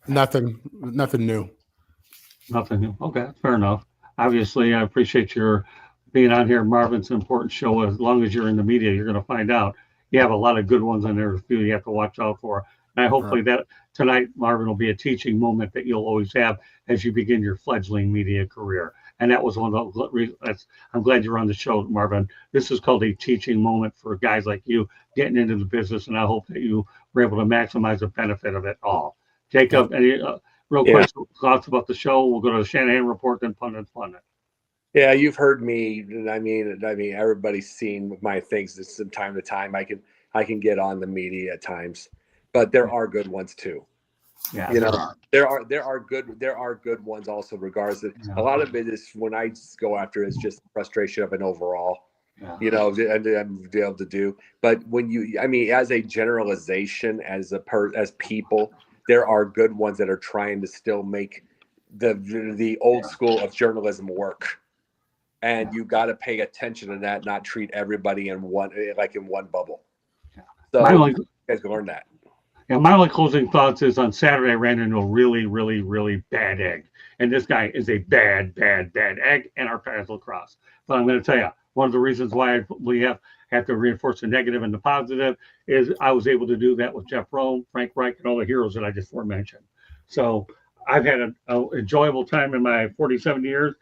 Speaker 6: Nothing new.
Speaker 1: Nothing new. Okay, fair enough. Obviously, I appreciate your being on here. Marvin's an important show. As long as you're in the media, you're going to find out you have a lot of good ones on there too. You have to watch out for. And I hopefully that tonight, Marvin, will be a teaching moment that you'll always have as you begin your fledgling media career. And that was one of the reasons. I'm glad you're on the show, Marvin. This is called a teaching moment for guys like you getting into the business, and I hope that you were able to maximize the benefit of it all. Jacob, any real quick thoughts about the show? We'll go to the Shanahan Report, then Pundit and Pundit.
Speaker 3: Yeah, you've heard me. I mean, everybody's seen my things. From time to time, I can get on the media at times, but there are good ones too.
Speaker 1: Yeah,
Speaker 3: you know, there are good ones also. Regardless, a lot of it is when I go after it's just frustration of an overall. You know, and be able to do. But when as a generalization, as people, there are good ones that are trying to still make the old school of journalism work. And you got to pay attention to that, not treat everybody in one bubble. So you guys can learn that.
Speaker 1: Yeah, my only closing thoughts is on Saturday I ran into a really, really, really bad egg. And this guy is a bad egg in our paths lacrosse. But I'm going to tell you, one of the reasons why we have to reinforce the negative and the positive is I was able to do that with Jeff Rome, Frank Reich, and all the heroes that I just mentioned. So I've had an enjoyable time in my 47 years.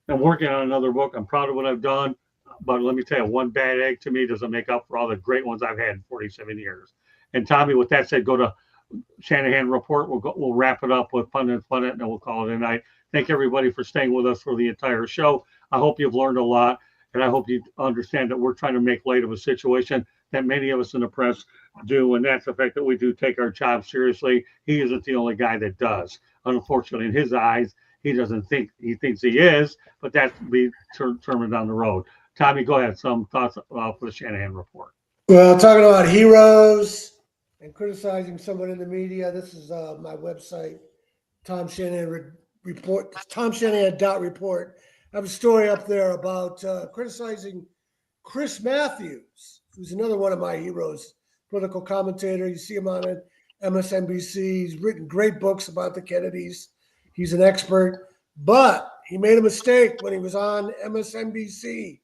Speaker 1: I'm working on another book. I'm proud of what I've done. But let me tell you, one bad egg to me doesn't make up for all the great ones I've had in 47 years. And Tommy, with that said, go to Shanahan Report. We'll wrap it up with Pundit, and then we'll call it a night. Thank everybody for staying with us for the entire show. I hope you've learned a lot, and I hope you understand that we're trying to make light of a situation that many of us in the press do, and that's the fact that we do take our job seriously. He isn't the only guy that does. Unfortunately, in his eyes, he thinks he is, but that's to be determined down the road. Tommy, go ahead. Some thoughts for the Shanahan Report.
Speaker 5: Well, talking about heroes and criticizing someone in the media, this is my website, Tom Shanahan Report, TomShanahan.report. I have a story up there about criticizing Chris Matthews, who's another one of my heroes, political commentator. You see him on MSNBC. He's written great books about the Kennedys. He's an expert, but he made a mistake when he was on MSNBC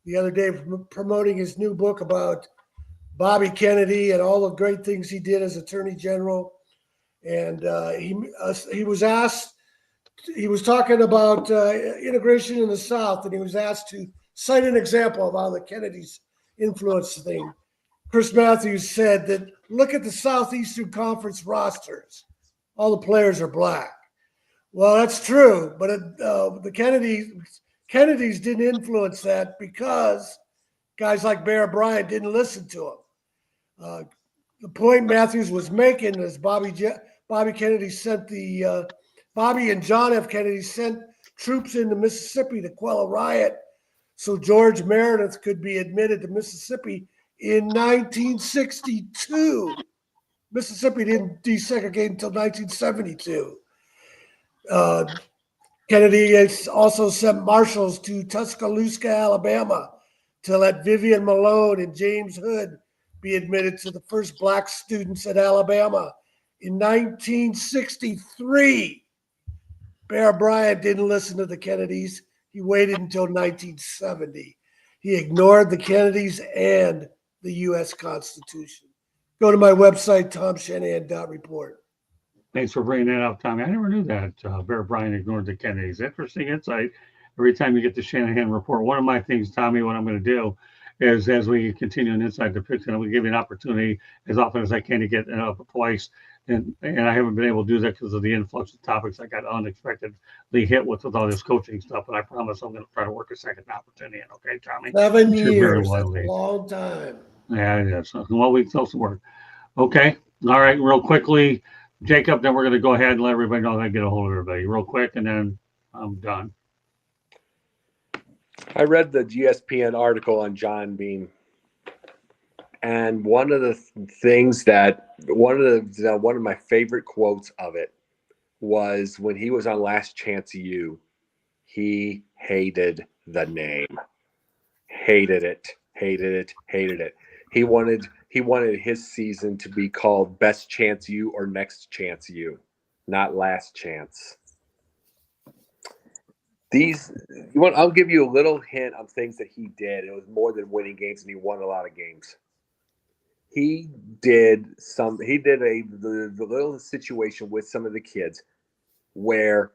Speaker 5: the other day promoting his new book about Bobby Kennedy and all the great things he did as Attorney General. And he was asked, he was talking about integration in the South, and he was asked to cite an example of how the Kennedys influenced thing. Chris Matthews said that, look at the Southeastern Conference rosters. All the players are black. Well, that's true, but the Kennedys didn't influence that because guys like Bear Bryant didn't listen to him. The point Matthews was making is Bobby Kennedy sent Bobby and John F. Kennedy sent troops into Mississippi to quell a riot so George Meredith could be admitted to Mississippi in 1962. Mississippi didn't desegregate until 1972. Kennedy also sent marshals to Tuscaloosa, Alabama, to let Vivian Malone and James Hood be admitted to the first black students at Alabama. In 1963, Bear Bryant didn't listen to the Kennedys. He waited until 1970. He ignored the Kennedys and the U.S. Constitution. Go to my website, TomShanahan.report.
Speaker 1: Thanks for bringing that up, Tommy. I never knew that Bear Bryant ignored the Kennedys. Interesting insight. Every time you get the Shanahan Report, one of my things, Tommy, what I'm going to do is as we continue an inside depiction, I'm going to give you an opportunity as often as I can to get up twice. And I haven't been able to do that because of the influx of topics I got unexpectedly hit with all this coaching stuff. But I promise I'm going to try to work a second opportunity in. Okay, Tommy?
Speaker 5: 7 years. That's a long time.
Speaker 1: Yeah, it is. Well, we still some work. Okay. All right. Real quickly, Jacob, then we're going to go ahead and let everybody know how to get a hold of everybody real quick, and then I'm done.
Speaker 3: I read the ESPN article on John Beam, and one of the things that one of my favorite quotes of it was when he was on Last Chance U, he hated the name. Hated it. He wanted his season to be called Best Chance U or Next Chance U, not Last Chance. I'll give you a little hint of things that he did. It was more than winning games, and he won a lot of games. He did the little situation with some of the kids where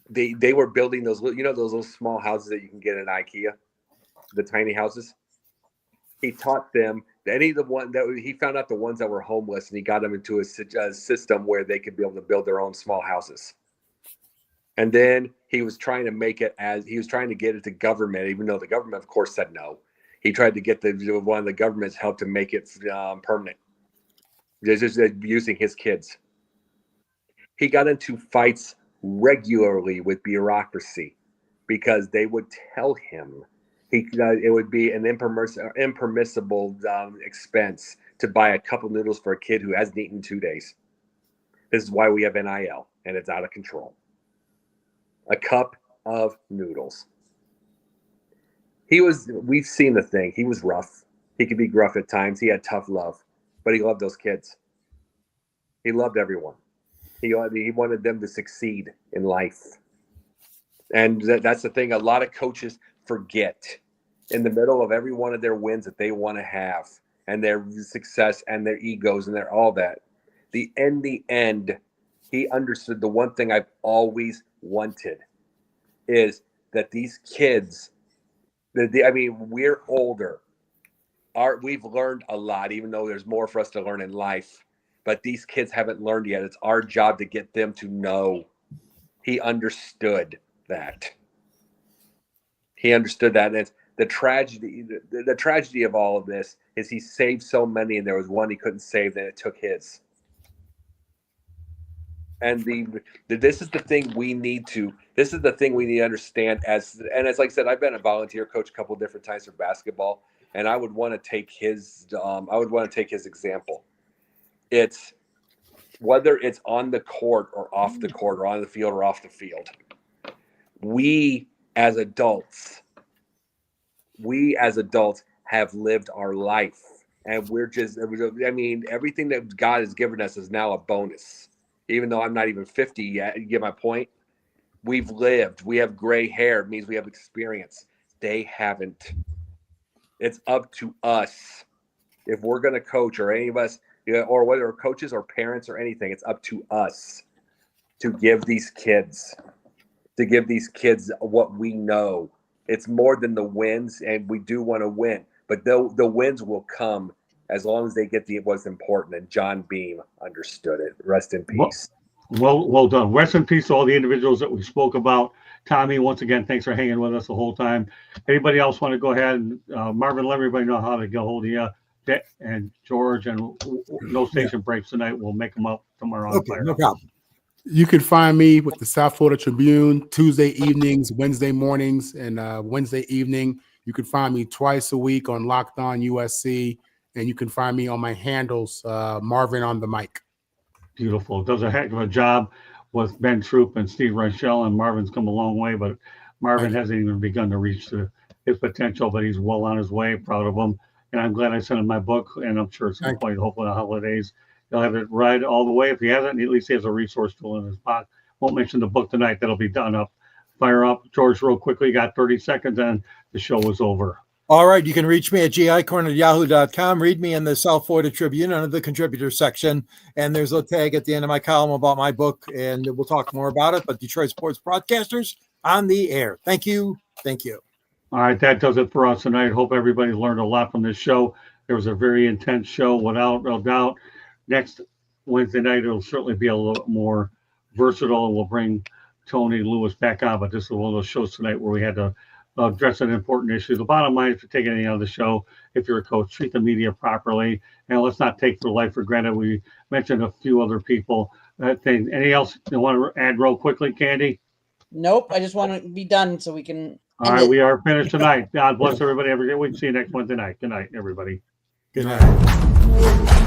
Speaker 3: they were building those little small houses that you can get in IKEA, the tiny houses. He taught them he found out the ones that were homeless, and he got them into a system where they could be able to build their own small houses. And then he was trying to get it to government, even though the government, of course, said no. He tried to get one of the government's help to make it permanent, just using his kids. He got into fights regularly with bureaucracy because they would tell him it would be an impermissible expense to buy a cup of noodles for a kid who hasn't eaten in 2 days. This is why we have NIL, and it's out of control. A cup of noodles. We've seen the thing. He was rough. He could be gruff at times. He had tough love, but he loved those kids. He loved everyone. He wanted them to succeed in life. And that's the thing a lot of coaches forget in the middle of every one of their wins that they want to have and their success and their egos and their all that. The end, he understood the one thing I've always wanted is that these kids, we're older. We've learned a lot, even though there's more for us to learn in life. But these kids haven't learned yet. It's our job to get them to know. He understood that. And it's the tragedy. The tragedy of all of this is he saved so many, and there was one he couldn't save, then it took his. And this is the thing we need to understand as like I said, I've been a volunteer coach a couple of different times for basketball, and I would want to take his example. It's whether it's on the court or off the court or on the field or off the field. We as adults have lived our life, and everything that God has given us is now a bonus. Even though I'm not even 50 yet, you get my point? We've lived. We have gray hair. It means we have experience. They haven't. It's up to us. If we're going to coach, or any of us, or whether we're coaches or parents or anything, it's up to us to give these kids what we know. It's more than the wins, and we do want to win. But the wins will come as long as they get what's important, and John Beam understood it. Rest in peace.
Speaker 1: Well done. Rest in peace to all the individuals that we spoke about. Tommy, once again, thanks for hanging with us the whole time. Anybody else want to go ahead and Marvin, let everybody know how to get hold of you. And George, and no station breaks tonight. We'll make them up tomorrow.
Speaker 2: Okay, no problem.
Speaker 6: You can find me with the South Florida Tribune Tuesday evenings, Wednesday mornings, and Wednesday evening. You can find me twice a week on Locked On USC. And you can find me on my handles, Marvin on the mic.
Speaker 1: Beautiful. Does a heck of a job with Ben Troop and Steve Reichel, and Marvin's come a long way, but Marvin hasn't even begun to reach his potential, but he's well on his way. Proud of him. And I'm glad I sent him my book, and I'm sure at some point, hopefully the holidays, he'll have it read all the way. If he hasn't, at least he has a resource tool in his pocket. Won't mention the book tonight. That'll be done up. Fire up. George, real quickly, you got 30 seconds, and the show is over.
Speaker 2: All right, you can reach me at gicorn@yahoo.com. Read me in the South Florida Tribune under the contributor section. And there's a tag at the end of my column about my book, and we'll talk more about it. But Detroit Sports Broadcasters on the air. Thank you. Thank you.
Speaker 1: All right, that does it for us tonight. Hope everybody learned a lot from this show. There was a very intense show, without a doubt. Next Wednesday night, it'll certainly be a little more versatile, and we'll bring Tony Lewis back on. But this is one of those shows tonight where we had to address an important issue. The bottom line, if you take anything out of the show, if you're a coach, treat the media properly, and let's not take their life for granted. We mentioned a few other people. Anything else you want to add real quickly, Candy?
Speaker 4: Nope. I just want to be done so we can.
Speaker 1: All right, we are finished tonight. God bless everybody. Have a great week. See you next Wednesday night. Good night, everybody.
Speaker 2: Good night.